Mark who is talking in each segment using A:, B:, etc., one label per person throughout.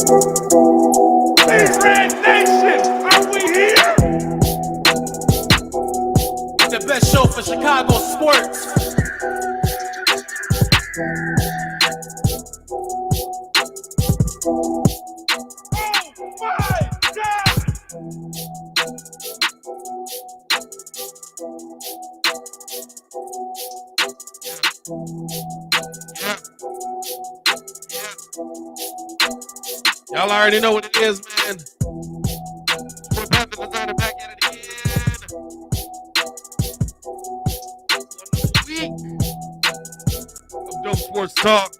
A: Red Nation, are we here?
B: The best show for Chicago sports.
A: Oh my God!
C: Y'all already know what it is, man. We're back to designer back at it again. Another week of Dope Sports Talk.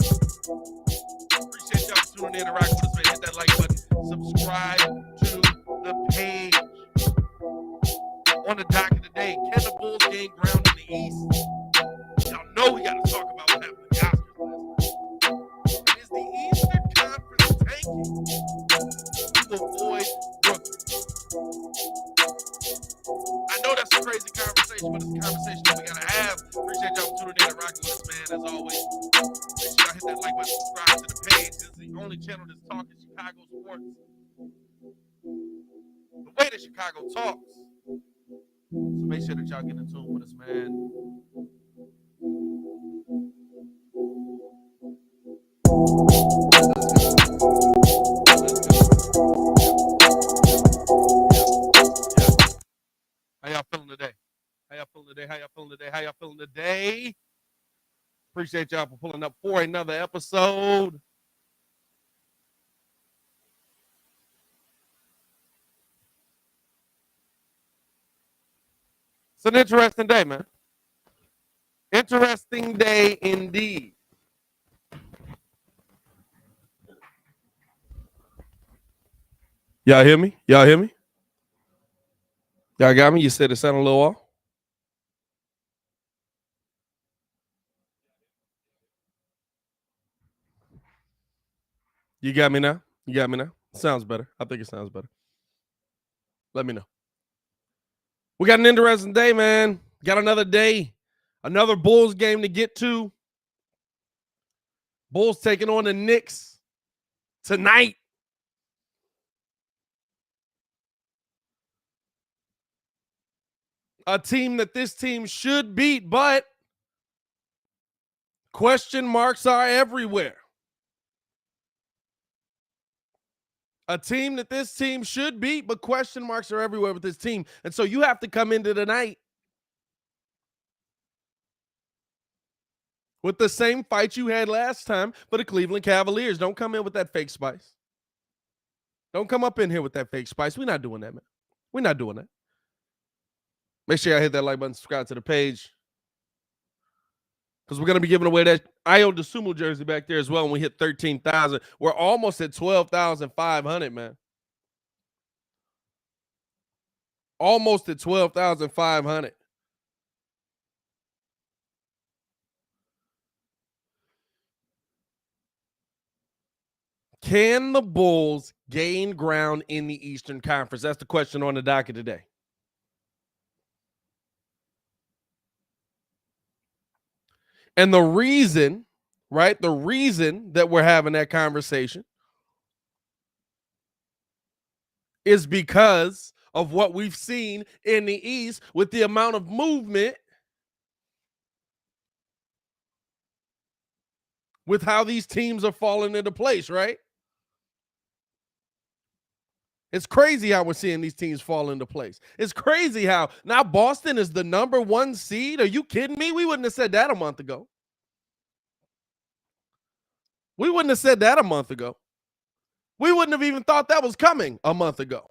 C: Appreciate y'all tuning in and rocking with us, man. Hit that like button. Subscribe to the page. On the docket today, can the Bulls gain ground in the East? Y'all know we got to talk about what happened to the Oscars last night. Is the Eastern Conference tanking to avoid Brooklyn? I know that's a crazy conversation, but it's a conversation that we got to have. Appreciate y'all tuning in and rocking with us, man. As always, make sure y'all hit that like button, subscribe to the page. This is the only channel that's talking Chicago sports the way that Chicago talks. So make sure that y'all get in tune with us, man. How y'all feeling today? How y'all feeling today? How y'all feeling today? How y'all feeling today? Appreciate y'all for pulling up for another episode. It's an interesting day, man. Interesting day indeed. Y'all hear me? Y'all hear me? Y'all got me? You said it sounded a little off? You got me now? You got me now? Sounds better. I think it sounds better. Let me know. We got an interesting day, man. Got another day. Another Bulls game to get to. Bulls taking on the Knicks tonight. A team that this team should beat, but question marks are everywhere. A team that this team should beat, but question marks are everywhere with this team. And so you have to come into the night with the same fight you had last time for the Cleveland Cavaliers. Don't come in with that fake spice. Don't come up in here with that fake spice. We're not doing that, man. We're not doing that. Make sure y'all hit that like button, subscribe to the page. Because we're going to be giving away that Io DeSumo jersey back there as well when we hit 13,000. We're almost at 12,500, man. Almost at 12,500. Can the Bulls gain ground in the Eastern Conference? That's the question on the docket today. And the reason, right, the reason that we're having that conversation is because of what we've seen in the East with the amount of movement with how these teams are falling into place, right? It's crazy how we're seeing these teams fall into place. It's crazy how now Boston is the number 1 seed. Are you kidding me? We wouldn't have said that a month ago. We wouldn't have said that a month ago. We wouldn't have even thought that was coming a month ago.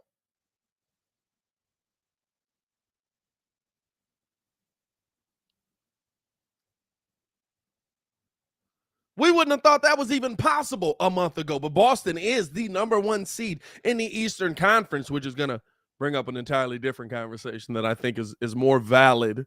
C: We wouldn't have thought that was even possible a month ago. But Boston is the number 1 seed in the Eastern Conference, which is going to bring up an entirely different conversation that I think is more valid.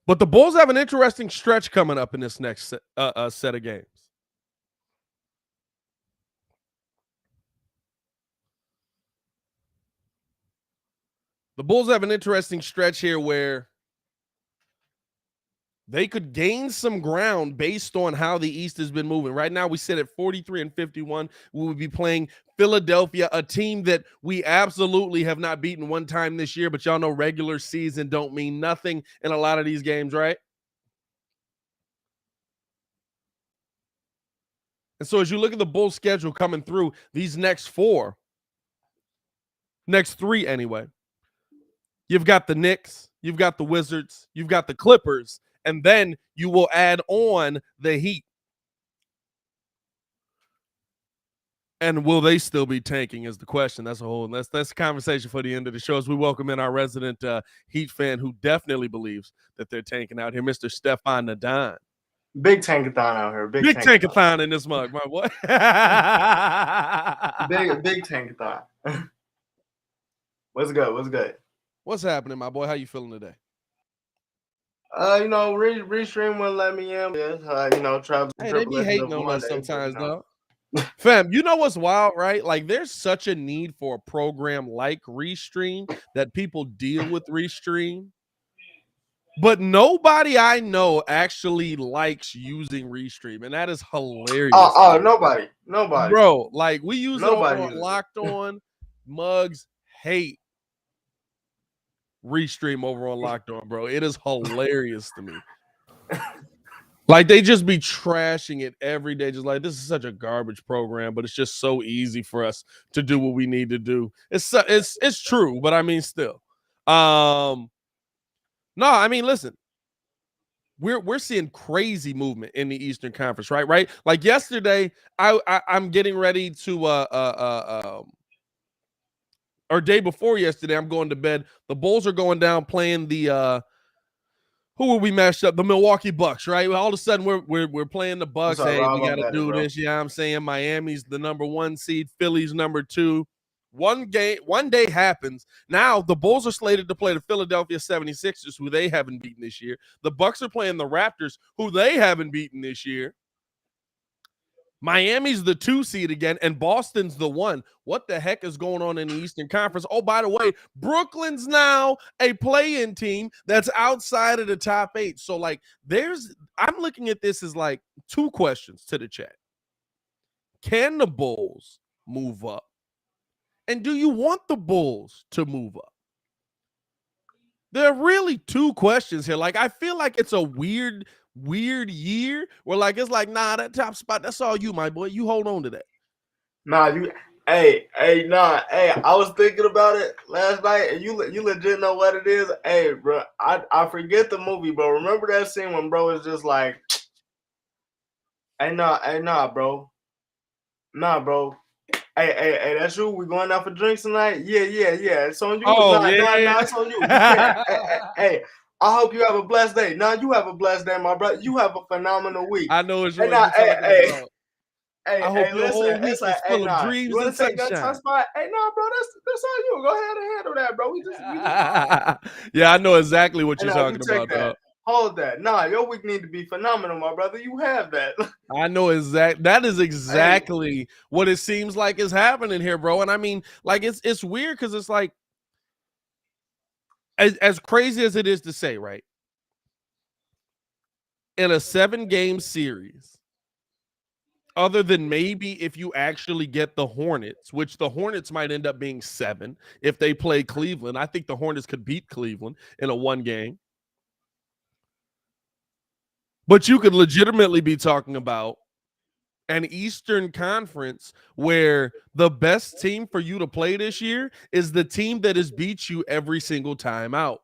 C: But the Bulls have an interesting stretch coming up in this next set of games. The Bulls have an interesting stretch here where
D: they could gain some ground based on how the East has been moving. Right now, we sit at 43-51. We will be playing Philadelphia, a team that we absolutely have not beaten one time this year, but y'all know regular season don't mean nothing in a lot of these games, right? And so as you look at the Bulls schedule coming through, these next three anyway, you've got the Knicks, you've got the Wizards, you've got the Clippers, and then you will add on the Heat. And will they still be tanking is the question. That's a conversation for the end of the show as we welcome in our resident Heat fan who definitely believes that they're tanking out here, Mr. Stefan Nadine.
E: Big tankathon out here.
D: Big tankathon in this mug, my boy.
E: big tankathon. What's good?
D: What's happening, my boy? How you feeling today?
E: Restream wouldn't let me in. Travis.
D: Hey, they be hating on us sometimes, though. Fam, you know what's wild, right? Like, there's such a need for a program like Restream that people deal with Restream. But nobody I know actually likes using Restream, and that is hilarious.
E: Nobody.
D: Bro, like, we use it on Locked On. Mugs hate Restream over on Locked On, bro. It is hilarious to me. Like, they just be trashing it every day, just like, this is such a garbage program, but it's just so easy for us to do what we need to do. It's true, but I mean, still. No, I mean, listen. We're seeing crazy movement in the Eastern Conference, right? Like yesterday, I'm getting ready to or day before yesterday, I'm going to bed. The Bulls are going down playing the who will we match up? The Milwaukee Bucks, right? All of a sudden, we're playing the Bucks. Hey, we got to do this. Yeah, I'm saying Miami's the number 1 seed, Philly's number 2. One day happens. Now the Bulls are slated to play the Philadelphia 76ers, who they haven't beaten this year. The Bucks are playing the Raptors, who they haven't beaten this year. Miami's the 2 seed again, and Boston's the 1. What the heck is going on in the Eastern Conference? Oh, by the way, Brooklyn's now a play-in team that's outside of the top 8. So, like, I'm looking at this as, like, 2 questions to the chat. Can the Bulls move up? And do you want the Bulls to move up? There are really 2 questions here. Like, I feel like it's a weird year where, like, it's like, nah, that top spot, that's all you, my boy. You hold on to that.
E: Hey, I was thinking about it last night, and you legit know what it is. Hey, bro, I forget the movie, bro. Remember that scene when bro is just like, hey, bro. Nah, bro. Hey, that's you. We going out for drinks tonight? Yeah. It's on you.
D: Oh,
E: It's on you. Hey, I hope you have a blessed day. Nah, you have a blessed day, my brother. You have a phenomenal week.
D: I know it's what you're talking about.
E: I hope
D: your whole week is full of dreams and sunshine.
E: Spot? Hey, bro, that's on you. Go ahead and handle that, bro. We just
D: yeah, I know exactly what you're talking about, dog.
E: Hold that. Nah, your week need to be phenomenal, my brother. You have that.
D: I know that is exactly what it seems like is happening here, bro. And I mean, like, it's weird because it's like, as crazy as it is to say, right? In a 7-game series, other than maybe if you actually get the Hornets, which the Hornets might end up being 7 if they play Cleveland. I think the Hornets could beat Cleveland in a 1 game. But you could legitimately be talking about an Eastern Conference where the best team for you to play this year is the team that has beat you every single time out.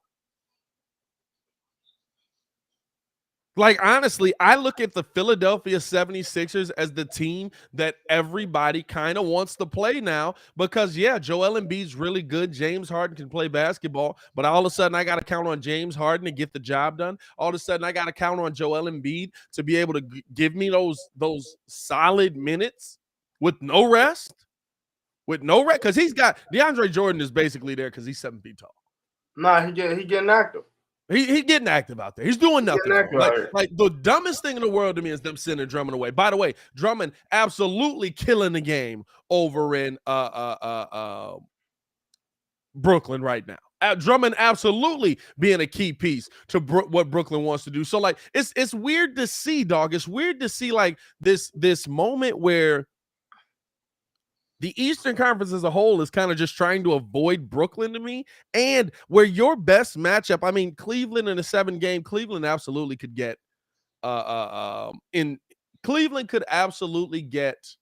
D: Like, honestly, I look at the Philadelphia 76ers as the team that everybody kind of wants to play now because, yeah, Joel Embiid's really good. James Harden can play basketball, but all of a sudden I got to count on James Harden to get the job done. All of a sudden I got to count on Joel Embiid to be able to give me those solid minutes with no rest. Because he's got – DeAndre Jordan is basically there because he's 7 feet tall.
E: Nah, he getting active.
D: He getting active out there. He's doing nothing. Like the dumbest thing in the world to me is them sending Drummond away. By the way, Drummond absolutely killing the game over in Brooklyn right now. Drummond absolutely being a key piece to what Brooklyn wants to do. So like it's weird to see, dog. It's weird to see like this moment where the Eastern Conference as a whole is kind of just trying to avoid Brooklyn to me, and where your best matchup, I mean, Cleveland in a 7-game, Cleveland absolutely could get in Cleveland could absolutely get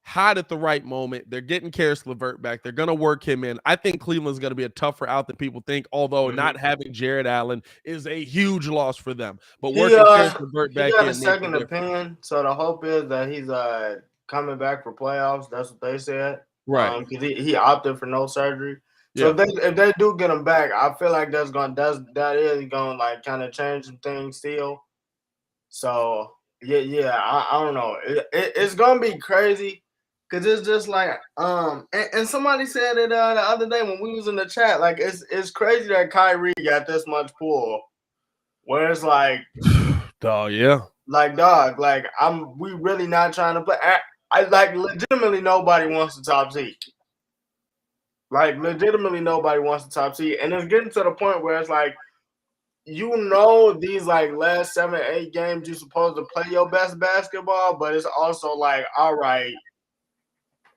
D: hot at the right moment. They're getting Karis LeVert back. They're going to work him in. I think Cleveland's going to be a tougher out than people think, although not having Jared Allen is a huge loss for them. But working Karis LeVert back
E: got
D: in
E: a second opinion, so the hope is that he's coming back for playoffs. That's what they said.
D: Right.
E: Because he opted for no surgery. So if they do get him back, I feel like that is gonna like kind of change some things still. So yeah, I don't know. It's gonna be crazy. Cause it's just like and somebody said it the other day when we was in the chat, like it's crazy that Kyrie got this much pull, where it's like,
D: oh yeah,
E: like dog, like we really not trying to play. I like legitimately nobody wants the top seed. Like legitimately nobody wants the top seed, and it's getting to the point where it's like, these like last 7-8 games you're supposed to play your best basketball, but it's also like, all right.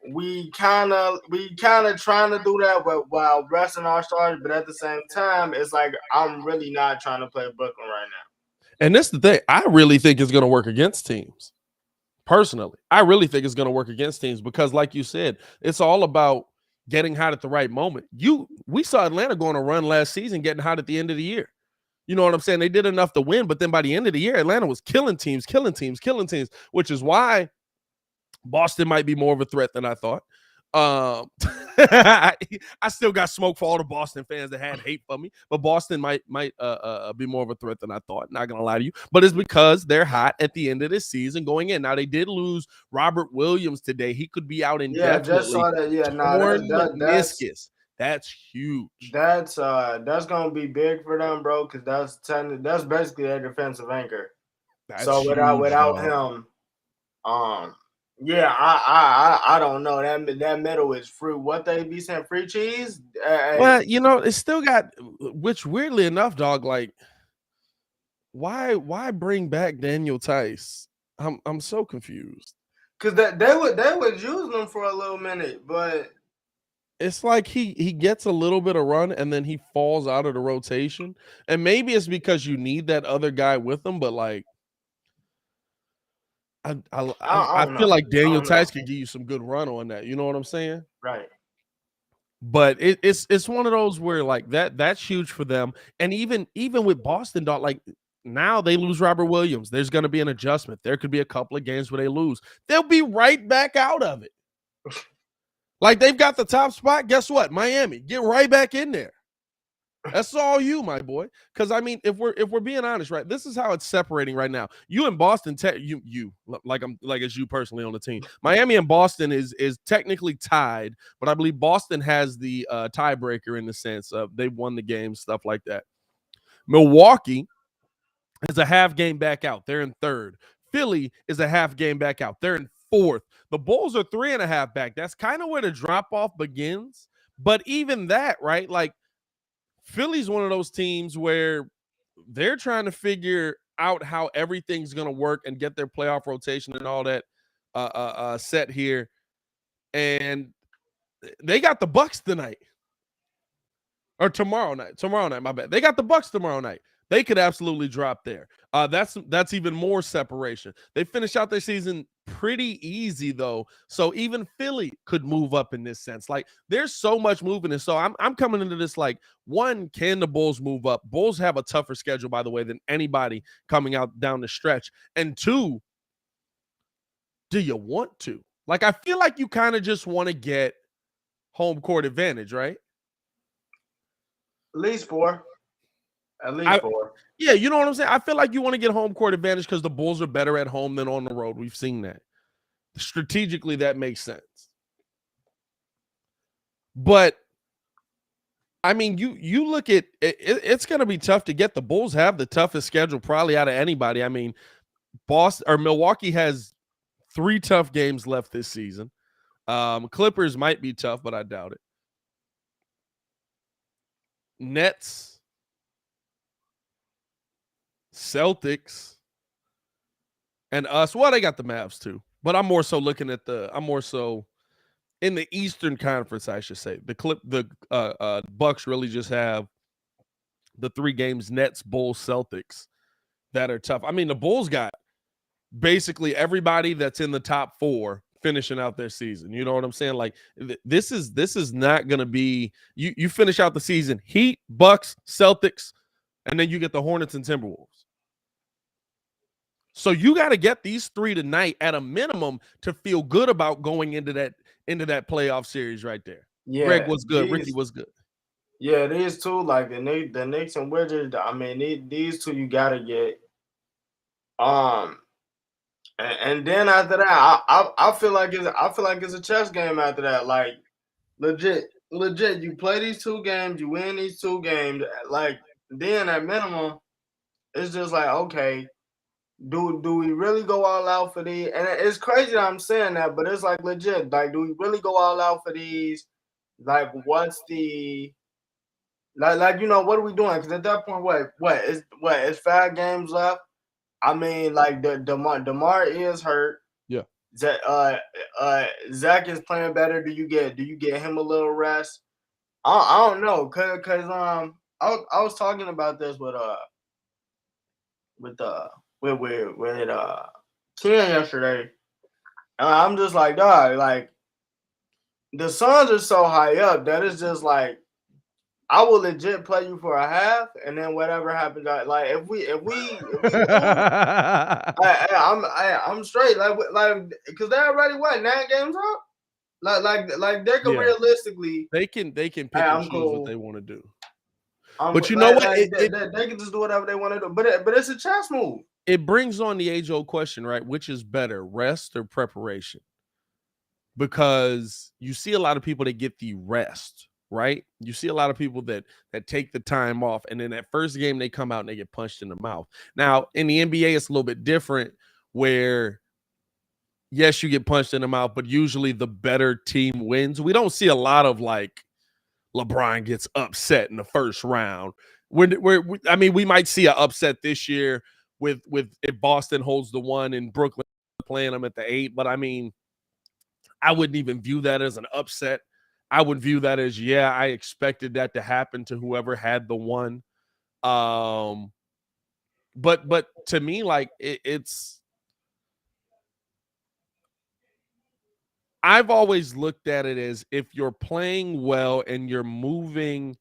E: We kind of trying to do that, but while resting our starters. But at the same time, it's like I'm really not trying to play Brooklyn right now.
D: And this is the thing. I really think it's going to work against teams. Personally, I really think it's going to work against teams because, like you said, it's all about getting hot at the right moment. We saw Atlanta go on a run last season, getting hot at the end of the year. You know what I'm saying? They did enough to win, but then by the end of the year, Atlanta was killing teams, which is why Boston might be more of a threat than I thought. I still got smoke for all the Boston fans that had hate for me, but Boston might be more of a threat than I thought. Not gonna lie to you, but it's because they're hot at the end of this season going in. Now they did lose Robert Williams today. He could be out indefinitely.
E: Yeah, just saw that. Yeah,
D: meniscus. That's huge.
E: That's gonna be big for them, bro, because that's basically their defensive anchor. So without him, yeah, I don't know. That middle is fruit. What they be saying, free cheese?
D: Well, it's still got, which weirdly enough, dog, like, why bring back Daniel Tice? I'm so confused.
E: Because they would use them for a little minute, but
D: it's like he gets a little bit of run and then he falls out of the rotation. And maybe it's because you need that other guy with him, but like, I feel like Daniel Tice could give you some good run on that. You know what I'm saying?
E: Right.
D: But it's one of those where like that's huge for them. And even with Boston, dog, like now they lose Robert Williams. There's going to be an adjustment. There could be a couple of games where they lose. They'll be right back out of it. Like they've got the top spot. Guess what? Miami, get right back in there. That's all you, my boy. Because I mean, if we're being honest, right? This is how it's separating right now. You and Boston, as you personally on the team. Miami and Boston is technically tied, but I believe Boston has the tiebreaker in the sense of they won the game, stuff like that. Milwaukee is a half game back out. They're in third. Philly is a half game back out. They're in fourth. The Bulls are 3.5 back. That's kind of where the drop off begins. But even that, right? Like, Philly's one of those teams where they're trying to figure out how everything's going to work and get their playoff rotation and all that set here. And they got the Bucks tonight. Or tomorrow night. My bad. They got the Bucks tomorrow night. They could absolutely drop there. That's even more separation. They finish out their season pretty easy though, so even Philly could move up in this sense. Like there's so much moving, and so I'm coming into this like, one, can the Bulls move up? Bulls have a tougher schedule, by the way, than anybody coming out down the stretch. And two, do you want to? Like I feel like you kind of just want to get home court advantage, right?
E: At least four.
D: Yeah, you know what I'm saying? I feel like you want to get home court advantage because the Bulls are better at home than on the road. We've seen that. Strategically, that makes sense. But, I mean, you look at it's going to be tough to get. The Bulls have the toughest schedule probably out of anybody. I mean, Milwaukee has 3 tough games left this season. Clippers might be tough, but I doubt it. Nets, Celtics, and us. Well, they got the Mavs too, but I'm more so looking at I'm more so in the Eastern Conference, I should say. The Bucks really just have the 3 games: Nets, Bulls, Celtics, that are tough. I mean, the Bulls got basically everybody that's in the top 4 finishing out their season. You know what I'm saying? Like this is not going to be you finish out the season: Heat, Bucks, Celtics, and then you get the Hornets and Timberwolves. So you got to get these 3 tonight at a minimum to feel good about going into that playoff series right there.
E: Yeah,
D: Greg was good. Ricky was good.
E: Yeah, these two, like the Knicks and Wizards. I mean, these two you gotta get. And then after that, I feel like it's a chess game after that. Like legit. You play these 2 games, you win these 2 games. Like then at minimum, it's just like, okay, do we really go all out for these? And it's crazy that I'm saying that, but it's like legit. Like, do we really go all out for these? Like, what's the like you know, what are we doing? Because at that point, it's 5 games left. I mean, like DeMar is hurt.
D: Yeah.
E: Zach is playing better. Do you get him a little rest? I don't know, cause I was talking about this with Ken yesterday. And I'm just like, dog, like the Suns are so high up that it's just like I will legit play you for a half, and then whatever happens, like if we lose, I'm straight, like because they're already 9 games up, like they can realistically
D: they can pick and choose what they want to do.
E: But
D: you know what?
E: They can just do whatever they want to do. But it's a chess move.
D: It brings on the age-old question, right? Which is better, rest or preparation? Because you see a lot of people that get the rest, right? You see a lot of people that take the time off, and then that first game they come out and they get punched in the mouth. Now, in the NBA, it's a little bit different where, yes, you get punched in the mouth, but usually the better team wins. We don't see a lot of like LeBron gets upset in the first round. We might see an upset this year with if Boston holds the 1 and Brooklyn playing them at the 8. But I mean, I wouldn't even view that as an upset. I would view that as, yeah, I expected that to happen to whoever had the 1. But to me, like it's. I've always looked at it as if you're playing well and you're moving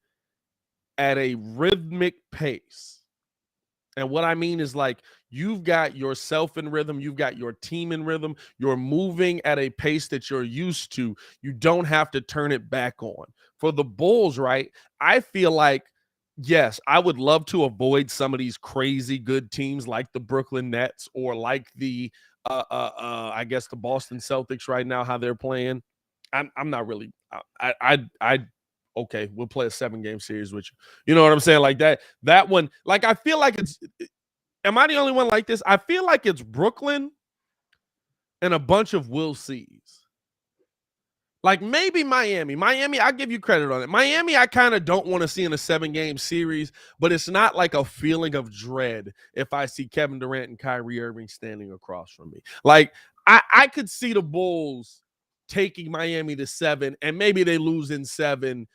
D: at a rhythmic pace. And what I mean is like you've got yourself in rhythm, you've got your team in rhythm, you're moving at a pace that you're used to. You don't have to turn it back on. For the Bulls, right, I feel like, yes, I would love to avoid some of these crazy good teams like the Brooklyn Nets or like the I guess the Boston Celtics right now, how they're playing. I'm not really okay, we'll play a 7-game series with you. You know what I'm saying? Like that one, like I feel like am I the only one like this? I feel like it's Brooklyn and a bunch of we'll sees. Like maybe Miami, I'll give you credit on it. Miami, I kind of don't want to see in a 7-game series, but it's not like a feeling of dread if I see Kevin Durant and Kyrie Irving standing across from me. Like I could see the Bulls taking Miami to 7, and maybe they lose in 7,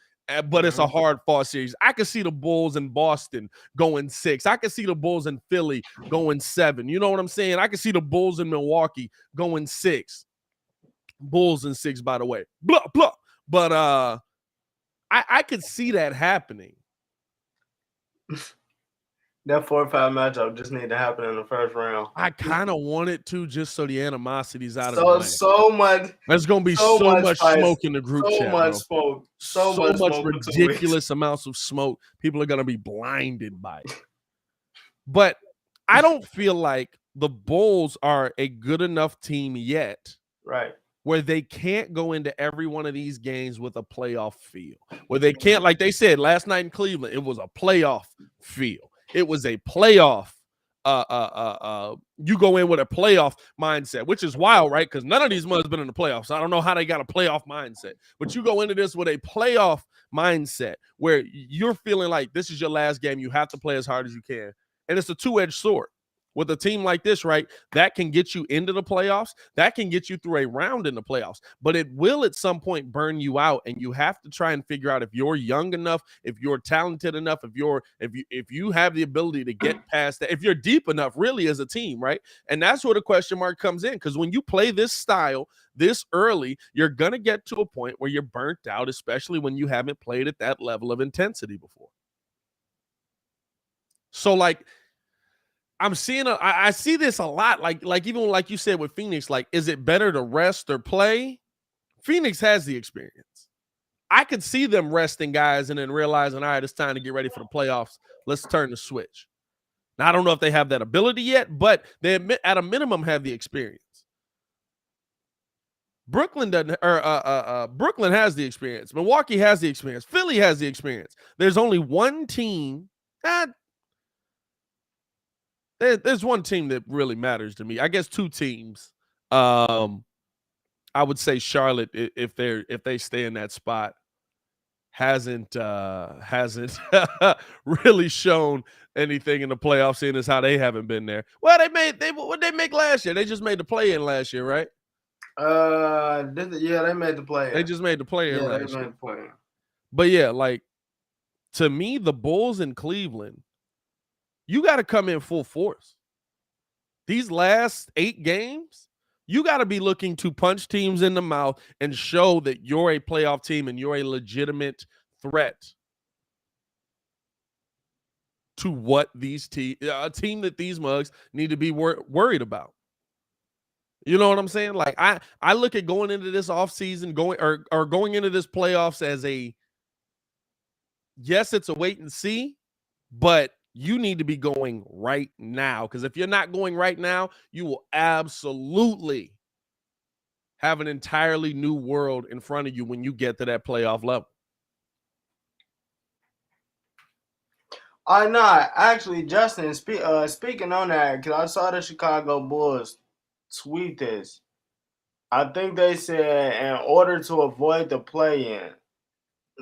D: but it's a hard-fought series. I could see the Bulls in Boston going 6. I could see the Bulls in Philly going 7. You know what I'm saying? I could see the Bulls in Milwaukee going 6. Bulls in 6, by the way. Blah, blah. But I could see that happening.
E: That 4 or 5 matchup just need to happen in the first round.
D: I kind of want it to, just so the animosity's out of the way.
E: So much.
D: There's going to be so much smoke in the group chat.
E: So much smoke. So much
D: ridiculous amounts of smoke. People are going to be blinded by it. But I don't feel like the Bulls are a good enough team yet.
E: Right.
D: Where they can't go into every one of these games with a playoff feel. Where they can't, like they said last night in Cleveland, it was a playoff feel. It was a playoff, you go in with a playoff mindset, which is wild, right? Because none of these mugs been in the playoffs. So I don't know how they got a playoff mindset. But you go into this with a playoff mindset where you're feeling like this is your last game. You have to play as hard as you can. And it's a two-edged sword. With a team like this, right, that can get you into the playoffs. That can get you through a round in the playoffs. But it will at some point burn you out, and you have to try and figure out if you're young enough, if you're talented enough, if you have the ability to get past that, if you're deep enough, really, as a team, right? And that's where the question mark comes in, because when you play this style this early, you're gonna get to a point where you're burnt out, especially when you haven't played at that level of intensity before. So, like, I'm seeing I see this a lot. Like even like you said with Phoenix, like, is it better to rest or play? Phoenix has the experience. I could see them resting guys and then realizing, all right, it's time to get ready for the playoffs. Let's turn the switch. Now, I don't know if they have that ability yet, but they at a minimum have the experience. Brooklyn doesn't, or Brooklyn has the experience. Milwaukee has the experience. Philly has the experience. There's only one team that. There's one team that really matters to me. I guess two teams. I would say Charlotte, if they stay in that spot, hasn't really shown anything in the playoffs, seeing as how they haven't been there. Well, what they make last year? They just made the play-in last year, right?
E: Yeah, they made the play-in.
D: They just made the play-in last year.
E: They made the play-in.
D: But yeah, like, to me, the Bulls in Cleveland, you got to come in full force. These last 8 games, you got to be looking to punch teams in the mouth and show that you're a playoff team and you're a legitimate threat to what these a team that these mugs need to be worried about. You know what I'm saying? Like, I look at going into this offseason, going into this playoffs as yes, it's a wait and see, but you need to be going right now, because if you're not going right now, you will absolutely have an entirely new world in front of you when you get to that playoff level.
E: No, actually, Justin, speaking on that, because I saw the Chicago Bulls tweet this. I think they said in order to avoid the play-in,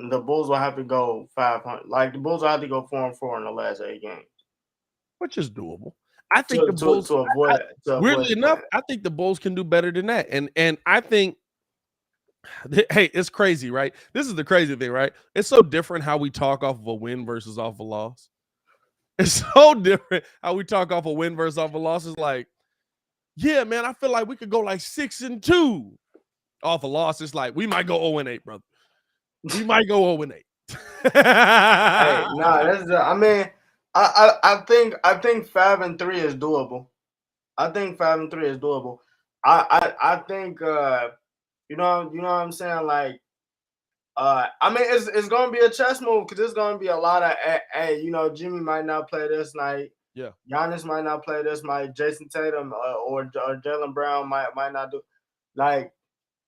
E: the Bulls will have to go 500. Like, the Bulls will have to go 4-4 in the last 8 games,
D: which is doable. I think the Bulls, weirdly enough, I think the Bulls can do better than that. And I think, hey, it's crazy, right? This is the crazy thing, right? It's so different how we talk off of a win versus off a loss. It's so different how we talk off a win versus off a loss. It's like, yeah, man, I feel like we could go like 6-2 off a loss. It's like, we might go 0-8, brother. We might go 0-8.
E: Hey, that's I mean, I think 5-3 is doable. I think 5-3 is doable. I think you know what I'm saying? Like, I mean, it's gonna be a chess move, because it's gonna be a lot of, hey, you know, Jimmy might not play this night.
D: Yeah,
E: Giannis might not play this night. Jason Tatum or Jaylen Brown might not do. Like,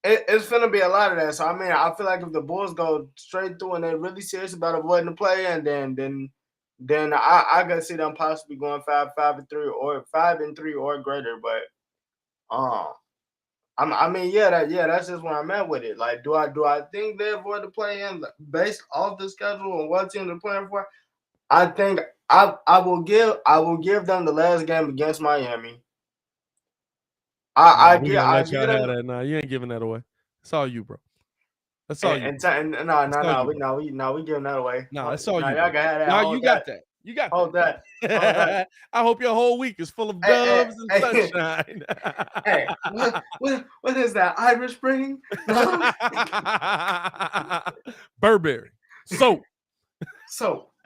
E: it's gonna be a lot of that. So I mean, I feel like if the Bulls go straight through and they're really serious about avoiding the play-in, then I could see them possibly going 5-3 or 5-3 or greater. But I mean, that's just where I'm at with it. Like, do I think they avoid the play-in based off the schedule and what team they're playing for? I think I will give them the last game against Miami.
D: I give that. No, you ain't giving that away. It's all you, bro. That's all you.
E: No, we giving that away.
D: No, that's all you.
E: Y'all got that.
D: No, you got that. You got
E: that.
D: I hope your whole week is full of doves and sunshine.
E: Hey, what is that? Irish Spring?
D: Burberry. So.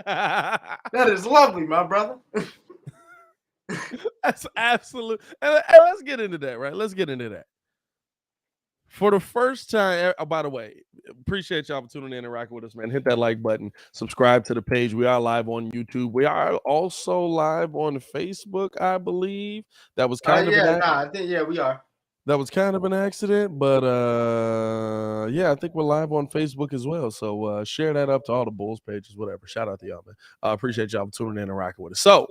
E: That is lovely, my brother.
D: That's absolute. And let's get into that, right? Let's get into that. For the first time, by the way, appreciate y'all for tuning in and rocking with us, man. Hit that like button, subscribe to the page. We are live on YouTube. We are also live on Facebook, I believe. That was kind of
E: I think we are.
D: That was kind of an accident, but yeah, I think we're live on Facebook as well. So share that up to all the Bulls pages, whatever. Shout out to y'all, man. Appreciate y'all for tuning in and rocking with us. So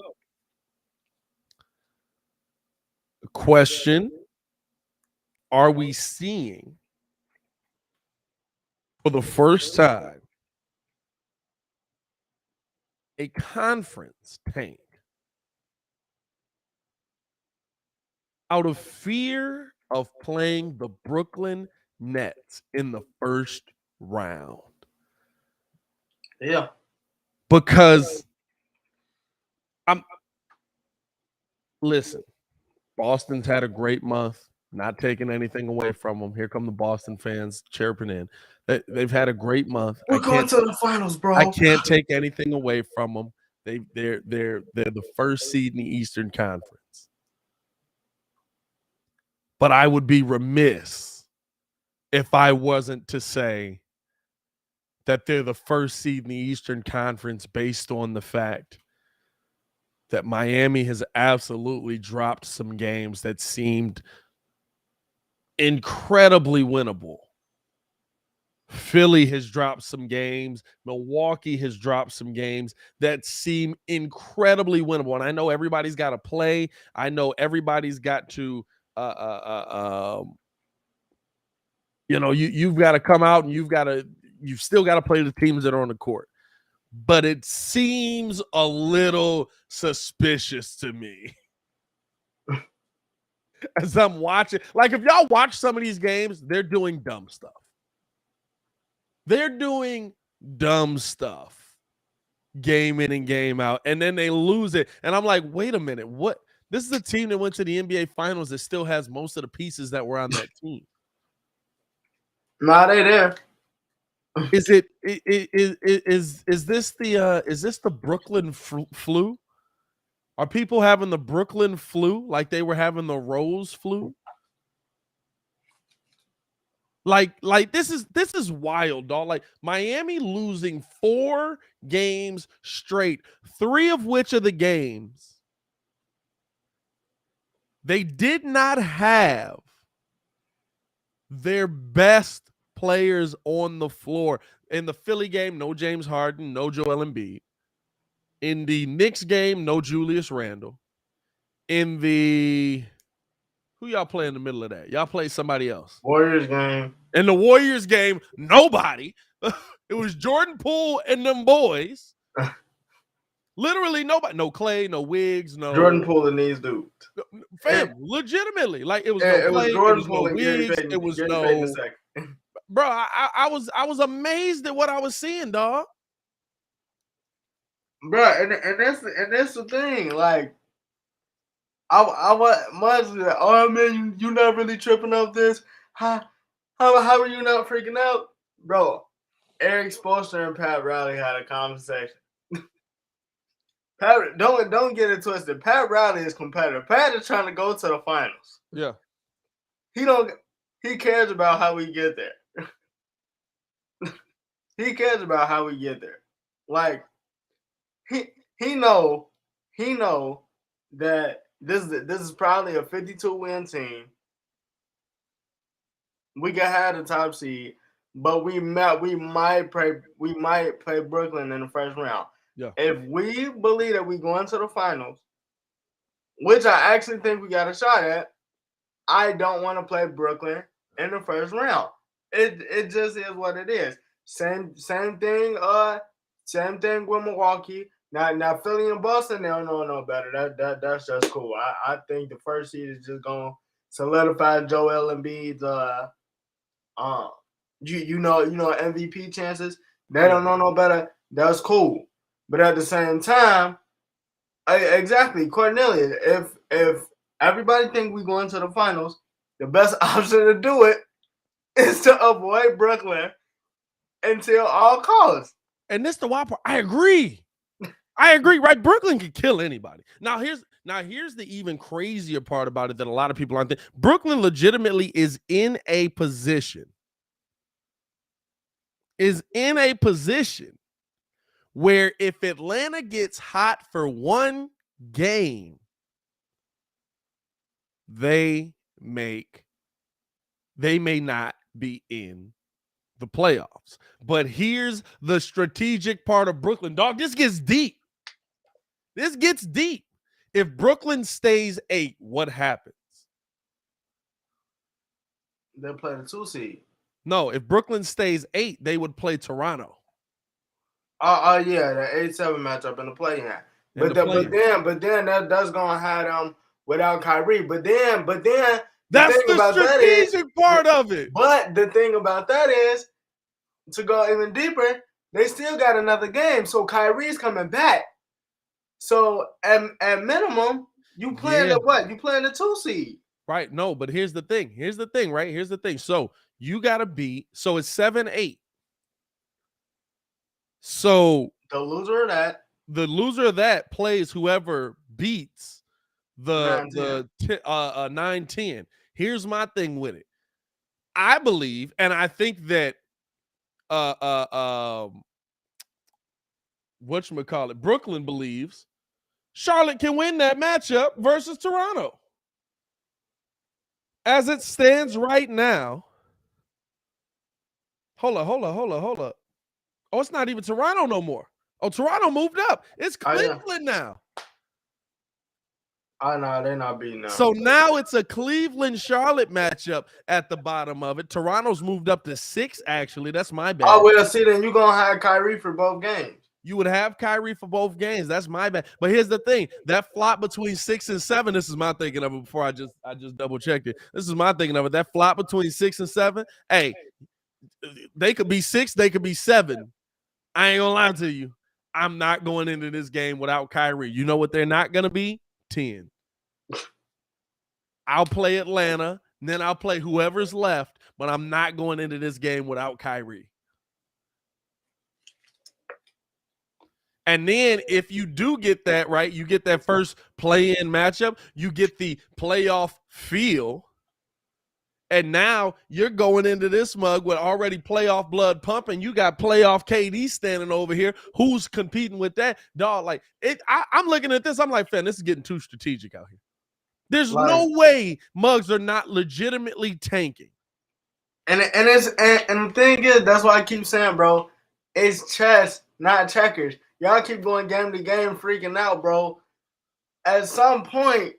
D: Question: are we seeing for the first time a conference tank out of fear of playing the Brooklyn Nets in the first round?
E: Yeah.
D: Because listen, Boston's had a great month, not taking anything away from them. Here come the Boston fans chirping in. They've had a great month.
E: We're going to the finals, bro.
D: I can't take anything away from them. They're the first seed in the Eastern Conference. But I would be remiss if I wasn't to say that they're the first seed in the Eastern Conference based on the fact that Miami has absolutely dropped some games that seemed incredibly winnable. Philly has dropped some games. Milwaukee has dropped some games that seem incredibly winnable. And I know everybody's got to play. I know everybody's got to, you've got to come out and you've still got to play the teams that are on the court. But it seems a little suspicious to me. As I'm watching, like if y'all watch some of these games, they're doing dumb stuff. They're doing dumb stuff game in and game out, and then they lose it. And I'm like, wait a minute, what? This is a team that went to the NBA Finals that still has most of the pieces that were on that team.
E: Nah, they there.
D: Is this the Brooklyn flu? Are people having the Brooklyn flu like they were having the Rose flu? Like this is wild, dog. Like Miami losing 4 games straight, 3 of which are the games they did not have their best players on the floor. In the Philly game, no James Harden, no Joel Embiid. In the Knicks game, no Julius Randle. In the who y'all play in the middle of that? Y'all play somebody else.
E: Warriors game.
D: In the Warriors game, nobody. It was Jordan Poole and them boys. Literally nobody. No Clay, no Wiggs, no
E: Jordan Poole and these dudes.
D: Fam, legitimately. Like it was
E: Yeah,
D: no Clay,
E: it was Jordan
D: it was
E: Poole
D: no
E: and Gary
D: Wiggs,
E: Payton.
D: it was
E: Gary
D: no
E: Payton the second.
D: Bro, I was amazed at what I was seeing, dog.
E: Bro, and that's the thing. Like, I was much like, oh man, you not really tripping off this? How are you not freaking out, bro? Eric Spoelstra and Pat Riley had a conversation. Pat, don't get it twisted. Pat Riley is competitive. Pat is trying to go to the finals.
D: Yeah.
E: He cares about how we get there. He cares about how we get there. Like he know that this is probably a 52-win team. We can have the top seed, but we might play Brooklyn in the first round.
D: Yeah.
E: If we believe that we go into the finals, which I actually think we got a shot at, I don't want to play Brooklyn in the first round. It just is what it is. Same thing. Same thing with Milwaukee. Now Philly and Boston, they don't know no better. That's just cool. I think the first seed is just gonna solidify Joel Embiid's MVP chances. They don't know no better. That's cool. But at the same time, exactly, Cornelius, if everybody think we go into the finals, the best option to do it is to avoid Brooklyn until all costs.
D: And this the wild part. I agree. Right? Brooklyn could kill anybody. Now here's the even crazier part about it that a lot of people aren't thinking. Brooklyn legitimately is in a position where if Atlanta gets hot for one game, they may not be in the playoffs. But here's the strategic part of Brooklyn. Dog, this gets deep. If Brooklyn stays 8, what happens?
E: They play the 2 seed.
D: No, if Brooklyn stays 8, they would play Toronto.
E: Oh yeah, the 8-7 matchup in the play-in. But then that's gonna have them without Kyrie. But then
D: that's the strategic part of it.
E: But the thing about that is, to go even deeper, they still got another game. So Kyrie's coming back. So at minimum, you playing the what? You playing the 2 seed.
D: Right. No, but here's the thing. Right? Here's the thing. So you gotta beat. So it's 7-8. So
E: the loser of that plays whoever beats
D: the 9-10. Here's my thing with it. I believe, and I think that whatchamacallit, Brooklyn believes Charlotte can win that matchup versus Toronto. As it stands right now. Hold up. Oh, it's not even Toronto no more. Oh, Toronto moved up. It's Cleveland now.
E: I know they're not beating them.
D: So now it's a Cleveland-Charlotte matchup at the bottom of it. Toronto's moved up to 6, actually. That's my bad.
E: Oh, well, see, then you're going to have Kyrie for both games.
D: You would have Kyrie for both games. That's my bad. But here's the thing. That flop between 6 and 7, this is my thinking of it before I just double-checked it. This is my thinking of it. That flop between 6 and 7, hey, they could be 6, they could be 7. I ain't gonna lie to you. I'm not going into this game without Kyrie. You know what they're not gonna be? 10. I'll play Atlanta, and then I'll play whoever's left, but I'm not going into this game without Kyrie. And then if you do get that, right, you get that first play-in matchup, you get the playoff feel. And now you're going into this mug with already playoff blood pumping. You got playoff KD standing over here. Who's competing with that? Dog, like it. I'm looking at this. I'm like, fam, this is getting too strategic out here. There's no way mugs are not legitimately tanking.
E: And the thing is, that's why I keep saying, bro, it's chess, not checkers. Y'all keep going game to game, freaking out, bro. At some point.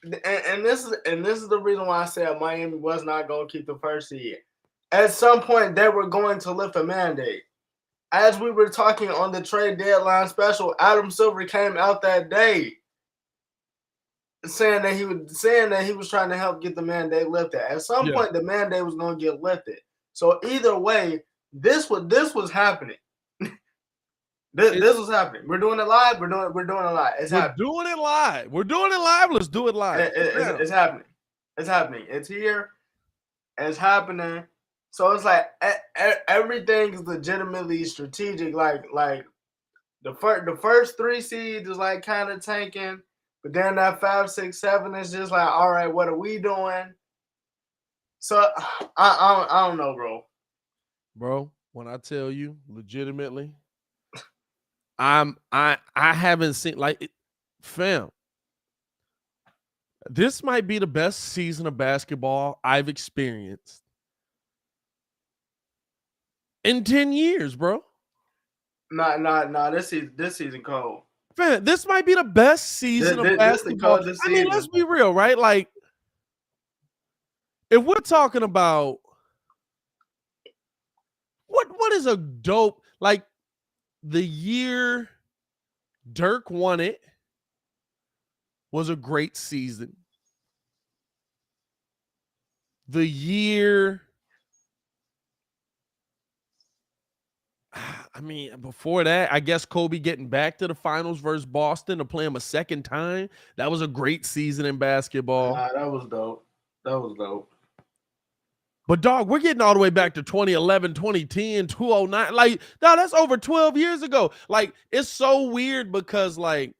E: And this is the reason why I said Miami was not going to keep the first seed. At some point, they were going to lift a mandate. As we were talking on the trade deadline special, Adam Silver came out that day saying that he was trying to help get the mandate lifted. At some point, the mandate was going to get lifted. So either way, this was happening. This was happening. We're doing it live. We're doing it live.
D: We're doing it live. Let's do it live.
E: It's happening. It's happening. It's here. It's happening. So it's like everything is legitimately strategic. Like the first 3 seeds is like kind of tanking, but then that 5, 6, 7 is just like, all right, what are we doing? So I don't know, bro.
D: Bro, when I tell you legitimately. I haven't seen fam. This might be the best season of basketball I've experienced in 10 years, bro.
E: Nah. This season cold.
D: Fam, this might be the best season of basketball. I mean, let's be real, right? Like, if we're talking about what is a dope like. The year Dirk won it was a great season. The year, I mean, before that, I guess Kobe getting back to the finals versus Boston to play him a second time. That was a great season in basketball.
E: That was dope.
D: But, dog, we're getting all the way back to 2011, 2010, 2009. Like, dog, that's over 12 years ago. Like, it's so weird because, like,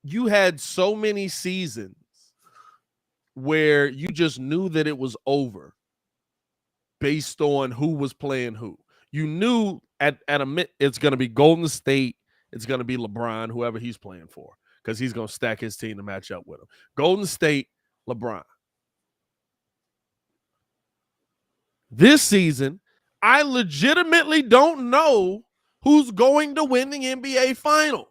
D: you had so many seasons where you just knew that it was over based on who was playing who. You knew at a minute it's going to be Golden State. It's going to be LeBron, whoever he's playing for, because he's going to stack his team to match up with him. Golden State, LeBron. This season, I legitimately don't know who's going to win the NBA Finals.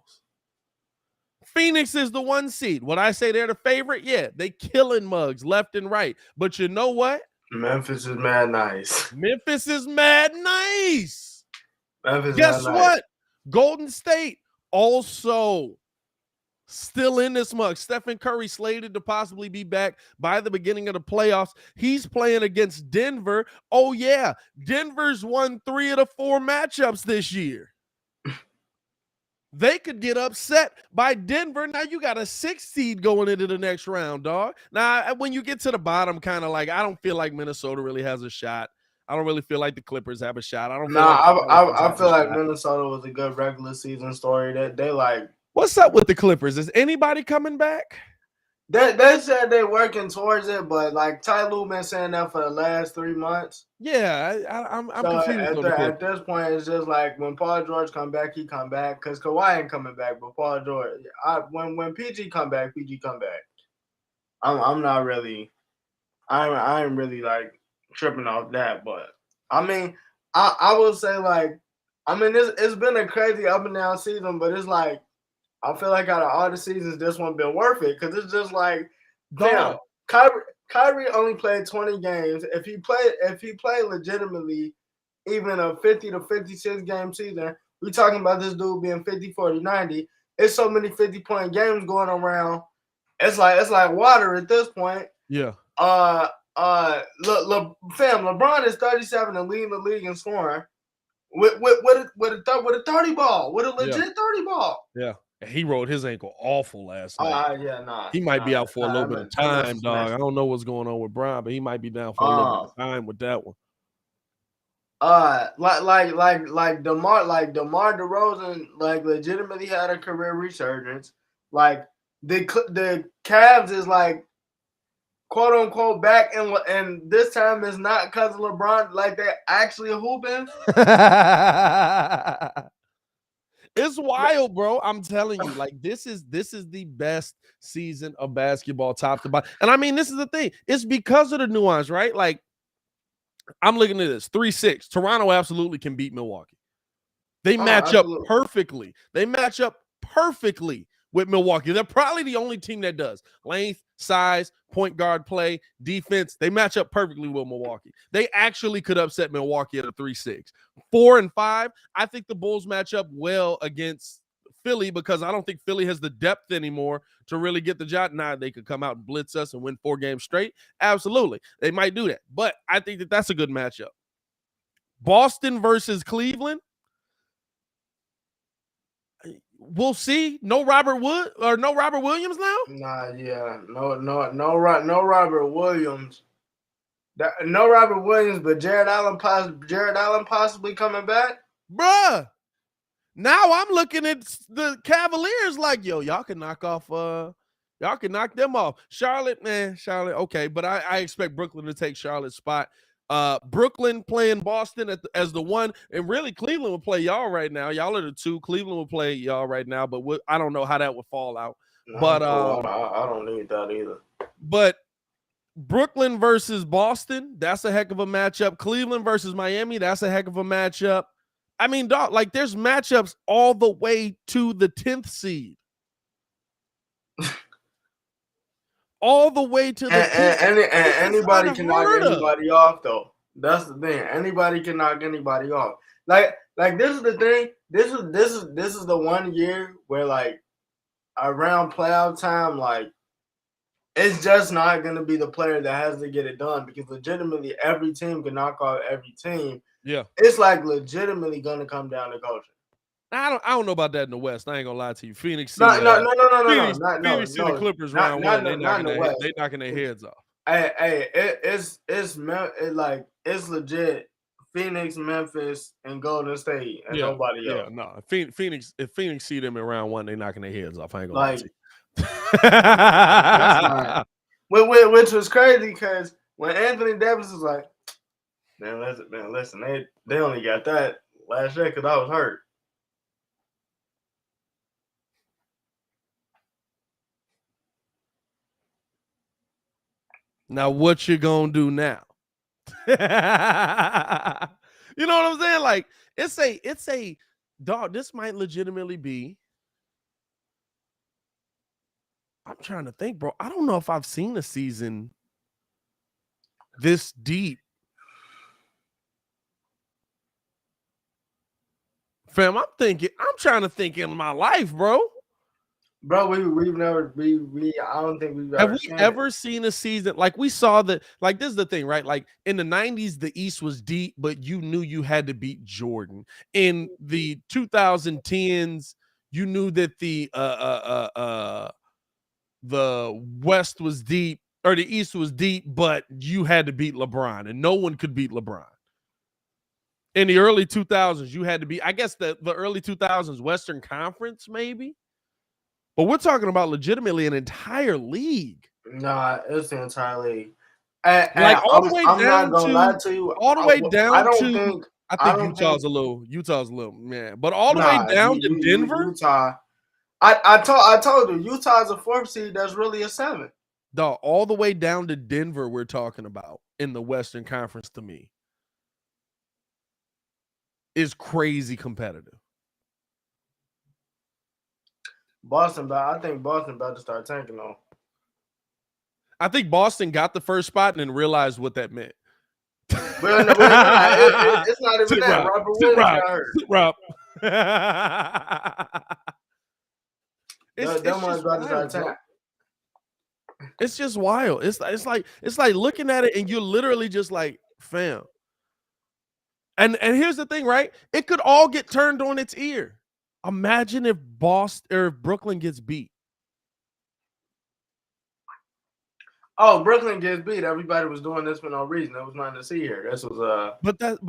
D: Phoenix is the 1 seed. Would I say they're the favorite? Yeah, they killing mugs left and right. But you know what?
E: Memphis is mad nice.
D: Memphis is mad nice.
E: Memphis
D: Guess
E: mad
D: what?
E: nice.
D: Golden State also still in this mug. Stephen Curry slated to possibly be back by the beginning of the playoffs. He's playing against Denver. Oh, yeah. Denver's won 3 of the 4 matchups this year. They could get upset by Denver. Now you got a 6 seed going into the next round, dog. Now, when you get to the bottom, kind of like, I don't feel like Minnesota really has a shot. I don't really feel like the Clippers have a shot. I don't feel like
E: I feel like Minnesota was a good regular season story. That they like.
D: What's up with the Clippers? Is anybody coming back?
E: They said they're working towards it, but like Ty Lue been saying that for the last 3 months.
D: Yeah, I'm
E: So
D: confused.
E: at this point, it's just like when Paul George come back, he come back. Because Kawhi ain't coming back, but Paul George, when PG come back, PG come back. I'm not really, I ain't really like tripping off that. But I mean, I will say like, I mean, it's been a crazy up and down season, but it's like I feel like out of all the seasons, this one been worth it because it's just like, damn, Kyrie only played 20 games. If he played legitimately, even a 50 to 56 game season, we talking about this dude being 50, 40, 90. It's so many 50-point games going around. It's like water at this point.
D: Yeah.
E: LeBron is 37 and leading the league in scoring with a 30 ball, with a legit 30 ball.
D: Yeah. He rolled his ankle awful last night. He might be out for a little bit of time, dog. I don't know what's going on with Brian, but he might be down for a little bit of time with that one.
E: Like DeMar DeRozan, like legitimately had a career resurgence. Like the Cavs is like quote unquote back, and this time it's not because of LeBron. Like they're actually hooping.
D: It's wild, bro. I'm telling you, like this is the best season of basketball, top to bottom. And I mean, this is the thing. It's because of the nuance, right? Like, I'm looking at this 3-6. Toronto absolutely can beat Milwaukee. They match up perfectly. They match up perfectly with Milwaukee. They're probably the only team that does. Length, size, point guard play, defense. They match up perfectly with Milwaukee. They actually could upset Milwaukee at a 3-6. 4 and 5, I think the Bulls match up well against Philly because I don't think Philly has the depth anymore to really get the job. Now they could come out and blitz us and win 4 games straight. Absolutely. They might do that. But I think that that's a good matchup. Boston versus Cleveland. We'll see. No Robert Williams now?
E: No Robert Williams. No Robert Williams, but Jared Allen possibly coming back.
D: Bruh. Now I'm looking at the Cavaliers like, yo, y'all can knock them off. Charlotte, okay, but I expect Brooklyn to take Charlotte's spot. Brooklyn playing Boston as the 1, and really Cleveland will play y'all right now. Y'all are the 2. Cleveland will play y'all right now, but I don't know how that would fall out. But
E: I don't need that either.
D: But Brooklyn versus Boston, that's a heck of a matchup. Cleveland versus Miami, that's a heck of a matchup. I mean, dog, like there's matchups all the way to the 10th seed. All the way to the
E: anybody can knock anybody off, though. That's the thing. Anybody can knock anybody off. Like this is the thing. This is the one year where like around playoff time, like it's just not gonna be the player that has to get it done because legitimately every team can knock off every team.
D: Yeah,
E: it's like legitimately gonna come down to coaching.
D: I don't know about that in the West. I ain't gonna lie to you. Phoenix see the Clippers round 1. They're knocking their heads off.
E: It's legit. Phoenix, Memphis, and Golden State, and nobody else.
D: Yeah, no. Phoenix, if Phoenix see them in round 1, they're knocking their heads off. I ain't gonna lie to
E: you. Which was crazy because when Anthony Davis was like, listen, they only got that last year because I was hurt.
D: Now, what you gonna do now? You know what I'm saying? Like, it's a dog. This might legitimately be. I'm trying to think, bro. I don't know if I've seen a season this deep. Fam, I'm trying to think in my life, bro.
E: Bro, we've never I don't think we've
D: Have we ever seen a season like we saw that? Like, this is the thing, right? Like in the 90s, the East was deep, but you knew you had to beat Jordan. In the 2010s, you knew that the West was deep or the East was deep, but you had to beat LeBron, and no one could beat LeBron. In the early 2000s, you had to be, I guess the early 2000s Western Conference, maybe. But we're talking about legitimately an entire league.
E: Nah, it's the entire league.
D: Like all the way
E: I'm
D: down
E: not gonna
D: to
E: lie to you.
D: all the way down
E: I don't
D: to
E: think
D: I think Utah's a little man. But all the
E: nah,
D: way down to Denver.
E: Utah. I told you Utah's a 4th seed. That's really a 7.
D: Dog, all the way down to Denver, we're talking about in the Western Conference to me is crazy competitive.
E: I think Boston about to start tanking though.
D: I think Boston got the first spot and then realized what that meant.
E: Well, no, it's not even that. Robert Williams got hurt.
D: Rob. It's just wild. It's like looking at it and you're literally just like, fam. And here's the thing, right? It could all get turned on its ear. Imagine if Boston or if Brooklyn gets beat.
E: Oh, Brooklyn gets beat. Everybody was doing this for no reason. There was nothing to see here. This was
D: But that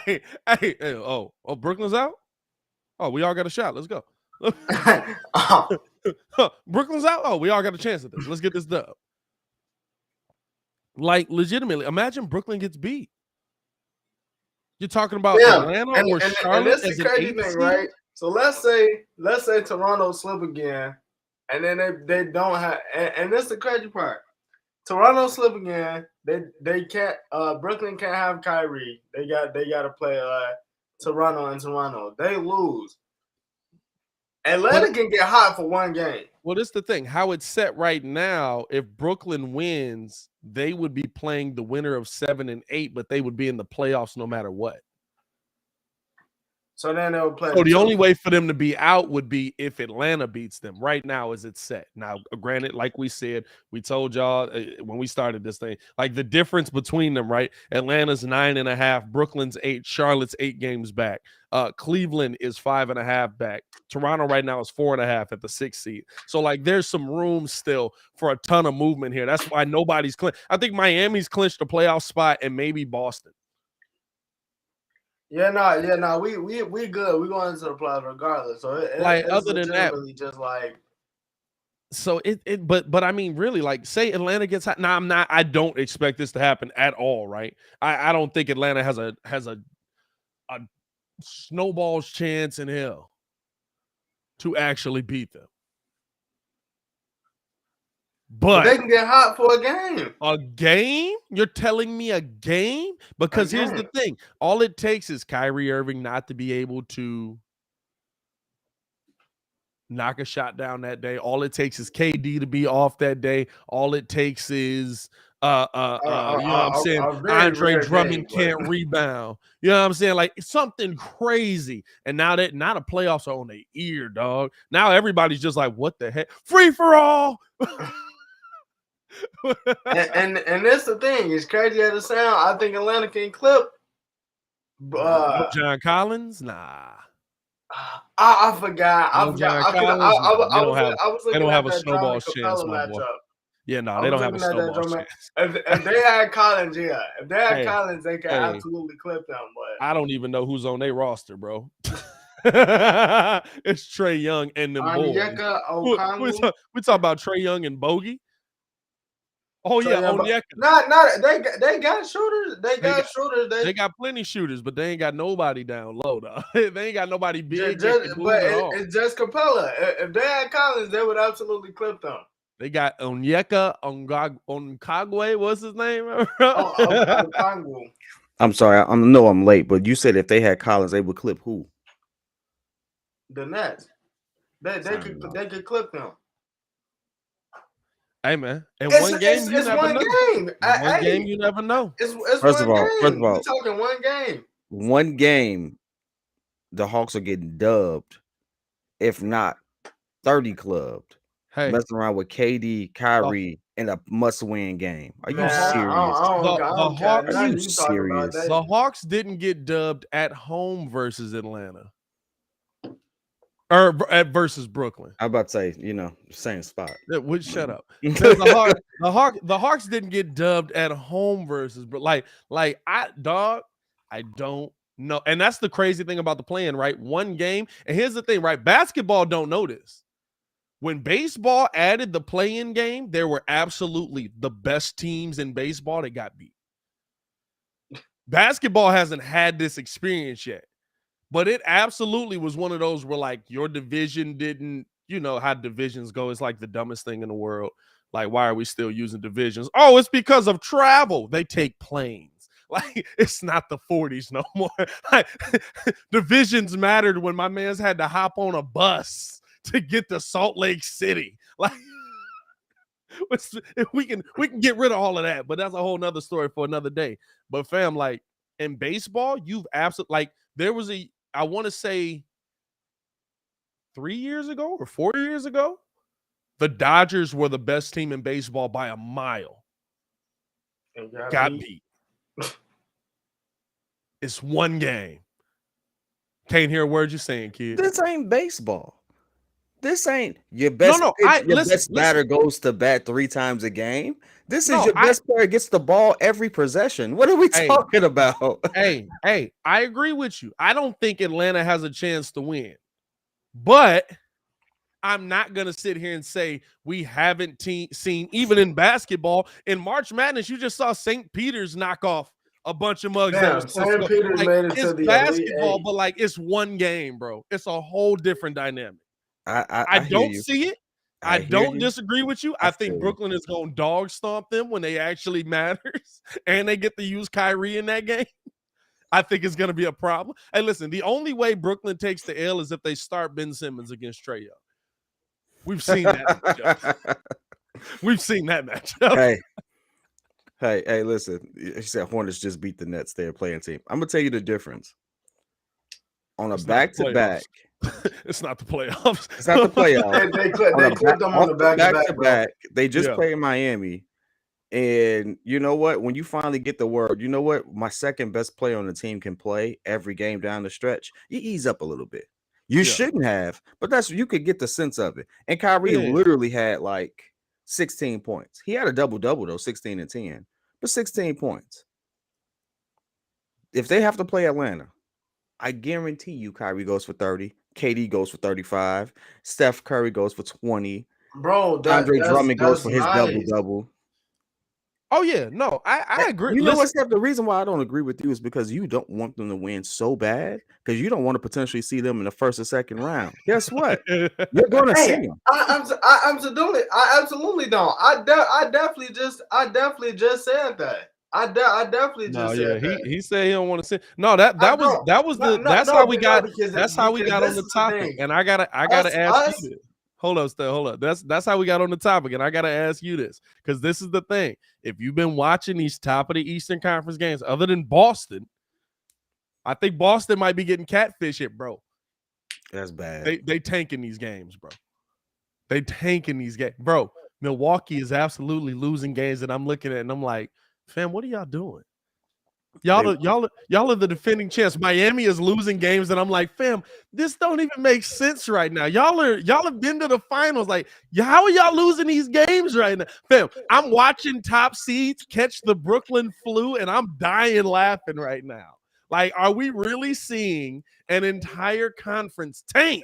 D: hey, oh, Brooklyn's out? Oh, we all got a shot. Let's go. Brooklyn's out? Oh, we all got a chance at this. Let's get this done. Like, legitimately, imagine Brooklyn gets beat. You're talking about Atlanta or Charlotte as an
E: crazy thing, right? So let's say Toronto slip again, and then they don't have, and this is the crazy part. Toronto slip again. They can't. Brooklyn can't have Kyrie. They got to play Toronto and Toronto. They lose. Atlanta can get hot for one game.
D: Well, this is the thing. How it's set right now, if Brooklyn wins, they would be playing the winner of 7 and 8, but they would be in the playoffs no matter what.
E: So then they'll play.
D: So the only way for them to be out would be if Atlanta beats them. Right now, as it's set. Now, granted, like we said, we told y'all when we started this thing, like the difference between them, right? Atlanta's 9.5, Brooklyn's 8, Charlotte's 8 games back. Cleveland is 5.5 back. Toronto right now is 4.5 at the 6th seed. So like, there's some room still for a ton of movement here. That's why nobody's clinched. I think Miami's clinched a playoff spot and maybe Boston.
E: We good. We going into the playoffs regardless. So
D: like other than that,
E: just like.
D: So but I mean, really, like, say Atlanta gets hot. Now I don't expect this to happen at all, right? I don't think Atlanta has a snowball's chance in hell to actually beat them. But
E: they can get hot for a game.
D: A game? You're telling me a game? Because here's the thing. All it takes is Kyrie Irving not to be able to knock a shot down that day. All it takes is KD to be off that day. All it takes is you know what I'm saying? Andre Drummond can't rebound. You know what I'm saying? Like, something crazy. And now the playoffs are on their ear, dog. Now everybody's just like, what the heck? Free for all.
E: and that's the thing. It's crazy as it sounds. I think Atlanta can clip.
D: John Collins? Nah.
E: I forgot. I forgot.
D: They don't have a snowball's chance, my boy. Yeah, no, they don't have a snowball's chance.
E: If they had Collins, yeah. If they had Collins, they could absolutely clip them. But
D: I don't even know who's on their roster, bro. It's Trae Young and them boys. We talk about Trae Young and Bogey. Oh yeah, Onyeka.
E: They got shooters. They
D: got plenty shooters, but they ain't got nobody down low, though. They ain't got nobody big.
E: It's just Capella. If they had Collins, they would absolutely clip them.
D: They got Onyeka Onkagwe. What's his name?
F: I'm sorry. I know I'm late, but you said if they had Collins, they would clip who?
E: The Nets. They could clip them.
D: Hey man, in
E: It's
D: one game you
E: it's
D: never
E: one
D: know.
E: game.
D: In one game you never know.
E: It's
F: First of
E: one
F: all,
E: game. We talking one game.
F: one game, the Hawks are getting dubbed, if not 30 clubbed.
D: Hey,
F: Messing around with KD, Kyrie in a must-win game. Are you
E: Man,
F: serious?
E: I
D: The
E: don't care
D: Hawks,
F: Are you
E: nothing you talking about.
F: serious?
D: the Hawks didn't get dubbed at home versus Atlanta. Or versus Brooklyn.
F: I'm about to say, same spot.
D: Shut up. The Hawks didn't get dubbed at home versus, but I don't know. And that's the crazy thing about the playing, right? One game. And here's the thing, right? Basketball don't know this. When baseball added the play-in game, there were absolutely the best teams in baseball that got beat. Basketball hasn't had this experience yet. But it absolutely was one of those where, like, your division didn't, how divisions go. It's like the dumbest thing in the world. Like, why are we still using divisions? Oh, it's because of travel. They take planes. Like, it's not the 40s no more. Like, divisions mattered when my man's had to hop on a bus to get to Salt Lake City. Like, we can get rid of all of that, but that's a whole nother story for another day. But fam, like, in baseball, you've absolutely, like, there was I want to say 3 years ago or 4 years ago, the Dodgers were the best team in baseball by a mile. Got beat. It's one game. Can't hear a word you're saying, kid.
F: This ain't baseball. This ain't your best. Best batter goes to bat 3 times a game. This is your best player gets the ball every possession. What are we talking about?
D: Hey, I agree with you. I don't think Atlanta has a chance to win. But I'm not going to sit here and say we haven't seen, even in basketball, in March Madness, you just saw St. Peter's knock off a bunch of mugs.
E: St. Peter's made it to the
D: basketball,
E: Elite
D: but like it's one game, bro. It's a whole different dynamic.
F: I
D: don't see it. I don't disagree with you. I think
F: feel
D: Brooklyn is going to dog stomp them when they actually matters, and they get to use Kyrie in that game. I think it's going to be a problem. Hey, listen, the only way Brooklyn takes the L is if they start Ben Simmons against Trae Young. We've seen that matchup. We've seen that matchup.
F: Hey, listen. You said Hornets just beat the Nets. They're playing team. I'm going to tell you the difference. On a back-to-back.
D: It's not the playoffs.
F: It's not the playoffs.
E: They clipped them on the back-to-back.
F: They just played Miami. And you know what? When you finally get the word, you know what? My second best player on the team can play every game down the stretch. You ease up a little bit. You shouldn't have, but you could get the sense of it. And Kyrie literally had like 16 points. He had a double-double, though, 16 and 10. But 16 points. If they have to play Atlanta, I guarantee you Kyrie goes for 30. KD goes for 35. Steph Curry goes for 20.
E: Bro,
F: Andre Drummond goes for his double-double.
D: Oh, yeah. No, I agree.
F: You know what, Steph? The reason why I don't agree with you is because you don't want them to win so bad because you don't want to potentially see them in the first or second round. Guess what? You're going to see them.
E: I absolutely don't. I definitely just said that. I definitely just said that.
D: He said he don't want to see. No, that's how we got on the topic. And I gotta ask you this. Hold up. That's how we got on the topic, and I gotta ask you this because this is the thing. If you've been watching these top of the Eastern Conference games, other than Boston, I think Boston might be getting catfished, bro.
F: That's bad.
D: They tanking these games, bro. They tanking these games, bro. Milwaukee is absolutely losing games that I'm looking at, and I'm like, fam, what are y'all doing? Y'all are the defending champs. Miami is losing games, and I'm like, fam, this don't even make sense right now. Y'all have been to the finals. Like, how are y'all losing these games right now? Fam, I'm watching top seeds catch the Brooklyn flu, and I'm dying laughing right now. Like, are we really seeing an entire conference tank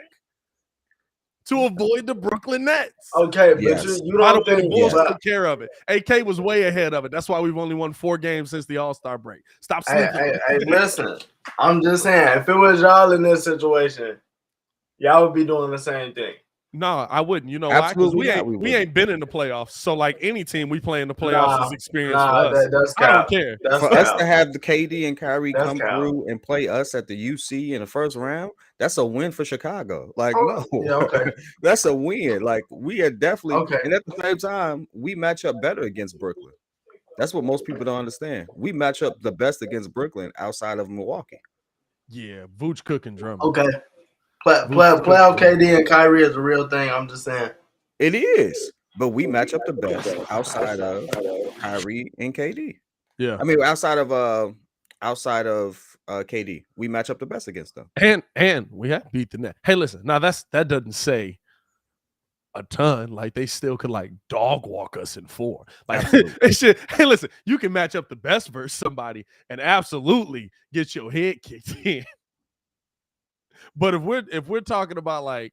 D: to avoid the Brooklyn Nets?
E: Okay, but you don't think
D: the Bulls took care of it. AK was way ahead of it. That's why we've only won 4 games since the All-Star break. Stop sleeping.
E: Hey, listen. I'm just saying, if it was y'all in this situation, y'all would be doing the same thing.
D: No, I wouldn't. You know why? Because
F: Absolutely not.
D: we ain't been in the playoffs. So like any team we play in the playoffs is experience
E: Nah,
D: for us.
E: that's
D: I don't
E: cap.
D: care.
E: That's
F: For us
E: cap.
F: to have the KD and Kyrie
E: That's
F: come
E: cap.
F: through and play us at the UC in the first round, that's a win for Chicago. Like,
E: Oh,
F: no,
E: yeah, okay.
F: that's a win. Like, we are definitely,
E: Okay.
F: and at the same time, we match up better against Brooklyn. That's what most people don't understand. We match up the best against Brooklyn outside of Milwaukee.
D: Yeah, Vooch cooking Drummond.
E: Okay. Playoff KD and Kyrie is a real thing. I'm just saying.
F: It is, but we match up the best outside of Kyrie and KD.
D: Yeah,
F: I mean, outside of KD, we match up the best against them.
D: and we have beat the net. Hey, listen, now that doesn't say a ton. Like they still could like dog walk us in 4. Like it should. Hey, listen, you can match up the best versus somebody and absolutely get your head kicked in. But if we're talking about like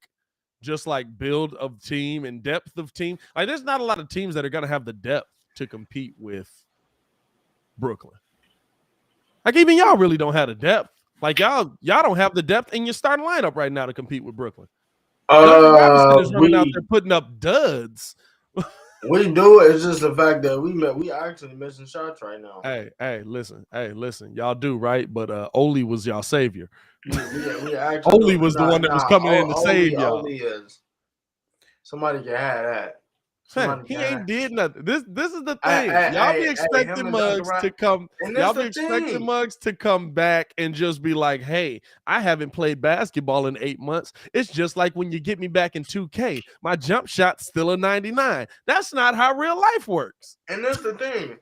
D: just like build of team and depth of team, like there's not a lot of teams that are gonna have the depth to compete with Brooklyn. Like even y'all really don't have the depth. Like y'all don't have the depth in your starting lineup right now to compete with Brooklyn. Robinson is running out there putting up duds.
E: We do it. It's just the fact that we actually missing shots right now.
D: Hey, listen. Y'all do, right? But Oli was y'all savior.
E: We actually
D: Oli was the one that was coming in to save y'all.
E: Oli is. Somebody can have that.
D: Man, he ain't did nothing. This is the thing. Y'all be expecting Muggs to come. Y'all be expecting Muggs to come back and just be like, "Hey, I haven't played basketball in 8 months. It's just like when you get me back in 2K. My jump shot's still a 99. That's not how real life works."
E: And that's the thing.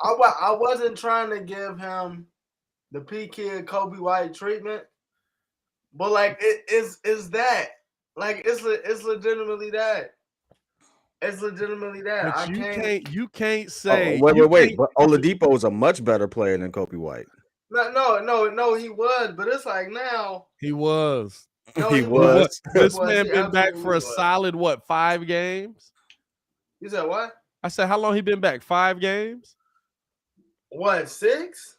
E: I wasn't trying to give him the P Kid Kobe White treatment, but like it is that like it's legitimately that. It's legitimately that.
D: But you can't say.
F: Wait. But Oladipo is a much better player than Kobe White.
E: No, he was, but it's like now
D: he was.
E: No,
F: he was.
D: This man been back for a solid 5 games?
E: You said what?
D: I said, how long he been back? 5 games?
E: What, 6?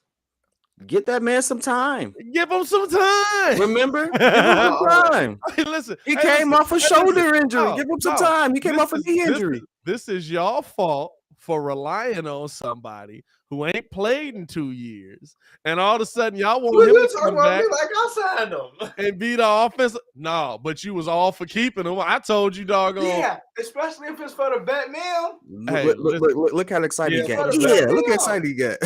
F: Get that man some time.
D: Give him some time.
F: Remember? Give him some time.
D: Hey, listen.
F: He came off a shoulder injury. Give him some time. He came off a knee injury.
D: This is y'all fault for relying on somebody who ain't played in 2 years, and all of a sudden y'all want him to come back
E: like I signed him
D: and be the offensive. No, but you was all for keeping him. I told you, doggone.
E: Yeah, especially if it's for the vet meal.
F: Hey, look how excited he got. Yeah, look how excited he got.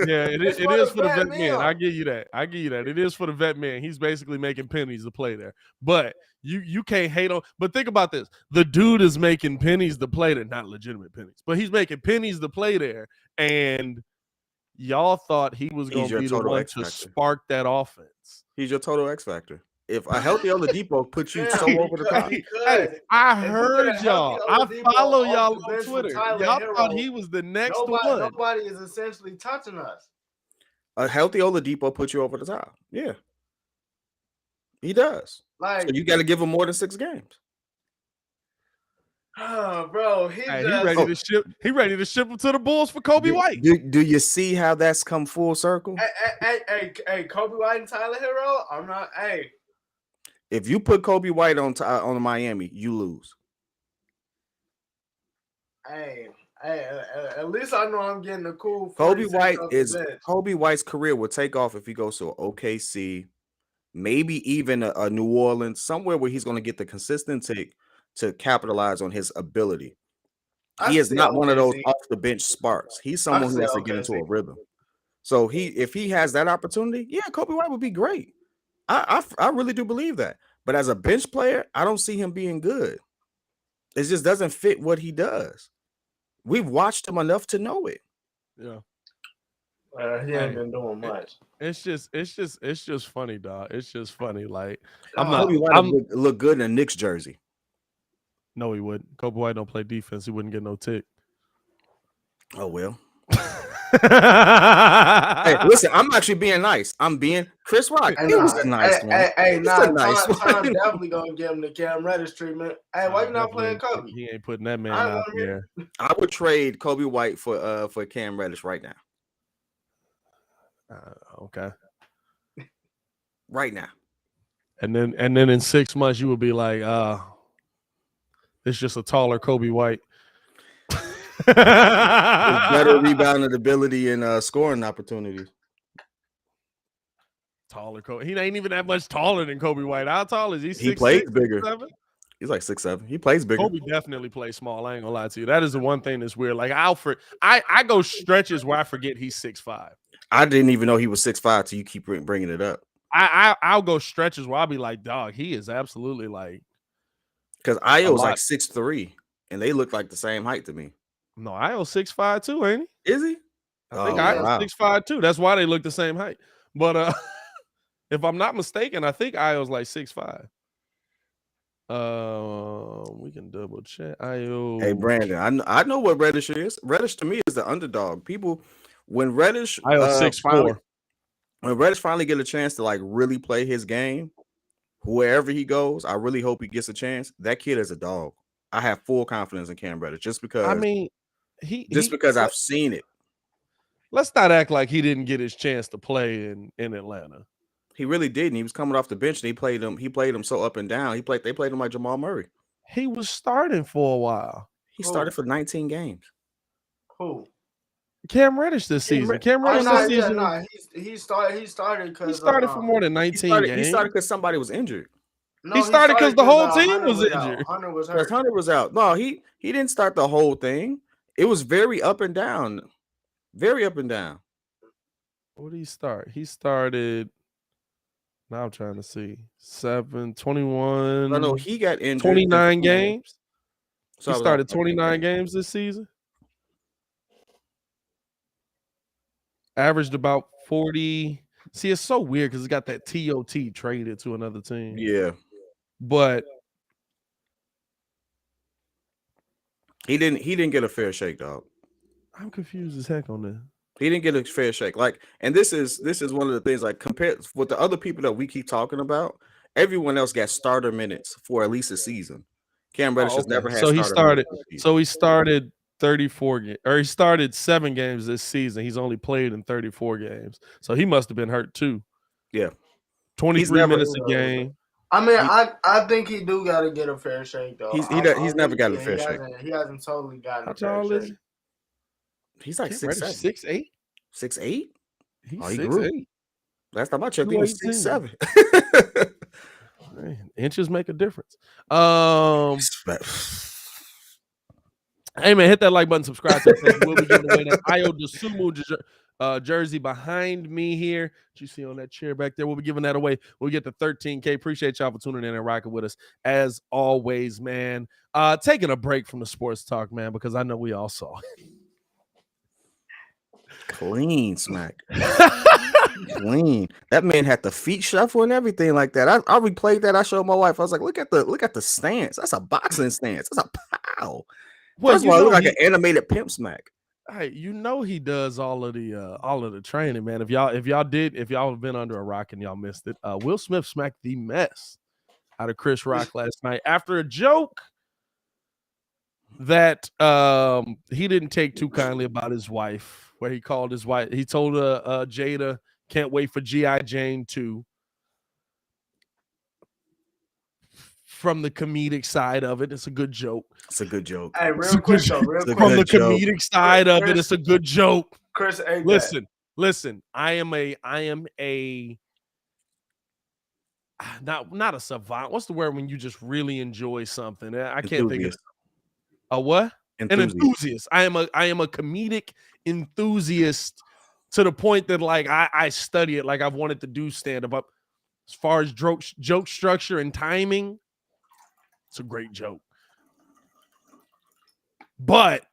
D: Yeah, it is for the vet man. I give you that. It is for the vet man. He's basically making pennies to play there, but you can't hate on. But think about this: the dude is making pennies to play there, not legitimate pennies, but he's making pennies to play there. And y'all thought he was going to be the one to spark that offense.
F: He's your total X factor. If a healthy Oladipo puts you so over the top.
D: Hey, I heard y'all. I follow y'all on Twitter. Y'all thought he was the next one.
E: Nobody is essentially touching us.
F: A healthy Oladipo puts you over the top. Yeah. He does.
E: Like,
F: so you got to give him more than 6 games.
E: Oh, bro, he
D: ready to ship. He ready to ship him to the Bulls for Kobe White.
F: Do you see how that's come full circle?
E: Hey, Kobe White and Tyler Hero. I'm not. Hey,
F: if you put Kobe White on Miami, you lose.
E: Hey, at least I know I'm getting a cool.
F: Kobe White's career will take off if he goes to OKC, maybe even a New Orleans, somewhere where he's going to get the consistent take to capitalize on his ability. He is not one of those off the bench sparks. He's someone who has to get into a rhythm. So if he has that opportunity, yeah, Kobe White would be great. I really do believe that. But as a bench player, I don't see him being good. It just doesn't fit what he does. We've watched him enough to know it.
D: Yeah.
E: He ain't been doing much.
D: It's just funny, dog. It's just funny. Like
F: Kobe White look good in a Knicks jersey.
D: No, he wouldn't. Kobe White don't play defense. He wouldn't get no tick.
F: Oh, well. Hey, listen, I'm actually being nice. I'm being Chris Rock. It was a nice one.
E: I'm definitely going to give him the Cam Reddish treatment. Hey, why you not playing Kobe?
D: He ain't putting that man out there.
F: I would trade Kobe White for Cam Reddish right now.
D: Okay.
F: Right now.
D: And then in 6 months, you would be like, It's just a taller Kobe White.
F: Better rebounding ability and scoring opportunities.
D: Taller Kobe. He ain't even that much taller than Kobe White. How tall is he?
F: He plays bigger.
D: 6'7"?
F: He's like 6'7". He plays bigger.
D: Kobe definitely plays small. I ain't gonna lie to you. That is the one thing that's weird. Like Alfred, I go stretches where I forget he's 6'5".
F: I didn't even know he was 6'5" till you keep bringing it up.
D: I'll go stretches where I'll be like, dog, he is absolutely like.
F: Because Io's like 6'3", and they look like the same height to me.
D: No, Io's 6'5" too, ain't he?
F: Is he?
D: I think Io's 6'5" too. That's why they look the same height. But if I'm not mistaken, I think Io's like 6'5". We can double check. Io.
F: Hey Brandon, I know what Reddish is. Reddish to me is the underdog. People, when Reddish
D: Io's 6'4".
F: When Reddish finally get a chance to like really play his game, wherever he goes, I really hope he gets a chance. That kid is a dog. I have full confidence in Cam Reddish just because.
D: I mean,
F: because I've seen it.
D: Let's not act like he didn't get his chance to play in Atlanta.
F: He really didn't. He was coming off the bench and he played him so up and down. They played him like Jamal Murray.
D: He was starting for a while.
F: He started for 19 games.
E: Who?
D: Cam Reddish this season. Cam Reddish this season.
E: No, he started because
D: he started for more than 19 games.
F: He started because somebody was injured.
E: No,
D: he started because the whole team
E: Hunter
D: was injured.
E: Hunter was hurt.
F: Hunter was out. No, he didn't start the whole thing. It was very up and down. Very up and down.
D: What did he start? He started. Now I'm trying to see. 21.
F: No, he got injured.
D: 29 games.
F: So
D: he started 29 games this season. Averaged about 40. See, it's so weird because it's got that TOT traded to another team.
F: Yeah.
D: But
F: he didn't get a fair shake, dog.
D: I'm confused as heck on this.
F: He didn't get a fair shake. Like, and this is one of the things, like, compared with the other people that we keep talking about, everyone else got starter minutes for at least a season. Cam Reddish has never had.
D: So he started 34 games, or he started 7 games this season. He's only played in 34 games. So he must have been hurt too.
F: Yeah.
D: 23 minutes a game.
E: I mean, I think he do got to get a fair shake though.
F: He's never gotten a fair shake.
E: He hasn't totally gotten
D: a
E: fair shake.
D: Is he?
F: He's like 6'7".
D: 6'8".
F: 6'8".
D: He's
F: 6'8". Last time I checked, he was 6'7".
D: Inches make a difference. Hey man, hit that like button, subscribe to us. We'll be giving away that Io DeSumo jersey behind me here. That you see on that chair back there. We'll be giving that away. We'll get the 13K. Appreciate y'all for tuning in and rocking with us as always, man. Taking a break from the sports talk, man, because I know we all saw it.
F: Clean smack. Clean. That man had the feet shuffle and everything like that. I replayed that. I showed my wife. I was like, look at the stance. That's a boxing stance. That's a pow.
D: Well,
F: First of all, it looked like an animated pimp smack.
D: Hey, you know he does all of the training, man. If y'all have been under a rock and y'all missed it, Will Smith smacked the mess out of Chris Rock last night after a joke that he didn't take too kindly about his wife. Where he called his wife, he told Jada, can't wait for G.I. Jane 2. From the comedic side of it, it's a good joke.
F: It's a good joke.
E: Hey, real quick. From
D: the comedic side of it, it's a good joke.
E: Chris,
D: listen. I am a not a savant. What's the word when you just really enjoy something? I can't think of a what? An enthusiast. I am a comedic enthusiast to the point that like I study it like I've wanted to do stand-up. As far as joke structure and timing, it's a great joke. But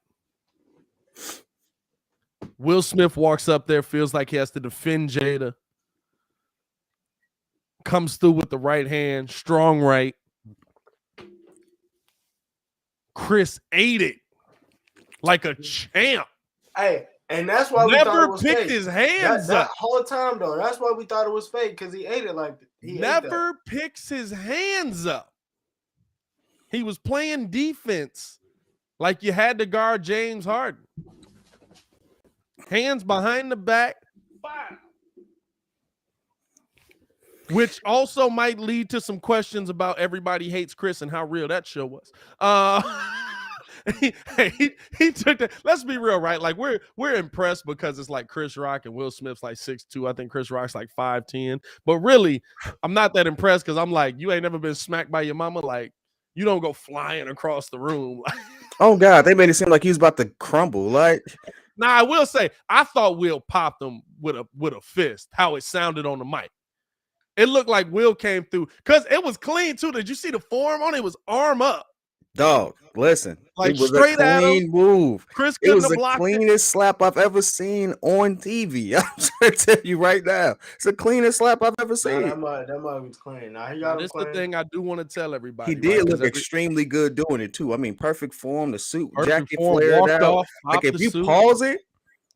D: Will Smith walks up there, feels like he has to defend Jada. Comes through with the right hand, strong right. Chris ate it like a champ.
E: Hey, and that's why we thought it was fake.
D: Never picked his hands
E: that
D: up.
E: whole time, though. That's why we thought it was fake, because he ate it like he
D: never picks his hands up. He was playing defense like you had to guard James Harden. Hands behind the back. which also might lead to some questions about Everybody Hates Chris and how real that show was. He took that. Let's be real, right? Like we're impressed because it's like Chris Rock and Will Smith's like 6'2". I think Chris Rock's like 5'10". But really, I'm not that impressed because I'm like, you ain't never been smacked by your mama. Like, you don't go flying across the room.
F: Oh God, they made it seem like he was about to crumble. Like,
D: now I will say, I thought Will popped him with a fist. How it sounded on the mic. It looked like Will came through because it was clean too. Did you see the form on it? It was arm up.
F: dog, listen,
D: Like
F: it was
D: straight
F: a
D: at him.
F: clean move.
D: Chris
F: It
D: couldn't
F: was
D: have
F: the
D: blocked it.
F: cleanest slap I've ever seen on TV. I'm trying to tell you right now, it's the cleanest slap I've ever
E: Nah,
F: seen.
E: that mug was clean. Nah, he got him
D: This
E: clean.
D: the thing I do want to tell everybody.
F: He did
D: right?
F: look extremely good doing it too. I mean, perfect form, the suit,
D: Perfect
F: jacket
D: form,
F: flared
D: walked
F: out.
D: off,
F: Like
D: popped
F: if
D: the
F: you
D: suit.
F: pause it,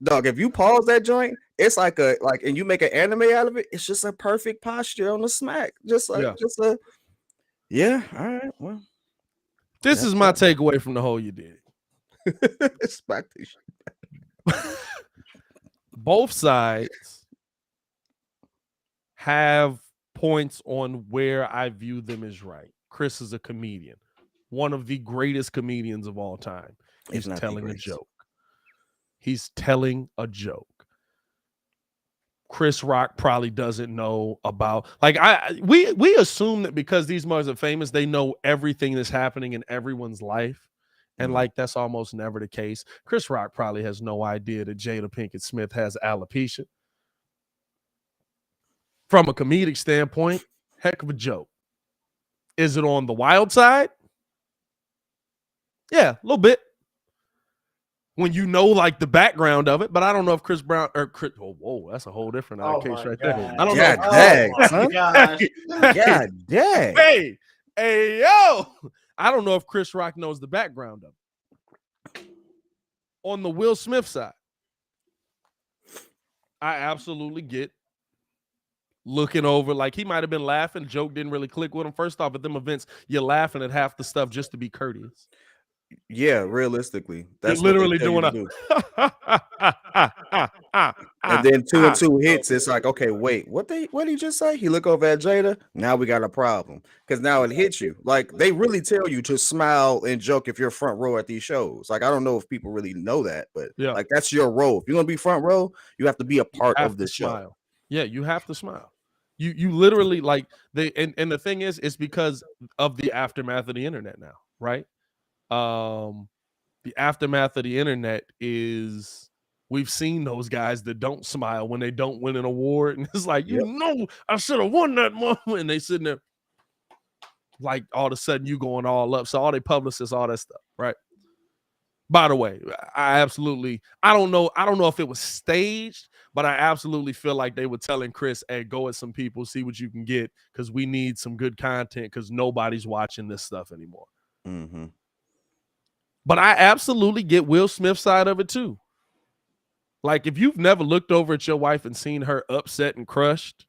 F: dog, if you pause that joint, it's like and you make an anime out of it. It's just a perfect posture on the smack. Just like yeah. All right. Well,
D: This is my takeaway from the whole you did.
F: smack this shit.
D: Both sides have points on where I view them as right. Chris is a comedian, one of the greatest comedians of all time. He's telling a joke. He's telling a joke. Chris Rock probably doesn't know about, like, we assume that because these mothers are famous, they know everything that's happening in everyone's life. And like, that's almost never the case. Chris Rock probably has no idea that Jada Pinkett Smith has alopecia. From a comedic standpoint, heck of a joke. Is it on the wild side? Yeah, a little bit. When you know, like, the background of it, but I don't know if Chris Brown or Chris. Oh, whoa, that's a whole different case right there. I don't know.
F: God dang.
D: Hey, yo. I don't know if Chris Rock knows the background of it. On the Will Smith side, I absolutely get looking over, like, he might have been laughing. Joke didn't really click with him. First off, at them events, you're laughing at half the stuff just to be courteous.
F: Yeah, realistically, that's
D: you're literally
F: doing
D: a.
F: do. And then 2 and 2 hits. It's like, okay, wait, what did he just say? He look over at Jada. Now we got a problem because now it hits you. Like, they really tell you to smile and joke if you're front row at these shows. Like, I don't know if people really know that, but like, that's your role. If you're gonna be front row, you have to be a part of the show.
D: Smile. Yeah, you have to smile. You literally, like, and the thing is, it's because of the aftermath of the internet now, right? The aftermath of the internet is we've seen those guys that don't smile when they don't win an award, and it's like, I should have won that moment, and they sitting there like, all of a sudden you going all up. So all they publicists, all that stuff, right? By the way, I don't know if it was staged, but I absolutely feel like they were telling Chris, hey, go at some people, see what you can get, because we need some good content because nobody's watching this stuff anymore.
F: Mm-hmm.
D: But I absolutely get Will Smith's side of it too. Like, if you've never looked over at your wife and seen her upset and crushed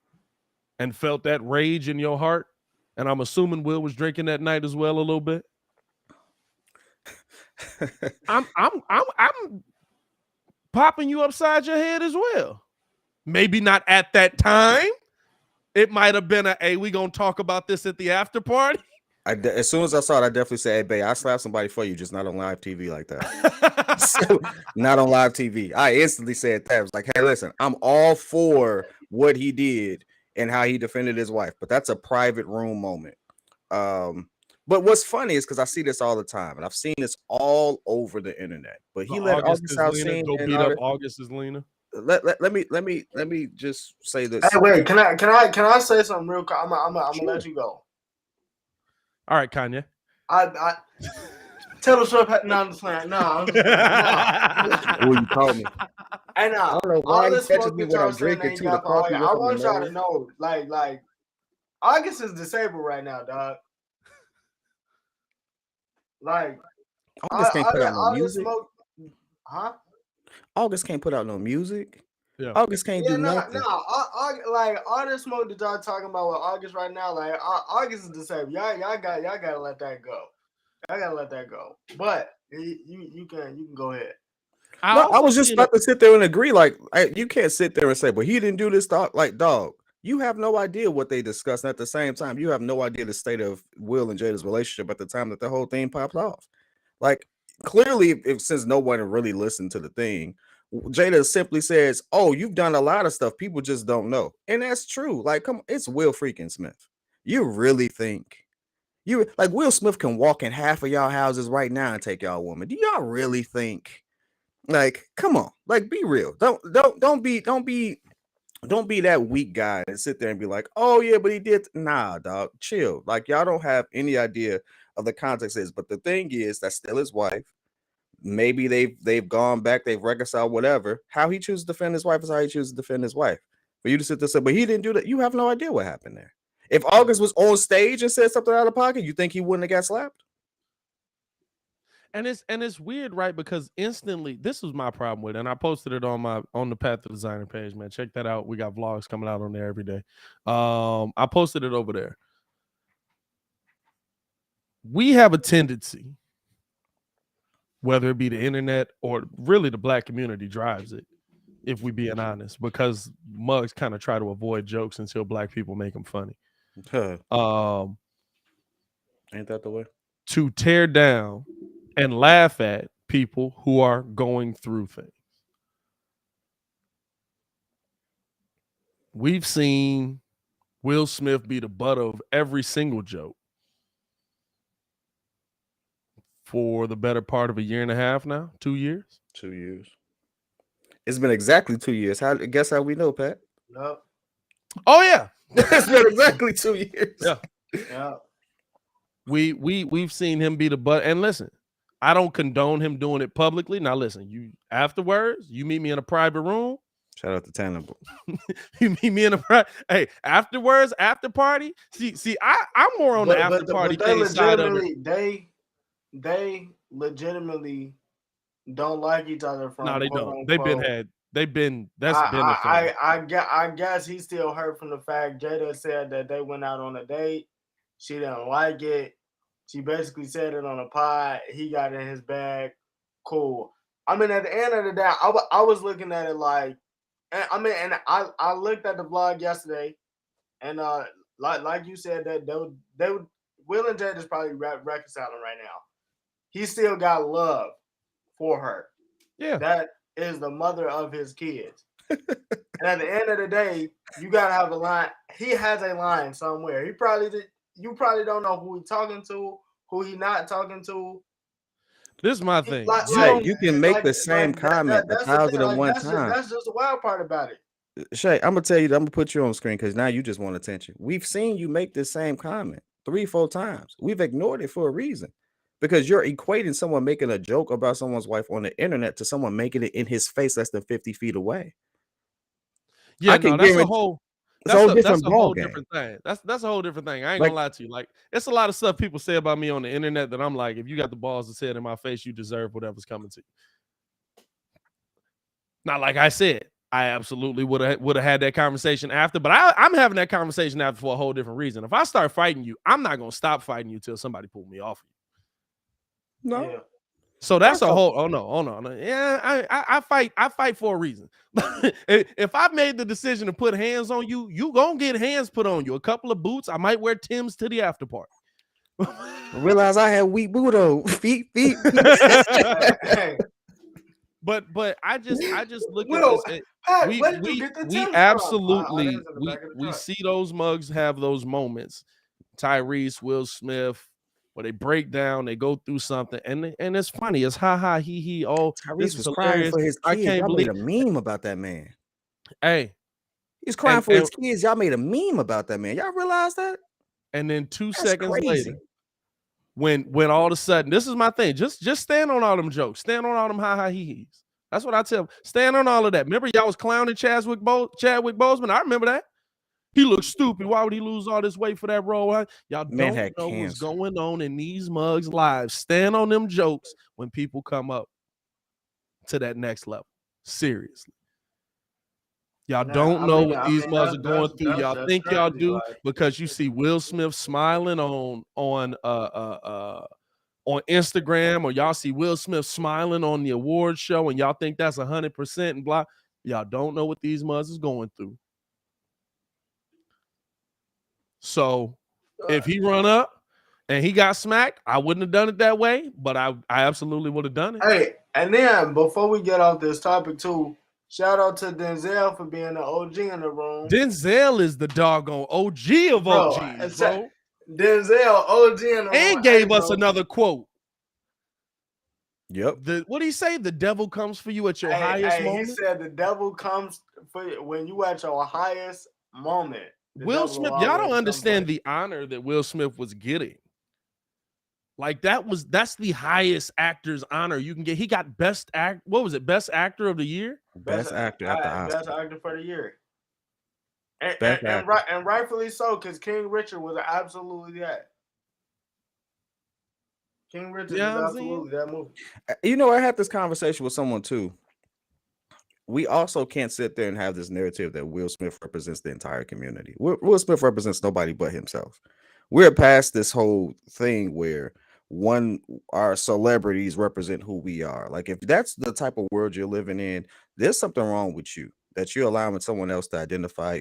D: and felt that rage in your heart, and I'm assuming Will was drinking that night as well a little bit. I'm popping you upside your head as well. Maybe not at that time. It might have been hey, we gonna talk about this at the after party.
F: As soon as I saw it, I definitely said, hey, babe, I slapped somebody for you, just not on live TV like that. So, not on live TV. I instantly said that. I was like, hey, listen, I'm all for what he did and how he defended his wife, but that's a private room moment. But what's funny is because I see this all the time, and I've seen this all over the internet. But he let August Alsina
D: go beat up August is Lena.
F: Let me just say this.
E: Hey, wait, can I say something real quick? I'm gonna let you go.
D: All right, Kanye.
E: I Taylor Swift had not understand. No,
F: you called me.
E: And
F: I don't know why he catches me when I'm drinking too.
E: I want y'all to know, like, August is disabled right now, dog. Like,
F: August can't put out no music.
E: Huh?
F: August can't put out no music.
D: Yeah.
F: August can't do nothing.
E: Like, all this smoke that y'all talking about with August right now, like, August is disabled. Y'all gotta let that go. Y'all gotta let that go. But you can go ahead.
F: I was just about to sit there and agree. Like, you can't sit there and say, "But he didn't do this." Like, dog, You have no idea what they discussed. And at the same time, you have no idea the state of Will and Jada's relationship at the time that the whole thing popped off. Like, clearly, since no one really listened to the thing, Jada simply says, "Oh, you've done a lot of stuff. People just don't know," and that's true. Like, come on, it's Will freaking Smith. You really think like Will Smith can walk in half of y'all houses right now and take y'all woman? Do y'all really think? Like, come on, like, be real. Don't be that weak guy and sit there and be like, "Oh yeah, but he did." Nah, dog, chill. Like, y'all don't have any idea of the context is. But the thing is, that's still his wife. Maybe they've gone back, they've reconciled, whatever. How he chooses to defend his wife is how he chooses to defend his wife. For you to sit there and say, but he didn't do that, you have no idea what happened there. If August was on stage and said something out of pocket, you think he wouldn't have got slapped?
D: And it's weird, right? Because instantly, this was my problem with it, and I posted it on the Path to Designer page, man. Check that out. We got vlogs coming out on there every day. I posted it over there. We have a tendency, whether it be the internet or really the black community drives it, if we being honest, because mugs kind of try to avoid jokes until black people make them funny.
F: Ain't that the way?
D: To tear down and laugh at people who are going through things. We've seen Will Smith be the butt of every single joke for the better part of a year and a half now, 2 years.
F: 2 years. It's been exactly 2 years. Guess how we know, Pat?
E: No.
D: Oh yeah,
F: it's been exactly 2 years.
E: Yeah.
D: We've seen him be the butt. And listen, I don't condone him doing it publicly. Now listen, you afterwards, you meet me in a private room.
F: Shout out to Tannable.
D: You meet me in a private. Hey, afterwards, after party. See, I'm more on the after party thing side of it.
E: They legitimately don't like each other from.
D: No, they don't.
E: Unquote.
D: I
E: guess he still hurt from the fact Jada said that they went out on a date. She didn't like it. She basically said it on a pod. He got in his bag. Cool. I mean, at the end of the day, I was looking at it like, and I looked at the vlog yesterday, and like you said, that they would Will and Jada is probably reconciling right now. He still got love for her.
D: Yeah.
E: That is the mother of his kids. And at the end of the day, you gotta have a line. He has a line somewhere. You probably don't know who he's talking to, who he not talking to.
D: This is my thing.
F: You can make the same comment 1,001 times.
E: That's just the wild part about it.
F: Shay, I'm gonna tell you, I'm gonna put you on screen because now you just want attention. We've seen you make the same comment 3-4 times. We've ignored it for a reason. Because you're equating someone making a joke about someone's wife on the internet to someone making it in his face less than 50 feet away.
D: Yeah, that's a whole different thing. That's a whole different thing. I ain't gonna lie to you. Like, it's a lot of stuff people say about me on the internet that I'm like, if you got the balls to say it in my face, you deserve whatever's coming to you. Not like I said, I absolutely would have had that conversation after, but I'm having that conversation after for a whole different reason. If I start fighting you, I'm not gonna stop fighting you till somebody pull me off of you.
F: No.
E: Yeah.
D: So that's a whole. Oh no. Yeah, I fight for a reason. If I made the decision to put hands on you, you gonna get hands put on you. A couple of boots. I might wear Timbs to the after party.
F: Realize I had weak boot on feet.
D: But I just look
E: Will,
D: at this.
E: Pat,
D: We
E: where did you get the Timbs from?
D: absolutely
E: Oh,
D: we see those mugs have those moments. Tyrese, Will Smith. Where they break down, they go through something, and it's funny. It's ha ha he he. Oh,
F: Tyrese was crying for his kids.
D: I can't believe
F: a meme about that man.
D: Hey,
F: he's crying for his kids. Y'all made a meme about that man. Y'all realize that?
D: And then 2 seconds later, when all of a sudden, this is my thing. Just stand on all them jokes. Stand on all them ha ha he he's. That's what I tell them. Stand on all of that. Remember, y'all was clowning Chadwick Boseman. I remember that. He looks stupid. Why would he lose all this weight for that role? Y'all don't know what's going on in these mugs' lives. Stand on them jokes when people come up to that next level. Seriously. Y'all don't know what these mugs are going through. Y'all think y'all do because you see Will Smith smiling on Instagram, or y'all see Will Smith smiling on the award show, and y'all think that's 100% and blah. Y'all don't know what these mugs is going through. So if he run up and he got smacked, I wouldn't have done it that way, but I absolutely would have done it.
E: Hey, and then before we get off this topic too, shout out to Denzel for being the OG in the room.
D: Denzel is the doggone OG of OGs, bro.
E: Denzel OG in the room.
D: And gave us another quote.
F: Yep.
D: What did he say? The devil comes for you at your highest moment.
E: He said the devil comes for you when you at your highest moment.
D: Will Smith, y'all don't understand the honor that Will Smith was getting. Like that's the highest actor's honor you can get. He got best act. What was it? Best actor of the year.
F: Best actor at the Oscars.
E: Best actor for the year. And rightfully so, because King Richard was absolutely that. King Richard is absolutely that movie.
F: You know, I had this conversation with someone too. We also can't sit there and have this narrative that Will Smith represents the entire community. Will Smith represents nobody but himself. We're past this whole thing where our celebrities represent who we are. Like, if that's the type of world you're living in, there's something wrong with you, that you're allowing someone else to identify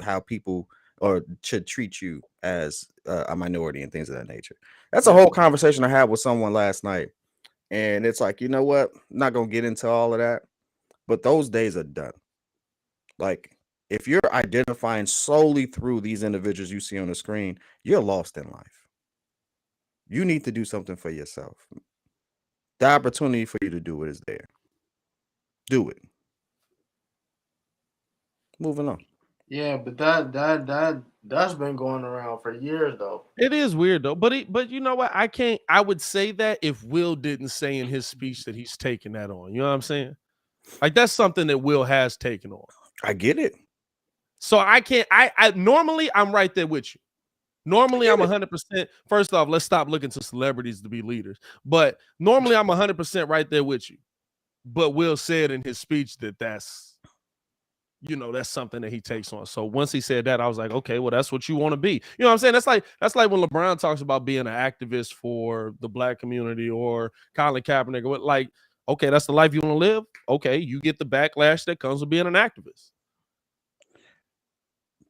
F: how people or should treat you as a minority and things of that nature. That's a whole conversation I had with someone last night. And it's like, you know what? I'm not going to get into all of that, but those days are done. Like, if you're identifying solely through these individuals you see on the screen, you're lost in life. You need to do something for yourself. The opportunity for you to do it is there. Do it. Moving on.
E: Yeah, but that's been going around for years though.
D: It is weird though, but you know what? I would say that if Will didn't say in his speech that he's taking that on. You know what I'm saying? Like, that's something that Will has taken on.
F: I get it.
D: So I can't. I normally I'm right there with you. Normally I'm 100%. First off, let's stop looking to celebrities to be leaders. But normally I'm 100% right there with you. But Will said in his speech that's something that he takes on. So once he said that, I was like, okay, well, that's what you want to be. You know what I'm saying? That's like when LeBron talks about being an activist for the black community, or Colin Kaepernick. Like, okay, that's the life you want to live. Okay, you get the backlash that comes with being an activist.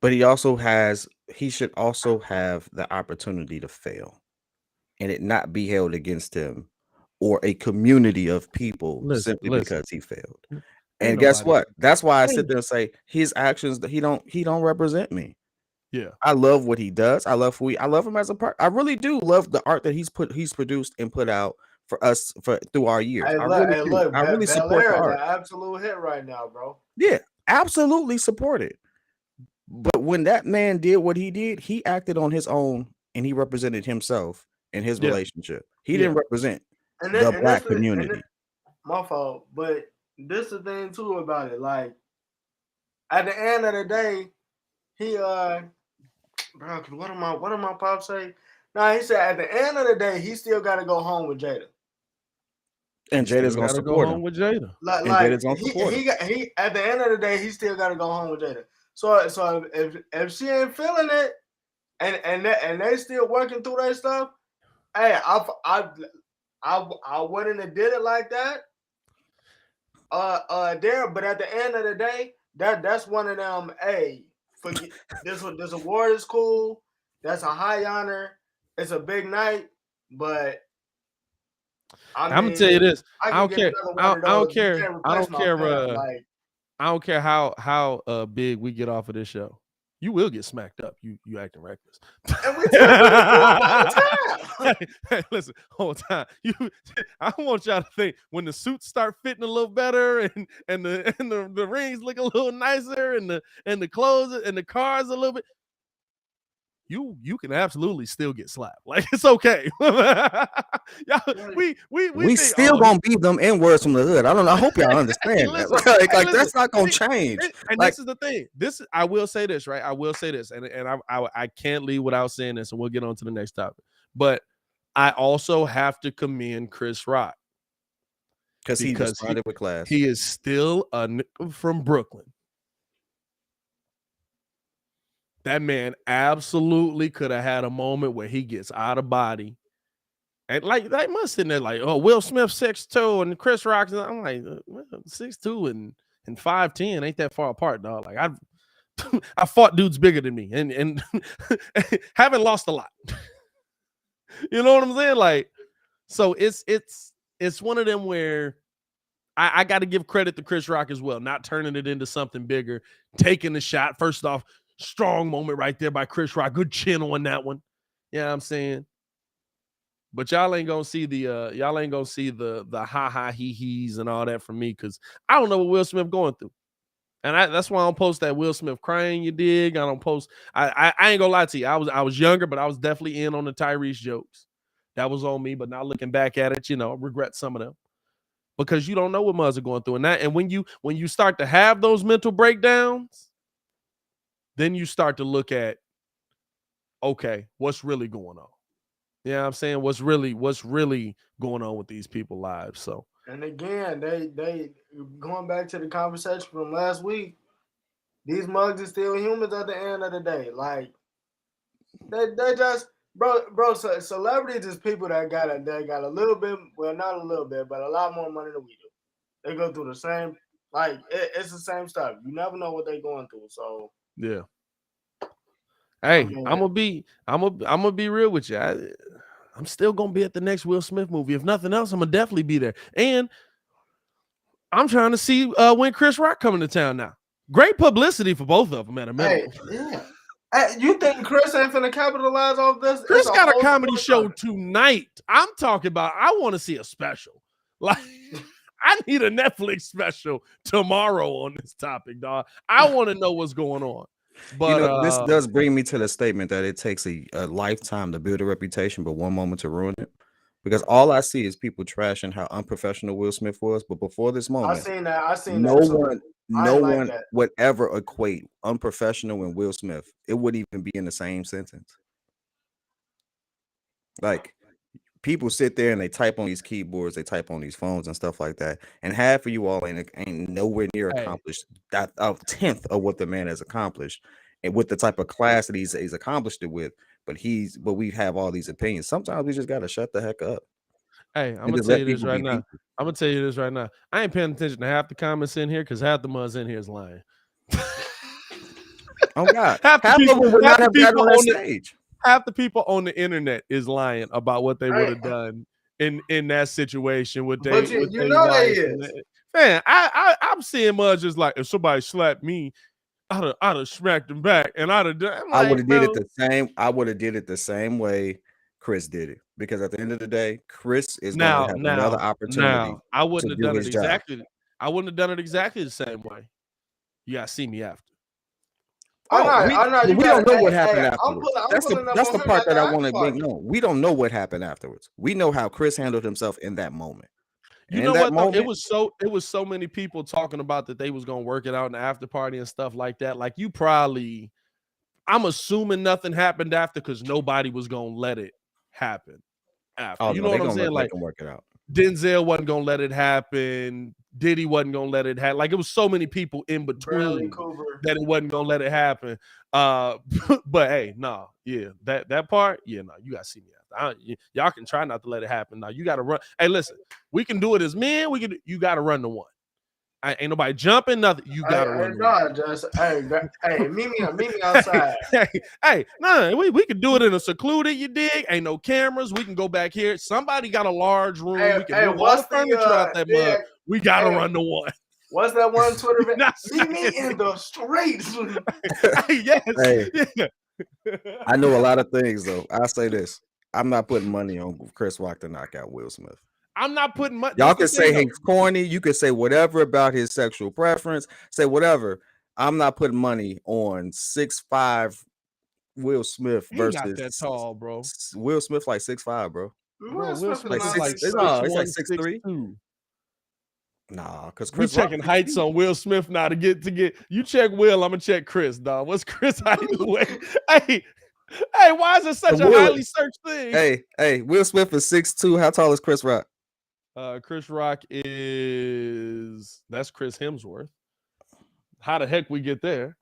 F: But he should also have the opportunity to fail and it not be held against him or a community of people simply because he failed. And guess what? That's why I sit there and say his actions, he don't represent me.
D: Yeah.
F: I love what he does. I love him as a part. I really do love the art that he's produced and put out for us through our years. I really support the art.
E: The absolute hit right now, bro.
F: Yeah, absolutely support it. But when that man did what he did, he acted on his own and he represented himself in his relationship. He didn't represent the black community.
E: My fault. But this is the thing too about it. Like, at the end of the day, he bro, what did my pop say? Nah, he said at the end of the day, he still gotta go home with Jada.
F: And Jada's gonna support him.
D: With Jada.
E: Like Jada's gonna support him. He at the end of the day, he still gotta go home with Jada. So if she ain't feeling it, and they still working through that stuff, hey, I wouldn't have did it like that. There, but at the end of the day, that's one of them. Hey, forget this award is cool. That's a high honor. It's a big night, but
D: I'm gonna tell you this. I don't care. I don't care. I don't care how big we get off of this show. You will get smacked up. You acting reckless.
E: And we do all the time.
D: Hey, listen, whole time. I want y'all to think when the suits start fitting a little better and the rings look a little nicer and the clothes and the cars a little bit. You can absolutely still get slapped. Like, it's okay. we
F: still gonna beat them N-words from the hood. I don't know. I hope y'all understand that. Like, that's not gonna change.
D: And this is the thing. I will say this, right? I will say this, and I can't leave without saying this, and we'll get on to the next topic. But I also have to commend Chris Rock
F: because he responded with class.
D: He is still from Brooklyn. That man absolutely could have had a moment where he gets out of body. And like they must sitting there like, oh, Will Smith 6'2" and Chris Rock. I'm like, 6'2" and 5'10" ain't that far apart, dog. Like, I fought dudes bigger than me and haven't lost a lot. You know what I'm saying? Like, so it's one of them where I got to give credit to Chris Rock as well, not turning it into something bigger, taking the shot. First off, strong moment right there by Chris Rock. Good chin on that one. You know what I'm saying? But y'all ain't gonna see the ha ha he he's and all that from me, because I don't know what Will Smith going through. And that's why I don't post that Will Smith crying, you dig? I don't post. I ain't gonna lie to you. I was younger, but I was definitely in on the Tyrese jokes. That was on me. But now looking back at it, regret some of them, because you don't know what mothers are going through. And when you start to have those mental breakdowns, then you start to look at, okay, what's really going on? You know what I'm saying? What's really going on with these people's lives? So.
E: And again, they going back to the conversation from last week. These mugs are still humans at the end of the day. Like they just bro. So celebrities is people that got a little bit, well, not a little bit, but a lot more money than we do. They go through the same, like it's the same stuff. You never know what they're going through. So
D: yeah. Hey, I'm gonna be real with you. I'm still gonna be at the next Will Smith movie. If nothing else, I'm gonna definitely be there. And I'm trying to see when Chris Rock coming to town now. Great publicity for both of them at a minimum.
E: Hey, yeah. Hey, you think Chris ain't finna capitalize off this?
D: Chris got a comedy show tonight. I'm talking about, I want to see a special. Like, I need a Netflix special tomorrow on this topic, dog. I want to know what's going on. But
F: this does bring me to the statement that it takes a lifetime to build a reputation, but one moment to ruin it. Because all I see is people trashing how unprofessional Will Smith was. But before this moment,
E: I seen that.
F: No one would ever equate unprofessional and Will Smith. It wouldn't even be in the same sentence. Like, people sit there and they type on these keyboards, they type on these phones and stuff like that. And half of you all ain't nowhere near accomplished that a tenth of what the man has accomplished, and with the type of class that he's accomplished it with. But we have all these opinions. Sometimes we just gotta shut the heck up.
D: Hey, I'm gonna tell you this right now. I ain't paying attention to half the comments in here because half the mugs in here is lying.
F: Oh God, half of them would not have gotten on that stage.
D: Half the people on the internet is lying about what they would have done in that situation with they.
E: But you know they is.
D: Man, I'm seeing mugs just like, if somebody slapped me, I'd have smacked him back, and I'd have done.
F: I would have did it the same. I would have did it the same way Chris did it, because at the end of the day, Chris is going to have another opportunity.
D: I wouldn't have done it exactly. I wouldn't have done it exactly the same way. You gotta see me after.
F: We don't know what happened afterwards. That's the part that I want to make known. We don't know what happened afterwards. We know how Chris handled himself in that moment.
D: You know what? Though? It was so many people talking about that they was gonna work it out in the after party and stuff like that. Like, you probably, I'm assuming nothing happened after, because nobody was gonna let it happen after.
F: Oh,
D: you know what I'm saying? Like,
F: work it out.
D: Denzel wasn't gonna let it happen. Diddy wasn't gonna let it happen. Like, it was so many people in between that it wasn't gonna let it happen. But hey, that part, you gotta see me after. Y'all can try not to let it happen. Now you gotta run. Hey, listen, we can do it as men. You gotta run the one. Ain't nobody jumping, nothing. You gotta run.
E: Meet me outside.
D: We can do it in a secluded, you dig? Ain't no cameras. We can go back here. Somebody got a large room. We can move all the furniture out that mug. We gotta run the one.
E: What's that one Twitter? Meet me in the streets.
D: Yes.
F: Hey, I know a lot of things though. I'll say this: I'm not putting money on Chris Rock to knock out Will Smith.
D: I'm not putting money.
F: Y'all can say he's corny. You can say whatever about his sexual preference. Say whatever. I'm not putting money on 6'5" Will Smith versus
D: not that tall, bro.
F: Will Smith like 6'5", bro.
E: Will Smith
F: like
E: is
F: 6'3". Nah, because
D: we checking heights on Will Smith now to get. You check Will, I'm gonna check Chris, dog. What's Chris height? Hey, why is it such a highly searched thing?
F: Hey, Will Smith is 6'2". How tall is Chris Rock?
D: Chris Rock that's Chris Hemsworth. How the heck we get there?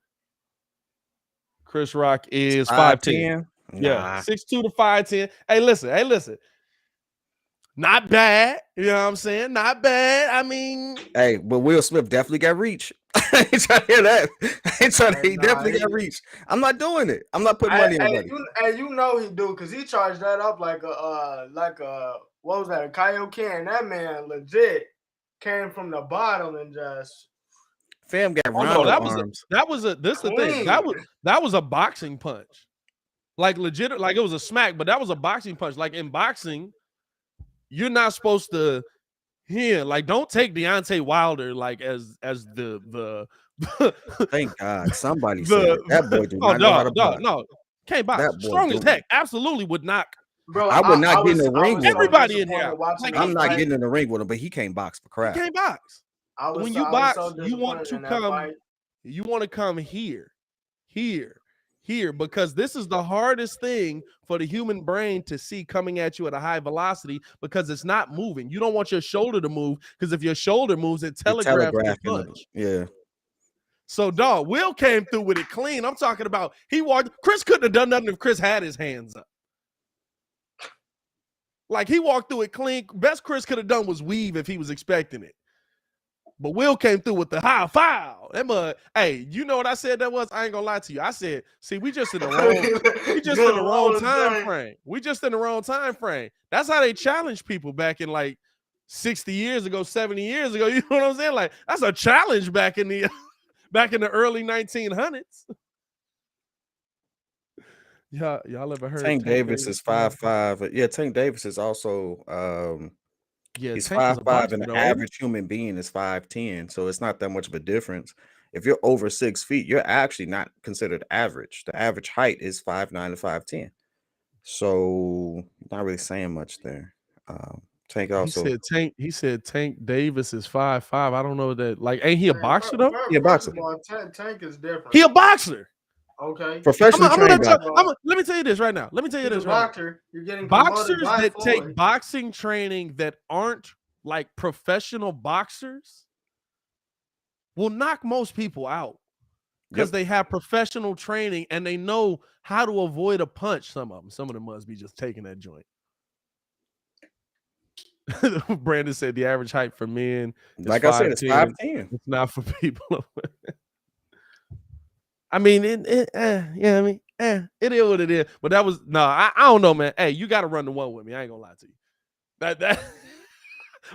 D: Chris Rock is 5'10". Yeah, 6'2" to 5'10". Hey, listen. Not bad. You know what I'm saying? Not bad. I mean,
F: Hey, but Will Smith definitely got reach. I ain't trying to hear that. I ain't trying to,
E: Hey,
F: he
E: nah,
F: definitely got reach. I'm not doing it. I'm not putting money on nobody.
E: you know he do, because he charged that up like a what was that, a Kaioken? That man legit came from the bottom and just
F: Fam got
D: oh
F: round
D: no,
F: arms.
D: this the thing. That was a boxing punch. Like legit, like it was a smack, but that was a boxing punch. Like in boxing, you're not supposed to like don't take Deontay Wilder like as the
F: Thank God somebody said it. That boy do not know how to box.
D: no, can't box.
F: That boy
D: Strong as
F: do.
D: heck, absolutely would knock.
E: bro.
F: I would not get in the ring with him.
D: Everybody in here.
E: Like,
F: I'm not getting in the ring with him, but he can't box for crap.
D: He can't box. When you box, you want to come. You want to come here, because this is the hardest thing for the human brain to see coming at you at a high velocity because it's not moving. You don't want your shoulder to move because if your shoulder moves, it telegraphs the punch.
F: Yeah.
D: So, dog, Will came through with it clean. I'm talking about he walked. Chris couldn't have done nothing if Chris had his hands up. Like he walked through it clean. Best Chris could have done was weave if he was expecting it. But Will came through with the high foul. Hey, you know what I said that was? I ain't gonna lie to you. I said, see, we just in the wrong time frame. We just in the wrong time frame. That's how they challenge people back in like 60 years ago, 70 years ago. You know what I'm saying? Like that's a challenge back in the early 1900s. Y'all ever heard
F: Tank Davis is 5'5". Yeah, Tank Davis is also he's 5'5", and the average human being is 5'10", so it's not that much of a difference. If you're over 6 feet, you're actually not considered average. The average height is 5'9" to 5'10", so not really saying much there. Tank also
D: he said Tank Davis is 5'5". I don't know that. Like, ain't he a boxer though?
F: He a boxer.
E: Tank is different.
D: He a boxer.
E: Okay.
F: Professional trained.
D: Let me tell you this right now.
E: Boxer. You're getting
D: boxers that take boxing training that aren't like professional boxers will knock most people out because they have professional training and they know how to avoid a punch. Some of them must be just taking that joint. Brandon said the average height for men is
F: like I said, it's 5'10".
D: It's not for people. I mean, it is what it is. But that was I don't know, man. Hey, you got to run the one with me. I ain't gonna lie to you. That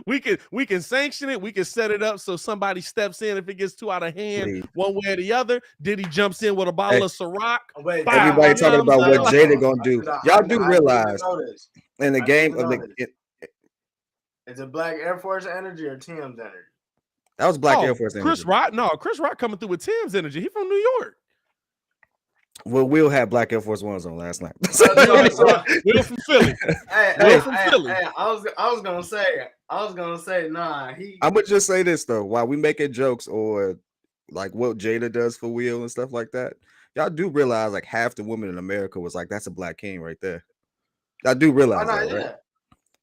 D: we can sanction it. We can set it up so somebody steps in if it gets too out of hand one way or the other. Diddy jumps in with a bottle of Ciroc.
F: Everybody talking about what Jada gonna do. Y'all do realize in the game of
E: is it Black Air Force energy or Tim's energy?
F: That was Black Air Force energy.
D: Chris Rock coming through with Tim's energy. He from New York.
F: Well, Will had Black Air Force Ones on last night.
D: Will from Philly.
E: Philly. I was gonna say, nah.
F: I'm gonna just say this though, while we making jokes or like what Jada does for Will and stuff like that, y'all do realize like half the women in America was like, that's a black king right there. Y'all do realize that, right?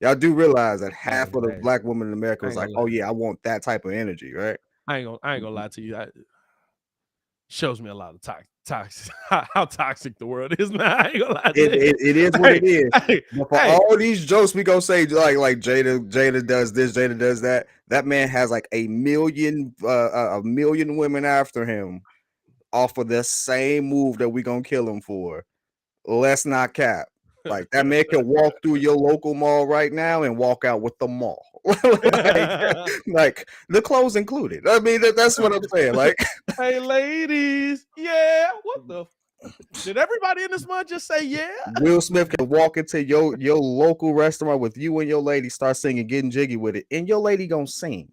F: Y'all do realize that half of the black women in America was like, oh yeah, I want that type of energy, right?
D: I ain't gonna lie to you. Shows me a lot of toxic how toxic the world is, man. I ain't gonna lie to you.
F: It is what it is. But for all these jokes we gonna say like Jada does this, Jada does that. That man has like a million women after him off of the same move that we gonna kill him for. Let's not cap. Like that man can walk through your local mall right now and walk out with the mall. like the clothes included. I mean, that's what I'm saying. Like,
D: hey, ladies, yeah. What the? Did everybody in this month just say yeah?
F: Will Smith can walk into your local restaurant with you and your lady, start singing, getting jiggy with it, and your lady gonna sing.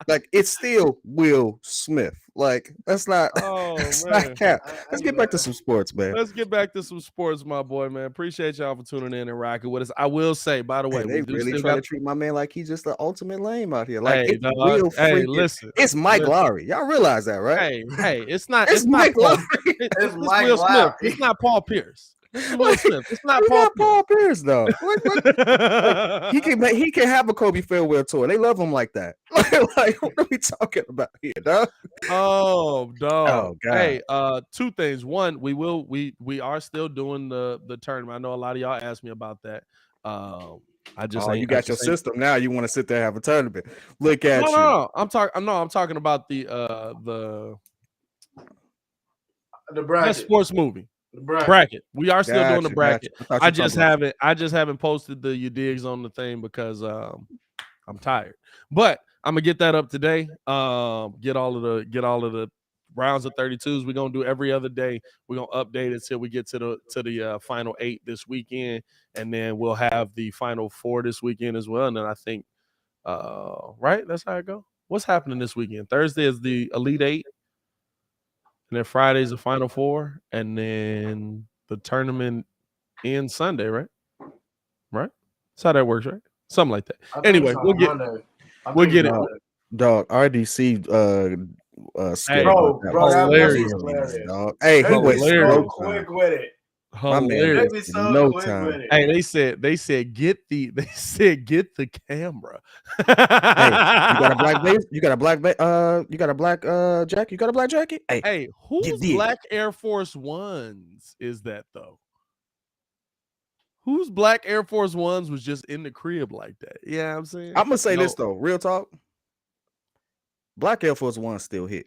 F: Like it's still Will Smith. Like that's not. That's not cap. Let's get back to some sports, man.
D: Let's get back to some sports, my boy, man. Appreciate y'all for tuning in and rocking with us. I will say, by the way,
F: they really try to treat my man like he's just the ultimate lame out here. Like
D: hey,
F: listen, it's Mike Lowry. Y'all realize that, right?
D: Hey, it's not.
F: It's Mike Lowry.
D: It's Will Smith. It's not Paul Pierce. This is Will Smith. It's not
F: It's
D: Paul
F: not Paul Pierce though. Like, he can have a Kobe farewell tour. They love him like that. Like what are we talking about here, dog?
D: Oh, dog.
F: Oh, God.
D: Hey, two things. One, we are still doing the tournament. I know a lot of y'all asked me about that. I just
F: you got your system now. You want to sit there and have a tournament. Look at you.
D: No, I'm talking about the
E: bracket.
D: best sports movie. Bracket. We are still doing the bracket. I just haven't posted the you digs on the thing because I'm tired. But I'm gonna get that up today. Get all of the rounds of 32s. We're gonna do every other day. We're gonna update it till we get to the final 8 this weekend, and then we'll have the final 4 this weekend as well. And then I think right, that's how it go. What's happening this weekend? Thursday is the Elite 8, and then Friday is the Final 4, and then the tournament ends Sunday, right? Right? That's how that works, right? Something like that. Anyway, we'll get it.
F: Dog, RDC
D: Hey,
E: bro,
D: hilarious.
F: Dog. Hey, he went so
E: quick with it.
F: My man, no time.
D: Hey, they said get the camera.
F: Hey, you got a black base? You got a black jacket? You got a black jacket?
D: Hey, whose black Air Force Ones is that though? Whose black Air Force Ones was just in the crib like that? Yeah, I'm saying.
F: I'm gonna say this though, real talk. Black Air Force One still hit.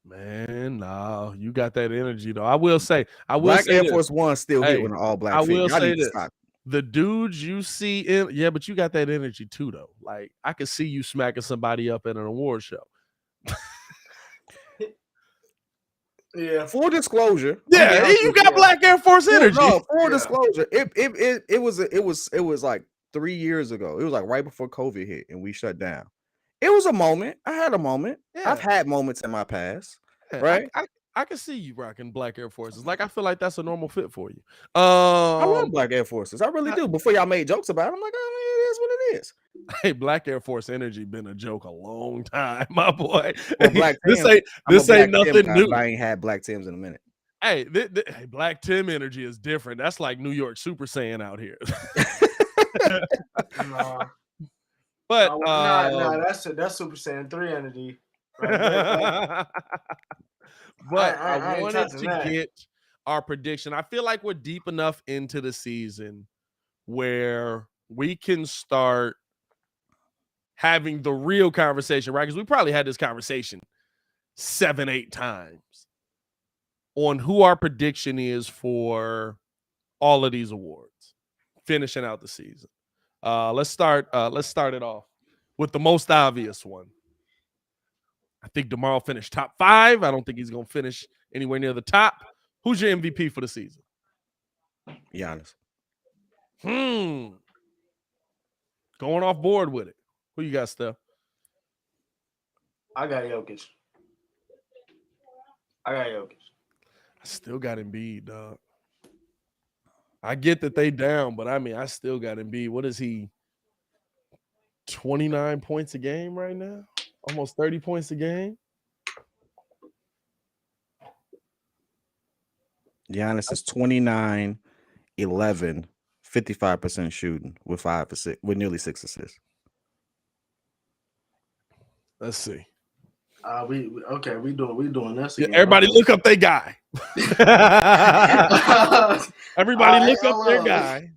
D: Man, no, you got that energy though. I will say
F: Black Air Force One still hit with an all black.
D: I will say this. The dudes you see in, but you got that energy too though. Like I could see you smacking somebody up at an award show.
E: Yeah.
F: Full disclosure.
D: Yeah, you got Black Air Force energy.
F: No, full disclosure. It was like 3 years ago. It was like right before COVID hit and we shut down. It was a moment. I had a moment. Yeah. I've had moments in my past. Yeah, right?
D: I can see you rocking Black Air Forces. Like I feel like that's a normal fit for you.
F: I love Black Air Forces. I really do. Before y'all made jokes about it, I'm like, oh, it is what it is.
D: Hey, Black Air Force energy been a joke a long time, my boy.
F: Well,
D: this ain't nothing new.
F: I ain't had Black Tims in a minute.
D: Hey, Black Tim energy is different. That's like New York Super Saiyan out here. But
E: that's Super Saiyan 3 energy. Right?
D: But I wanted to get our prediction. I feel like we're deep enough into the season where we can start having the real conversation, right? Because we probably had this conversation 7-8 times on who our prediction is for all of these awards, finishing out the season. Let's start it off with the most obvious one. I think DeMar finished top 5. I don't think he's going to finish anywhere near the top. Who's your MVP for the season?
F: Giannis.
D: Going off board with it. Who you got, Steph?
E: I got Jokic. I
D: still got Embiid, dog. I get that they down, but I mean, I still got Embiid. What is he? 29 points a game right now? Almost 30 points a game.
F: Giannis is 29, 11, 55% shooting with 5 6 with nearly 6 assists.
D: Let's see.
E: We doing this.
D: Yeah, everybody look up their guy. Everybody look up their guy.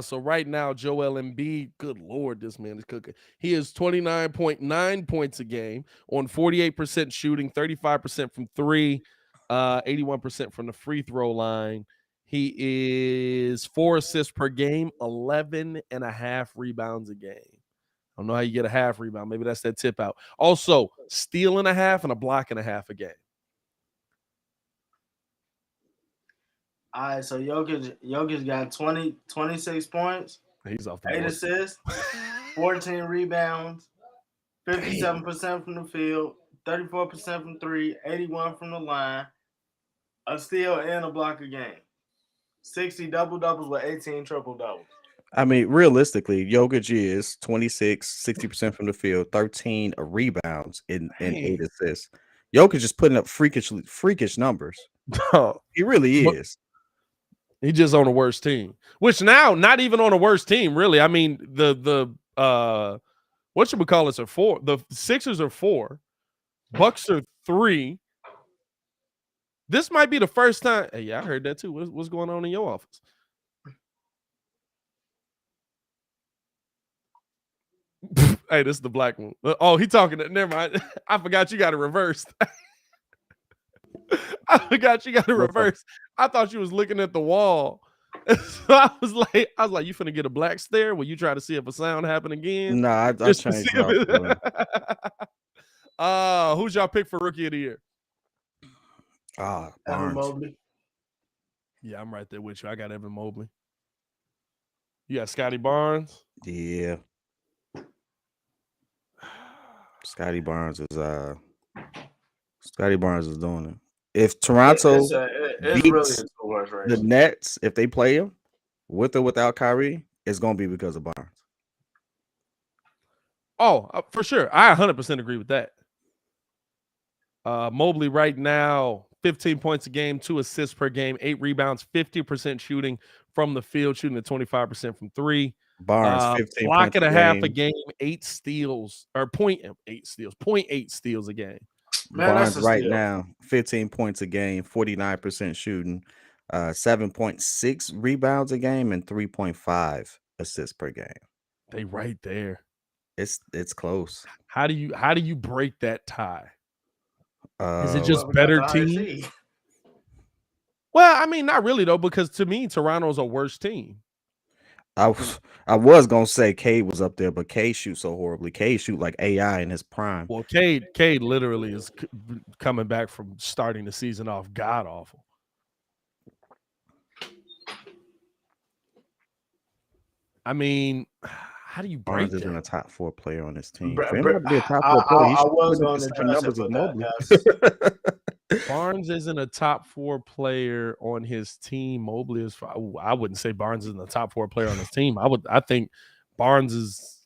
D: So right now, Joel Embiid, good Lord, this man is cooking. He is 29.9 points a game on 48% shooting, 35% from 3, 81% from the free throw line. He is 4 assists per game, 11.5 rebounds a game. I don't know how you get a half rebound. Maybe that's that tip out. Also, steal and a half and a block and a half a game.
E: All right, so Jokic got 26 points.
D: He's off the
E: 8
D: board.
E: assists, 14 rebounds, 57% from the field, 34% from 3, 81 from the line, a steal and a block a game. 60 double-doubles with 18 triple-doubles.
F: I mean, realistically, Jokic is 26, 60% from the field, 13 rebounds and 8 assists. Jokic is putting up freakish numbers. He really
D: But
F: is.
D: he just on the worst team. Which now, not even on the worst team, really. I mean, the what should we call it? Are 4. The Sixers are 4. Bucks are 3. This might be the first time. Hey, yeah, I heard that too. What's going on in your office? Hey, this is the black one. Oh, he talking to. Never mind. I forgot you got it reversed. I forgot you got it reversed. I thought you was looking at the wall. So I was like, you finna get a black stare when you try to see if a sound happen again?
F: No, I
D: Just to
F: changed
D: see if it- who's y'all pick for rookie of the year?
E: Evan
F: Barnes.
E: Mobley.
D: Yeah, I'm right there with you. I got Evan Mobley. You got Scotty Barnes.
F: Yeah. Scotty Barnes is doing it. If Toronto
E: It's really
F: beats
E: a two-horse race.
F: the Nets, if they play him with or without Kyrie, it's gonna be because of Barnes.
D: Oh, for sure. I 100% agree with that. Mobley right now, 15 points a game, 2 assists per game, 8 rebounds, 50% shooting from the field, shooting at 25% from 3.
F: Barnes, 15
D: block
F: points
D: and a
F: a
D: half a
F: game.
D: game, 8 steals, or 0.8 steals, 0.8 steals a game.
E: Man,
F: Barnes
E: that's a
F: right
E: steal.
F: now, 15 points a game, 49% shooting, 7.6 rebounds a game, and 3.5 assists per game.
D: They right there.
F: It's close.
D: How do you break that tie? Is it
F: Uh,
D: just
E: Well, we got
D: better
E: the higher
D: team?
E: seed.
D: Well, I mean, not really though, because to me, Toronto's a worse team.
F: I was gonna say Cade was up there, but Cade shoots so horribly. Cade shoot like AI in his prime.
D: Well, Cade literally is coming back from starting the season off god awful. I mean, how do you break
F: Barnes isn't a
D: that?
F: top 4 player on his team.
E: Br-
F: For him
E: br-
F: not to be a top
E: I-
F: 4 player, he
E: I
F: should
E: was
F: put up
E: gonna
F: the same
E: address
F: numbers
E: it,
F: as
E: but
F: Mobley.
D: Barnes isn't a top 4 player on his team. Mobley is. I wouldn't say Barnes isn't a top 4 player on his team. I think Barnes is.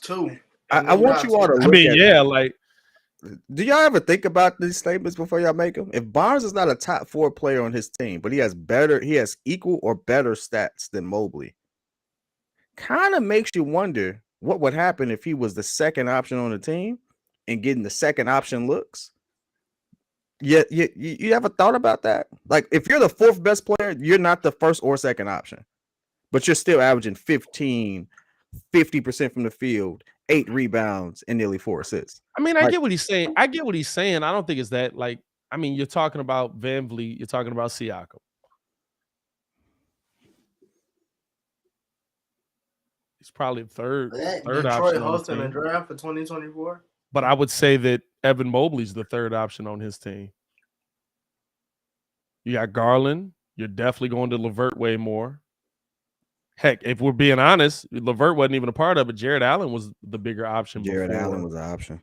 E: 2.
F: I want you all to
D: I
F: look
D: mean,
F: at
D: yeah, like
F: do y'all ever think about these statements before y'all make them? If Barnes is not a top 4 player on his team, but he has equal or better stats than Mobley, kind of makes you wonder what would happen if he was the second option on the team and getting the second option looks. Yeah, you ever thought about that? Like, if you're the 4th best player, you're not the first or second option, but you're still averaging 50% from the field, 8 rebounds, and nearly 4 assists.
D: I mean, I get what he's saying. I don't think it's that. Like, I mean, you're talking about Van Vliet. You're talking about Siakam. He's probably third
E: Detroit
D: option on the
E: hosting a
D: team.
E: draft for 2024.
D: But I would say that Evan Mobley's the third option on his team. You got Garland. You're definitely going to LeVert way more. Heck, if we're being honest, LeVert wasn't even a part of it. Jared Allen was the bigger option.
F: Jared Allen was an option.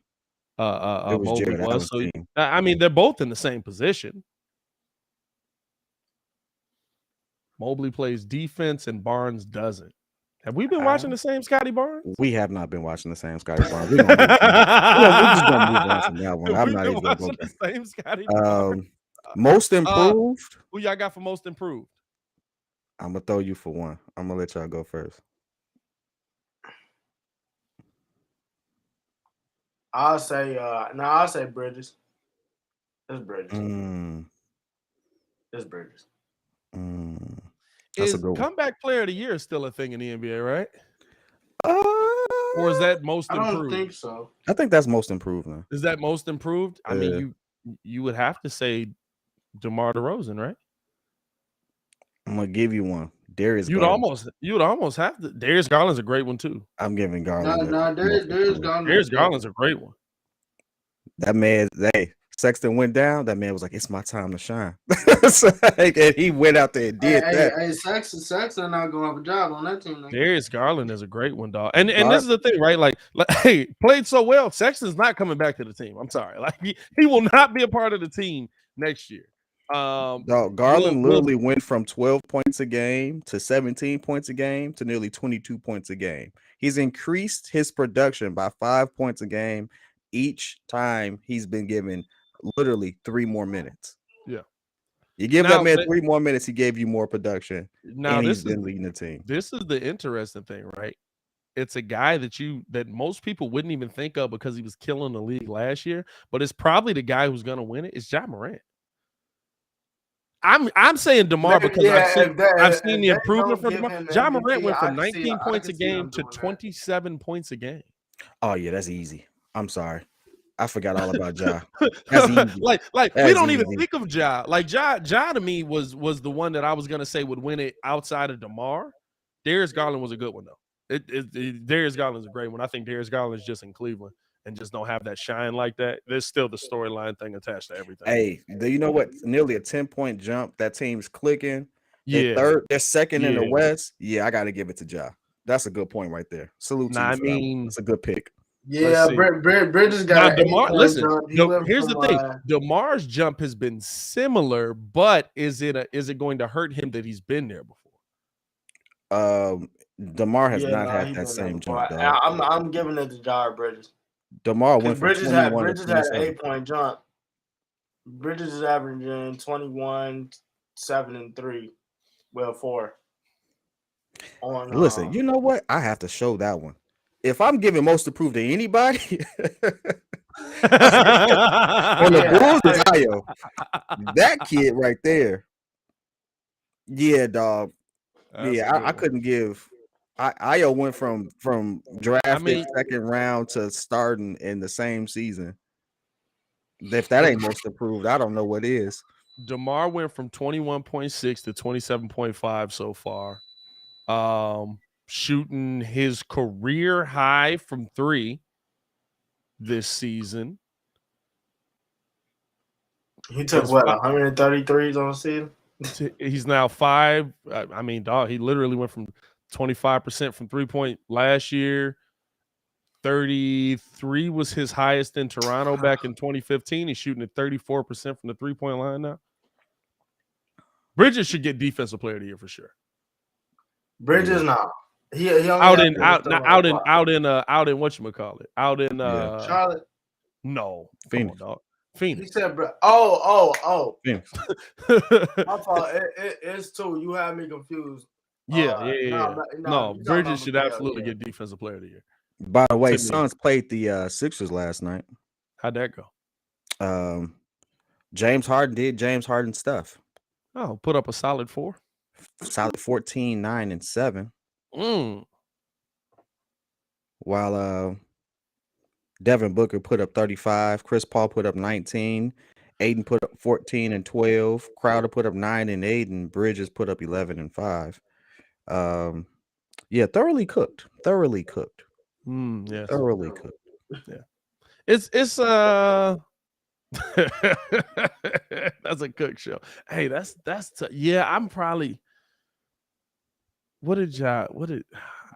D: It was Mobley
F: Jared
D: was.
F: Allen's
D: So
F: team.
D: I mean, they're both in the same position. Mobley plays defense and Barnes doesn't. Have we been watching the same Scotty Barnes?
F: We have not been watching the same Scotty Barnes. We're just gonna move on from that one. I'm
D: We've
F: not
D: been
F: even gonna
D: watching
F: go
D: the same Scotty
F: back.
D: Barnes.
F: Most improved.
D: Who y'all got for most improved?
F: I'm gonna throw you for one. I'm gonna let y'all go first.
E: I'll say Bridges. It's Bridges. It's Bridges.
D: Is comeback player of the year still a thing in the NBA, right? Or is that most improved?
E: I don't think so.
F: I think that's most improved now.
D: Is that most improved? I mean, you would have to say DeMar DeRozan, right?
F: I'm gonna give you one. Darius.
D: You'd almost have to. Darius Garland's a great one too.
F: I'm giving Garland.
E: No, Darius Garland.
D: Darius Garland's a great one.
F: That man, Sexton went down. That man was like, "It's my time to shine," and he went out there and did that.
E: Hey, Sexton not going to have a job on that team.
D: Darius Garland is a great one, dog. And this is the thing, right? Like, hey, played so well. Sexton's not coming back to the team. I'm sorry. Like, he will not be a part of the team next year.
F: Dog, Garland
D: Will
F: literally went from 12 points a game to 17 points a game to nearly 22 points a game. He's increased his production by 5 points a game each time he's been given literally 3 more minutes.
D: Yeah.
F: You give
D: Now,
F: that man 3 more minutes, he gave you more production,
D: now
F: and
D: this
F: he's
D: is
F: been leading the team.
D: this is the interesting thing, right? It's a guy that most people wouldn't even think of because he was killing the league last year, but it's probably the guy who's gonna win it. It's Ja Morant. I'm saying DeMar because I've seen the improvement from DeMar. Ja Morant went from 19 points a game to 27 points a game.
F: Oh yeah, that's easy. I'm sorry. I forgot all about Ja. That's easy.
D: like
F: That's
D: we don't even
F: easy.
D: think of Ja. Like Ja to me was the one that I was gonna say would win it outside of DeMar. Darius Garland was a good one though. Darius Garland's a great one. I think Darius Garland's just in Cleveland and just don't have that shine like that. There's still the storyline thing attached to everything.
F: Hey, do you know what? Nearly a 10-point jump. That team's clicking.
D: Yeah.
F: They're second in the
D: Yeah.
F: West. Yeah, I got to give it to Ja. That's a good point right there. Salute to you.
D: I
F: fam.
D: mean,
F: That's a good pick.
E: Yeah,
D: see.
E: Bridges
D: now
E: got an
D: DeMar.
E: 8-point
D: Listen,
E: jump. He went
D: here's
E: from,
D: the thing: DeMar's jump has been similar, but is it going to hurt him that he's been there before?
F: DeMar has
E: Yeah,
F: not
E: nah,
F: had
E: he
F: that
E: been there
F: same
E: before.
F: jump, dog.
E: I'm giving it to Jar Bridges.
F: DeMar
E: 'Cause
F: went from
E: Bridges had
F: 21 to
E: Bridges had an
F: 27.
E: 8-point jump. Bridges is averaging 21, 7, and 3. Well, 4. On
F: Listen, you know what? I have to show that one. If I'm giving most approved to anybody, on the Bulls is Ayo. That kid right there. Yeah, dog. I couldn't give. Ayo went from drafted second round to starting in the same season. If that ain't most improved, I don't know what is.
D: DeMar went from 21.6 to 27.5 so far. Shooting his career high from 3 this season.
E: He took what, 133s on the season?
D: He's now 5. I mean, dog, he literally went from 25% from 3-point last year. 33 was his highest in Toronto back in 2015. He's shooting at 34% from the 3-point line now. Bridges should get Defensive Player of the Year for sure.
E: Bridges, nah. He
D: out in whatchamacallit? Out in
E: Charlotte.
D: No,
F: Phoenix.
D: Come on, dog. Phoenix.
E: He said, oh.
F: Phoenix.
E: My fault. It's 2. You had me confused.
D: Yeah. No, Bridges should absolutely get Defensive Player of the Year.
F: By the way, Suns played the Sixers last night.
D: How'd that go?
F: James Harden did James Harden stuff.
D: Oh, put up a solid 4.
F: Solid 14, 9, and 7. While Devin Booker put up 35, Chris Paul put up 19, Aiden put up 14 and 12, Crowder put up 9 and 8, and Bridges put up 11 and 5. Yeah, thoroughly cooked.
D: Yes.
F: Thoroughly cooked.
D: Yeah. It's that's a cook show. Hey, that's I'm probably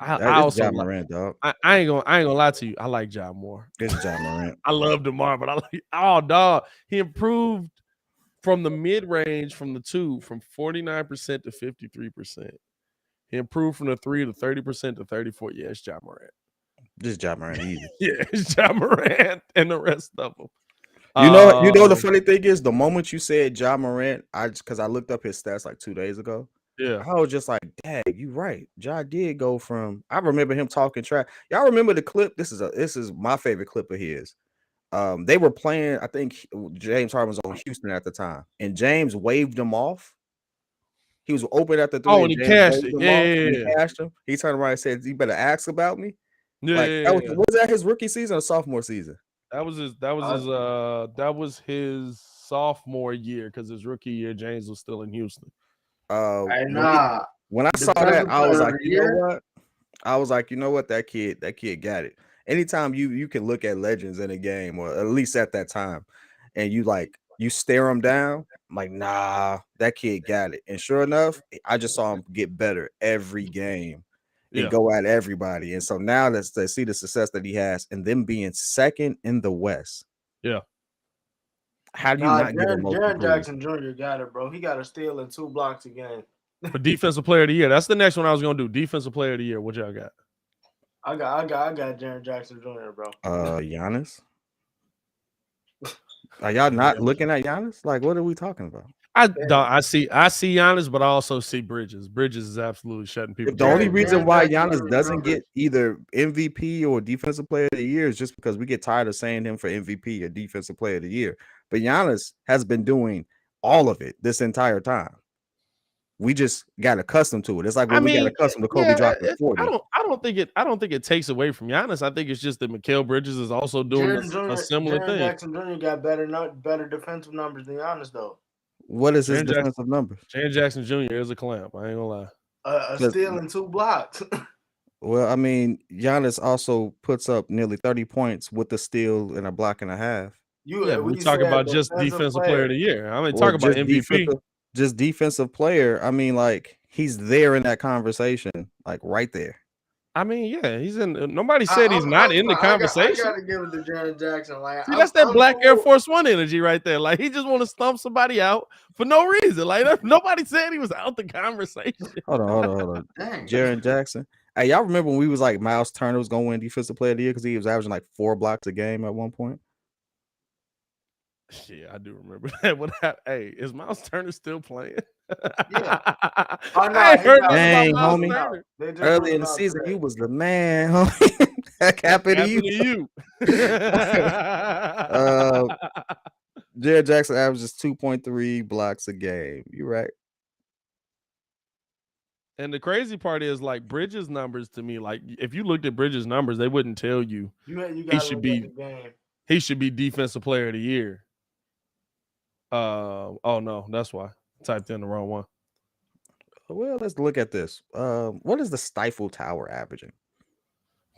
D: I also
F: Ja Morant, dog.
D: I ain't gonna lie to you. I like Ja more.
F: It's Ja Morant.
D: I love DeMar, but I like dog. He improved from the mid-range from the 2 from 49% to 53%. He improved from the 3 to 30% to 34. Yeah, it's Ja Morant.
F: This is Ja Morant easy.
D: Yeah, it's Ja Morant and the rest of them.
F: You know the funny thing is, the moment you said Ja Morant, because I looked up his stats like 2 days ago.
D: Yeah,
F: I was just like, dang, you right. Ja did go from. I remember him talking trash. Y'all remember the clip? This is my favorite clip of his. They were playing. I think James Harden was on Houston at the time, and James waved him off. He was open at the 3.
D: Oh, and he cashed it.
F: He cashed him. He turned around and said, "You better ask about me." Was that his rookie season or sophomore season?
D: That was his sophomore year because his rookie year, James was still in Houston.
F: When I saw that, I was like, you know what? I was like, you know what? That kid got it. Anytime you can look at legends in a game, or at least at that time, and you stare them down, I'm like, nah, that kid got it. And sure enough, I just saw him get better every game and go at everybody. And so now let's see the success that he has, and them being second in the West.
D: Yeah.
F: How do you
E: Nah,
F: not get a most
E: Jaren
F: improved?
E: Jackson Jr. got it, bro. He got a steal and 2 blocks a game.
D: For defensive player of the year. That's the next one I was gonna do. Defensive player of the year. What y'all got?
E: I got Jaren Jackson Jr., bro.
F: Giannis. Are y'all not looking at Giannis? Like, what are we talking about?
D: I see Giannis, but I also see Bridges. Bridges is absolutely shutting people
F: The
D: down.
F: only reason why
E: Jackson
F: Giannis
E: Jr.
F: doesn't
E: numbers.
F: get either MVP or Defensive Player of the Year is just because we get tired of saying him for MVP or Defensive Player of the Year. But Giannis has been doing all of it this entire time. We just got accustomed to it. It's like when we got accustomed to Kobe dropping 40.
D: I don't think it takes away from Giannis. I think it's just that Mikal Bridges is also doing a similar
E: Jaren
D: thing.
E: Jackson Jr. got better defensive numbers than Giannis, though.
F: What is his defensive numbers?
D: Jaren Jackson Jr. is a clamp. I ain't gonna lie.
E: A steal and 2 blocks.
F: Well, I mean, Giannis also puts up nearly 30 points with a steal and a block and a half.
D: We talk about just defensive player of the year. I mean, talk about MVP.
F: Just defensive player. I mean, like, he's there in that conversation, like right there.
D: I mean, yeah, he's in. Nobody said he's not in the conversation.
E: I gotta give it to Jaren Jackson. Like,
D: see, that's that Black Air Force One energy right there. Like, he just want to stump somebody out for no reason. Like, nobody said he was out the conversation.
F: Hold on. Jaren Jackson. Hey, y'all remember when we was like Miles Turner was gonna win Defensive Player of the Year because he was averaging like 4 blocks a game at one point?
D: Yeah, I do remember that. Hey, is Miles Turner still playing?
E: Yeah.
F: I heard dang, homie. Early in the season, he was the man, homie. That happened to you. Jaren Jackson averages 2.3 blocks a game. You're right.
D: And the crazy part is, like, Bridges' numbers to me, like, if you looked at Bridges' numbers, they wouldn't tell you he should be defensive player of the year. Oh no, that's why I typed in the wrong one.
F: Well, let's look at this. What is the Stifle Tower averaging?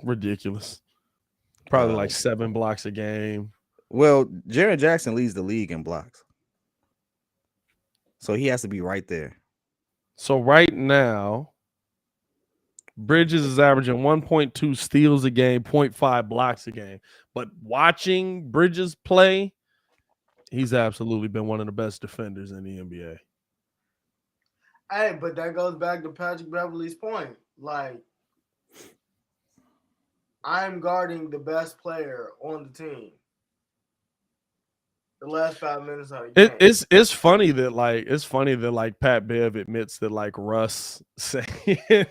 D: Ridiculous. Probably like 7 blocks a game.
F: Well, Jaren Jackson leads the league in blocks, so he has to be right there.
D: So right now, Bridges is averaging 1.2 steals a game, 0.5 blocks a game. But watching Bridges play, he's absolutely been one of the best defenders in the NBA.
E: Hey, but that goes back to Patrick Beverley's point. Like, I'm guarding the best player on the team. The last 5 minutes of the game.
D: It's funny that like Pat Bev admits that like Russ saying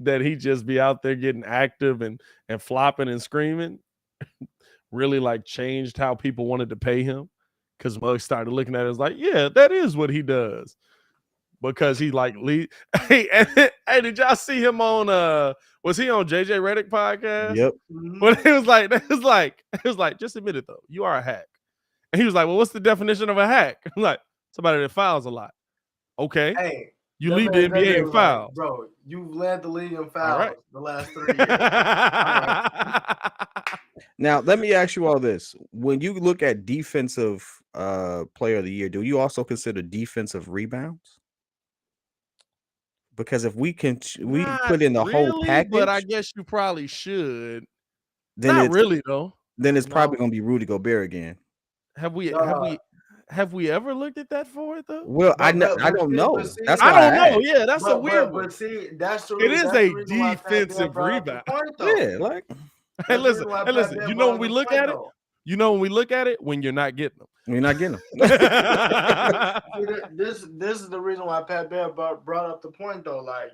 D: that he just be out there getting active and flopping and screaming really like changed how people wanted to pay him, because Muggs started looking at it as like, yeah, that is what he does, because he like lead. Hey, did y'all see him on was he on JJ Redick podcast?
F: Yep.
D: But it was like just admit it though, you are a hack. And he was like, well, what's the definition of a hack? I'm like, somebody that fouls a lot. Okay.
E: Hey,
D: you lead the NBA in fouls.
E: Like, bro, you've led the league in fouls the last 3 years.
F: Now, let me ask you all this. When you look at defensive player of the year, do you also consider defensive rebounds? Because if we put in the whole package,
D: but I guess you probably should.
F: Then
D: not really though.
F: Then it's probably going to be Rudy Gobert again.
D: Have we ever looked at that for it though?
F: Well, I don't know. That's
D: I don't know. Yeah, that's a weird one.
E: But see, that's the
D: it is
E: that's
D: a
E: the
D: defensive rebound.
F: Yeah, like
D: hey, listen. You know when we look at it, when you're not getting them.
F: You're not getting them.
E: This is the reason why Pat Bear brought up the point though. Like,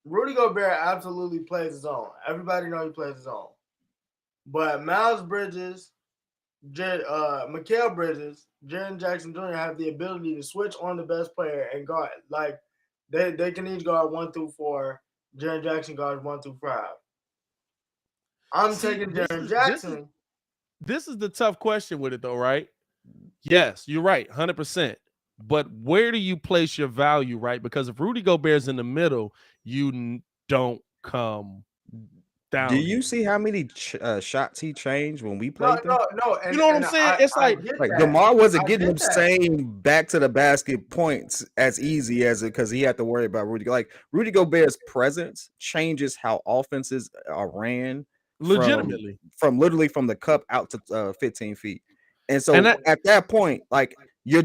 E: Rudy Gobert absolutely plays his own. Everybody knows he plays his own. But Miles Bridges, Mikal Bridges, Jaren Jackson Jr. have the ability to switch on the best player and guard. Like, they can each guard 1 through 4. Jaren Jackson guards 1 through 5. I'm taking Jaren Jackson.
D: This is the tough question with it, though, right? Yes, you're right, 100%. But where do you place your value, right? Because if Rudy Gobert's in the middle, you don't come down.
F: Do you see how many shots he changed when we played them?
E: No.
D: You know what I'm saying? It's like
F: DeMar wasn't getting them same back to the basket points as easy as it, because he had to worry about Rudy. Like, Rudy Gobert's presence changes how offenses are ran
D: legitimately
F: from literally from the cup out to 15 feet. And so at that point, like your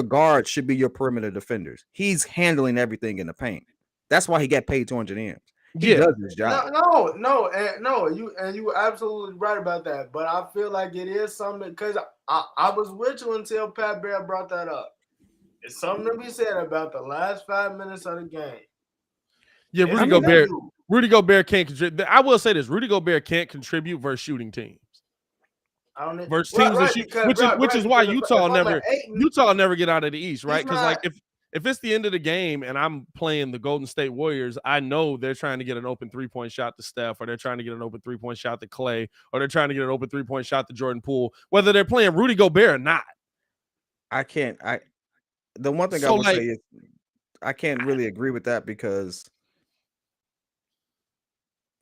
F: guard should be your perimeter defenders. He's handling everything in the paint. That's why he got paid 200 M's. He does his job.
E: No. You absolutely right about that. But I feel like it is something because I was with you until Pat Bear brought that up. It's something to be said about the last 5 minutes of the game.
D: Yeah, Rudy Gobert can't contribute. I will say this: Rudy Gobert can't contribute versus shooting teams. Versus teams that shoot, which is why Utah never get out of the East, right? Because like if it's the end of the game and I'm playing the Golden State Warriors, I know they're trying to get an open 3-point shot to Steph, or they're trying to get an open 3-point shot to Clay, or they're trying to get an open 3-point shot to Jordan Poole, whether they're playing Rudy Gobert or not.
F: The one thing I would say is I can't really agree with that because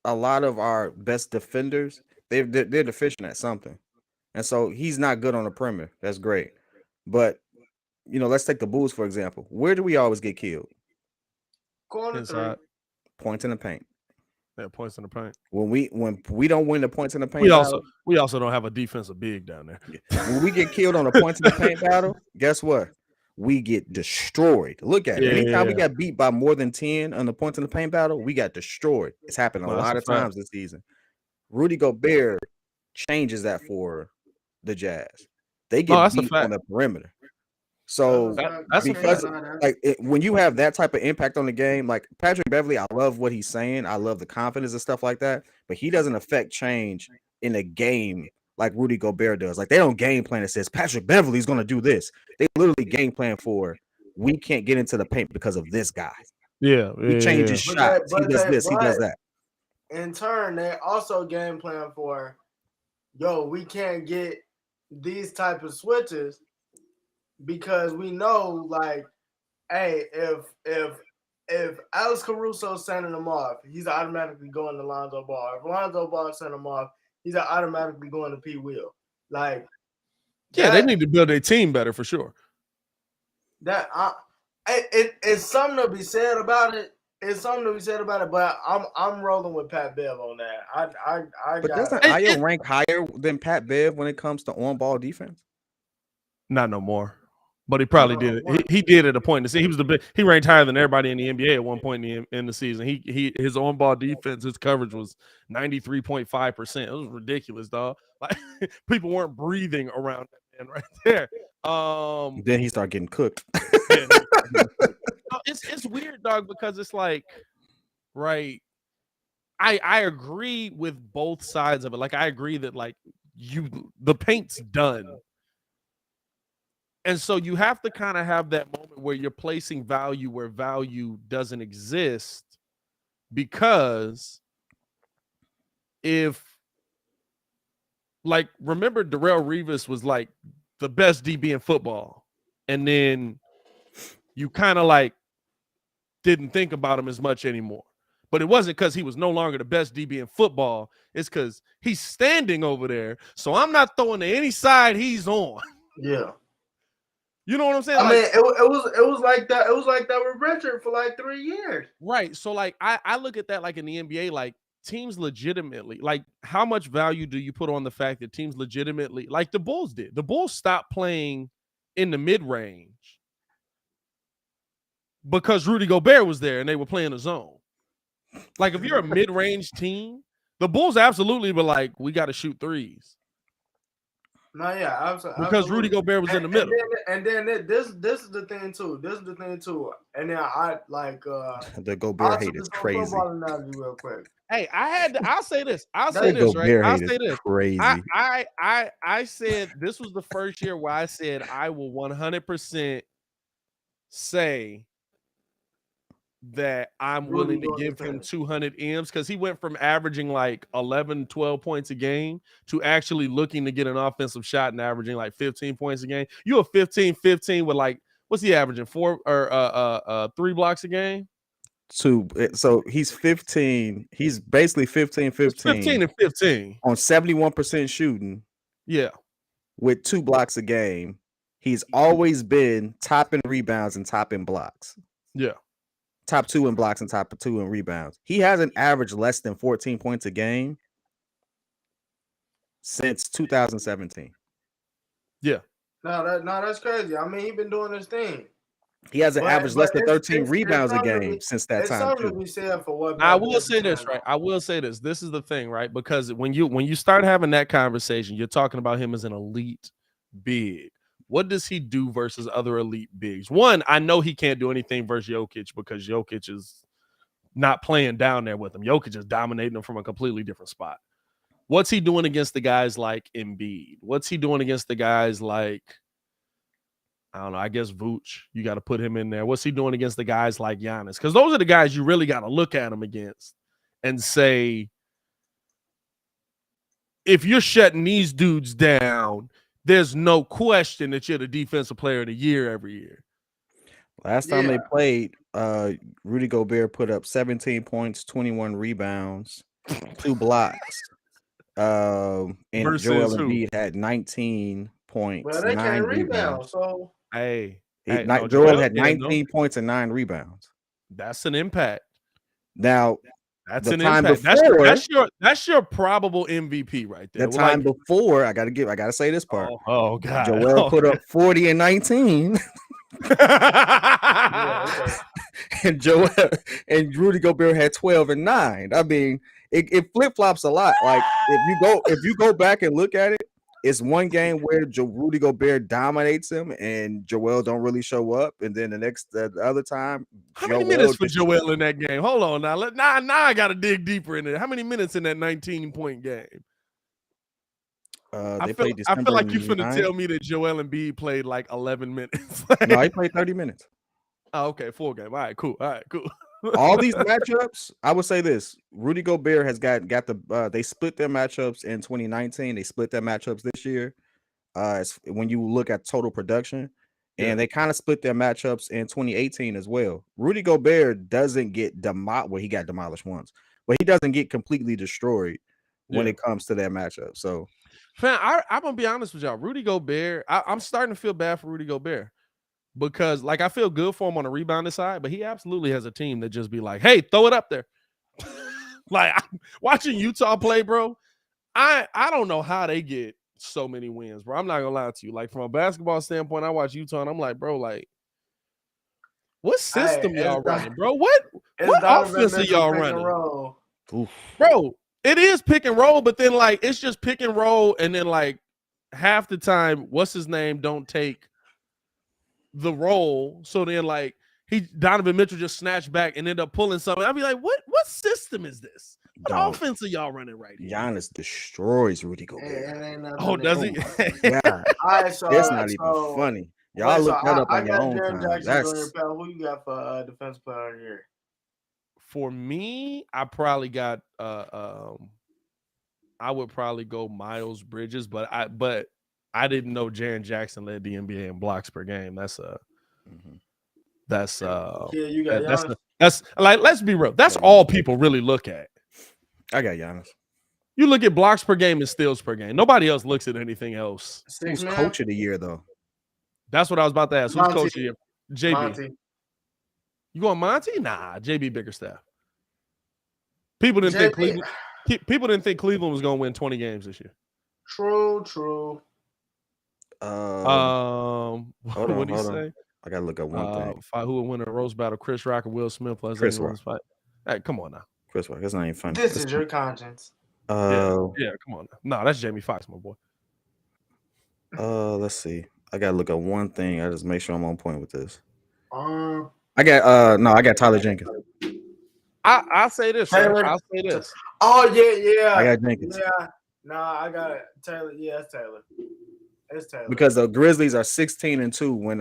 F: a lot of our best defenders, they're deficient at something. And so he's not good on the perimeter. That's great. But, let's take the Bulls, for example. Where do we always get killed?
E: Corner three.
F: Points in the paint.
D: Yeah, points in the paint.
F: When we don't win the points in the paint,
D: we also don't have a defensive big down there.
F: When we get killed on the points in the paint battle, guess what? We get destroyed. Look at it. Anytime we got beat by more than 10 on the points in the paint battle, we got destroyed. It's happened a lot of times this season. Rudy Gobert changes that for the Jazz. They get beat on the perimeter. So when you have that type of impact on the game, like Patrick Beverley, I love what he's saying. I love the confidence and stuff like that, but he doesn't affect change in a game like Rudy Gobert does. Like they don't game plan that says Patrick Beverley's going to do this. They literally game plan for we can't get into the paint because of this guy.
D: Yeah.
F: He changes shots. He does this. He does that.
E: In turn, they also game plan for, we can't get these type of switches because we know, like, hey, if Alex Caruso's sending him off, he's automatically going to Lonzo Ball. If Lonzo Ball sent him off, he's automatically going to P. Will. Like,
D: they need to build their team better for sure.
E: It's something to be said about it. But I'm rolling with Pat Bev on that.
F: But doesn't Ayo rank higher than Pat Bev when it comes to on-ball defense?
D: Not no more. But he probably did it. He did at a point. He was he ranked higher than everybody in the NBA at one point in the season. His on-ball defense, his coverage was 93.5%. It was ridiculous, dog. Like people weren't breathing around that man right there.
F: Then he started getting cooked.
D: It's weird, dog, because it's like, right. I agree with both sides of it. Like I agree that like the paint's done. And so you have to kind of have that moment where you're placing value where value doesn't exist, because remember Darrelle Revis was like the best DB in football, and then you kind of like didn't think about him as much anymore. But it wasn't because he was no longer the best DB in football. It's because he's standing over there, so I'm not throwing to any side he's on.
E: Yeah.
D: You know what I'm saying?
E: I mean, it was like that. It was like that with Richard for like 3 years.
D: Right. So like I look at that like in the NBA, like teams legitimately, like how much value do you put on the fact that teams legitimately, like the Bulls did? The Bulls stopped playing in the mid-range because Rudy Gobert was there and they were playing a zone. Like if you're a mid-range team, the Bulls absolutely were like, we got to shoot threes.
E: No, yeah, absolutely.
D: Because Rudy Gobert was in the middle.
E: And then this is the thing too. And then I like
F: the Gobert hate is crazy.
E: Real quick.
D: Hey, I'll say this. I'll say this, right? I'll say this.
F: Crazy.
D: I said this was the first year where I said I will 100% say that I'm willing to give him 200 M's, because he went from averaging like 11, 12 points a game to actually looking to get an offensive shot and averaging like 15 points a game. You a 15 with like, what's he averaging? 4 or 3 blocks a game?
F: 2. So he's 15. He's basically 15
D: and 15
F: on 71% shooting.
D: Yeah.
F: With 2 blocks a game. He's always been top in rebounds and top in blocks.
D: Yeah.
F: Top 2 in blocks and top 2 in rebounds. He hasn't averaged less than 14 points a game since 2017.
D: Yeah.
E: No, that's crazy. I mean, he been doing his thing.
F: He hasn't averaged less than 13 rebounds a
E: something to
F: game
E: be-
F: since that
E: It's
F: time.
E: something
F: Too.
E: to be said for what
D: I
E: Pat
D: will
E: Bev
D: say
E: is
D: this,
E: saying,
D: right?
E: though.
D: I will say this. This is the thing, right? Because when you start having that conversation, you're talking about him as an elite big. What does he do versus other elite bigs? One, I know he can't do anything versus Jokic because Jokic is not playing down there with him. Jokic is dominating him from a completely different spot. What's he doing against the guys like Embiid? What's he doing against the guys like, I don't know, I guess Vooch? You got to put him in there. What's he doing against the guys like Giannis? Because those are the guys you really got to look at him against and say, if you're shutting these dudes down, there's no question that you're the defensive player of the year every year.
F: Last time they played, Rudy Gobert put up 17 points, 21 rebounds, 2 blocks. And
D: Versus
F: Joel
D: who?
F: Embiid had 19 points,
E: Well, they
F: 9
E: can't rebound,
F: rebounds.
E: so
F: Joel had 19 points and 9 rebounds.
D: That's an impact.
F: Now,
D: that's
F: the
D: an
F: time
D: impact.
F: before,
D: that's your probable MVP right there.
F: The time before, I gotta say this part.
D: Oh God.
F: Joel put up 40 and 19. And Joel and Rudy Gobert had 12 and 9. I mean, it flip-flops a lot. Like if you go back and look at it, it's one game where Rudy Gobert dominates him and Joel don't really show up, and then the other time,
D: how many minutes for Joel in that game? Hold on now. Now I gotta dig deeper in it. How many minutes in that 19-point game? I feel like you're finna tell me that Joel Embiid played like 11 minutes.
F: No, he played 30 minutes.
D: Oh, okay, full game. All right, cool.
F: All these matchups, I would say this: Rudy Gobert has got the. They split their matchups in 2019. They split their matchups this year. When you look at total production, and they kind of split their matchups in 2018 as well. Rudy Gobert doesn't get demolished. Well, he got demolished once, but he doesn't get completely destroyed when it comes to that matchup. So,
D: fam, I'm gonna be honest with y'all. Rudy Gobert, I'm starting to feel bad for Rudy Gobert. Because I feel good for him on the rebounding side, but he absolutely has a team that just be like, hey, throw it up there. I'm watching Utah play, bro. I don't know how they get so many wins, bro. I'm not gonna lie to you. From a basketball standpoint, I watch Utah and I'm like, bro, what system y'all running, bro? What offense are y'all running? Bro, it is pick and roll, but then it's just pick and roll, and then half the time, what's his name don't take the role, so then Donovan Mitchell just snatched back and ended up pulling something. I'd be like, what system is this? What offense are y'all running right here?
F: Giannis destroys Rudy Gobert.
D: Oh, does he?
F: Yeah.
E: All right, so
F: it's not even funny. Y'all look that up on your own time.
E: Who you got for defense player here?
D: For me, I probably got I would probably go Miles Bridges, but I didn't know Jaren Jackson led the NBA in blocks per game. That's
E: you got Giannis.
D: That's let's be real. That's all people really look at.
F: I got Giannis.
D: You look at blocks per game and steals per game. Nobody else looks at anything else.
F: Who's coach of the year though?
D: That's what I was about to ask. Who's coach of the year? JB.
E: Monty.
D: You going Monty? Nah, JB Bickerstaff. People didn't think Cleveland was going to win 20 games this year.
E: True.
D: What did he say?
F: I gotta look up one thing.
D: Who would win a roast battle? Chris Rock or Will Smith?
F: Chris Rock.
D: Fight. Hey, come on now.
F: Chris Rock. That's not even funny.
E: This is your conscience.
D: Yeah, come on now. No, that's Jamie Foxx, my boy.
F: Let's see. I gotta look at one thing. I just make sure I'm on point with this.
E: I
F: got Tyler Jenkins.
D: I'll say this. I'll say this.
E: Oh yeah.
F: I got Jenkins.
E: Yeah. Nah, I got it. Taylor. Yeah, it's Taylor. It's Taylor.
F: Because the Grizzlies are 16-2 when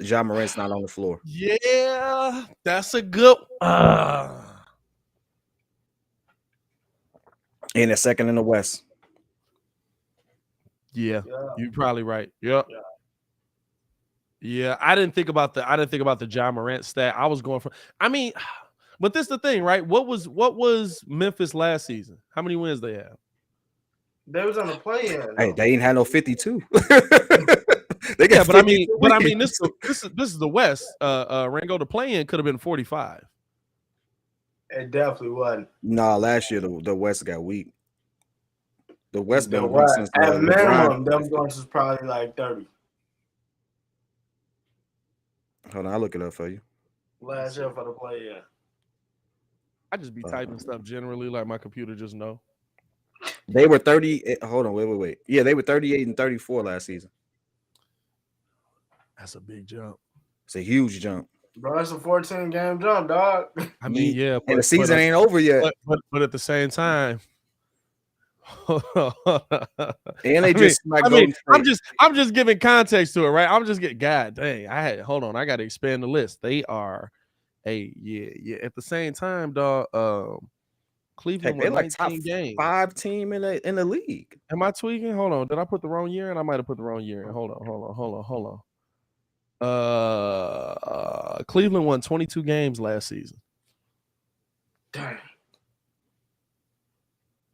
F: Ja Morant's not on the floor.
D: Yeah, that's a good.
F: And they're second in the West.
D: Yeah, you're probably right. Yep. Yeah, I didn't think about the Ja Morant stat. I was going for. But this is the thing, right? What was Memphis last season? How many wins they have?
E: They was on the play-in.
F: Hey, they ain't had no 52.
D: They got but I mean, this is the West. Rango, the play-in could have been 45.
E: It definitely wasn't.
F: No, last year the West got weak. The West been
E: The
F: a week
E: what?
F: since
E: At
F: LeBron.
E: minimum, them joints is probably like 30.
F: Hold on, I'll look it up for you.
E: Last year for the play, yeah.
D: I just be typing stuff generally, like my computer just know.
F: They were 30. Hold on, wait. Yeah, they were 38 and 34 last season.
D: That's a big jump.
F: It's a huge jump.
E: Bro, that's a 14-game jump, dog.
D: I mean, yeah,
F: and the season ain't over yet.
D: But at the same time,
F: and they just
D: I'm just giving context to it, right? I'm just getting God dang. Hold on, I got to expand the list. They are yeah. At the same time, dog. Cleveland won
F: like
D: 19 games.
F: 5 team in the league.
D: Am I tweaking? Hold on. Did I put the wrong year in? I might have put the wrong year in. Hold on. Cleveland won 22 games last season.
E: Dang.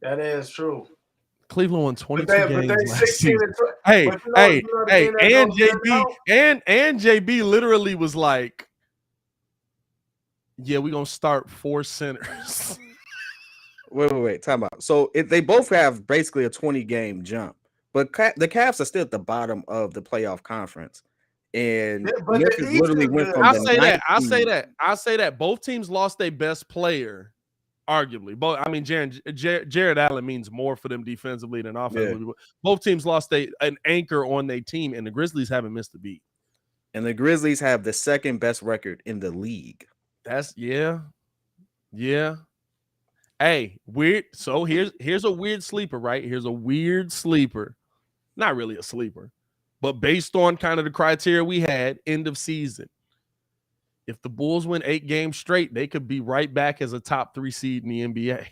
E: That is true.
D: Cleveland won 22 games last season.
E: Hey,
D: and JB literally was like, yeah, we're gonna start 4 centers.
F: Wait. Time out. So they both have basically a 20-game jump, but the Cavs are still at the bottom of the playoff conference. And Memphis literally went from
D: I say that both teams lost their best player, arguably. But I mean, Jared Allen means more for them defensively than offensively. Yeah. Both teams lost an anchor on their team, and the Grizzlies haven't missed a beat.
F: And the Grizzlies have the second best record in the league.
D: That's yeah. Hey, weird. So here's a weird sleeper, right? Here's a weird sleeper. Not really a sleeper, but based on kind of the criteria we had, end of season. If the Bulls win 8 games straight, they could be right back as a top 3 seed in the NBA.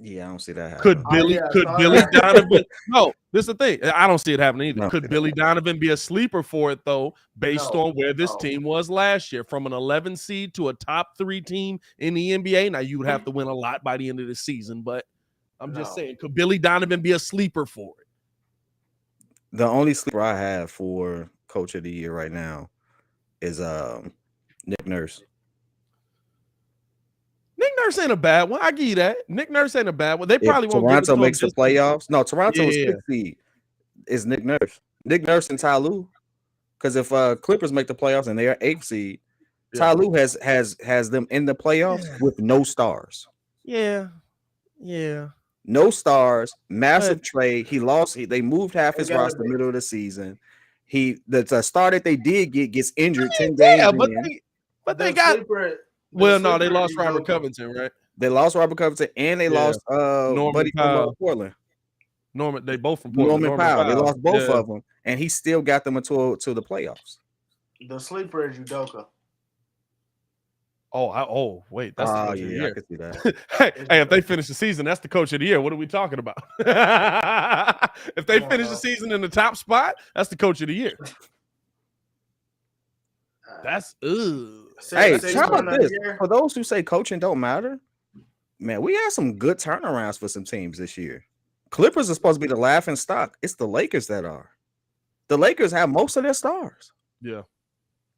F: Yeah, I don't see that happening.
D: Could Billy Donovan? No, this is the thing. I don't see it happening either.
F: No.
D: Could Billy Donovan be a sleeper for it though, based on where this team was last year, from an 11 seed to a top 3 team in the NBA? Now you would have to win a lot by the end of the season, but I'm just saying, could Billy Donovan be a sleeper for it?
F: The only sleeper I have for Coach of the Year right now is Nick Nurse.
D: Nick Nurse ain't a bad one. I give you that. Nick Nurse ain't a bad one. They probably won't.
F: Toronto makes the playoffs. No, Toronto is 6th seed. Is Nick Nurse? Nick Nurse and Ty Lue. Because if Clippers make the playoffs and they are 8th seed, Ty Lue has them in the playoffs with no stars.
D: Yeah.
F: No stars. Massive trade. He lost. They moved half his roster in the middle of the season. The star that they did get gets injured 10 games. Yeah,
D: but they got. Well, no, they lost Robert Covington, right?
F: They lost Robert Covington, and they lost Buddy from Portland.
D: They both from Portland.
F: Norman Powell. They lost both of them, and he still got them to the playoffs.
E: The sleeper is Udoka.
D: Wait, that's the coach of the year.
F: I can see that.
D: hey, if they finish the season, that's the coach of the year. What are we talking about? If they finish the season in the top spot, that's the coach of the year. That's
F: Hey, how about this? For those who say coaching don't matter, man, we had some good turnarounds for some teams this year. Clippers are supposed to be the laughing stock. It's the Lakers that are. The Lakers have most of their stars.
D: Yeah.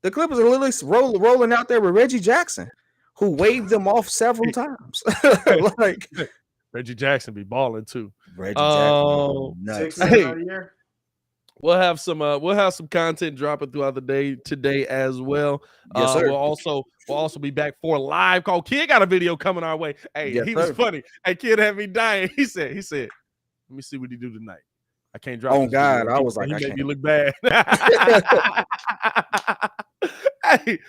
F: The Clippers are literally rolling out there with Reggie Jackson, who waved them off several times. Like
D: Reggie Jackson be balling too.
F: Reggie Jackson, nuts.
D: We'll have some content dropping throughout the day today as well.
F: Yes, sir.
D: We'll also be back for a live call. Kid got a video coming our way. Hey, yes, he was funny. Hey, Kid had me dying. He said, let me see what he do tonight. I can't drop.
F: Oh God,
D: video.
F: I was like,
D: he made me look bad. Hey,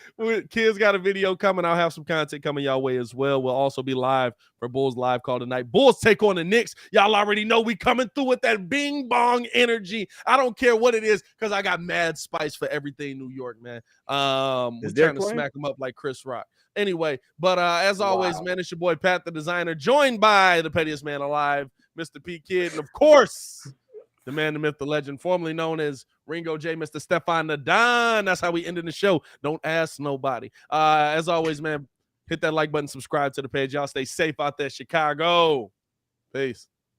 D: Kids got a video coming. I'll have some content coming y'all way as well. We'll also be live for Bulls Live Call tonight. Bulls take on the Knicks. Y'all already know we coming through with that bing bong energy. I don't care what it is because I got mad spice for everything New York, man. We're trying to smack them up like Chris Rock. Anyway, but as always, man, it's your boy Pat the Designer, joined by the pettiest man alive, Mr. P Kid, and of course, the man, the myth, the legend, formerly known as Ringo J, Mr. Stefan the Don. That's how we ended the show. Don't ask nobody. As always, man, hit that like button, subscribe to the page. Y'all stay safe out there, Chicago. Peace.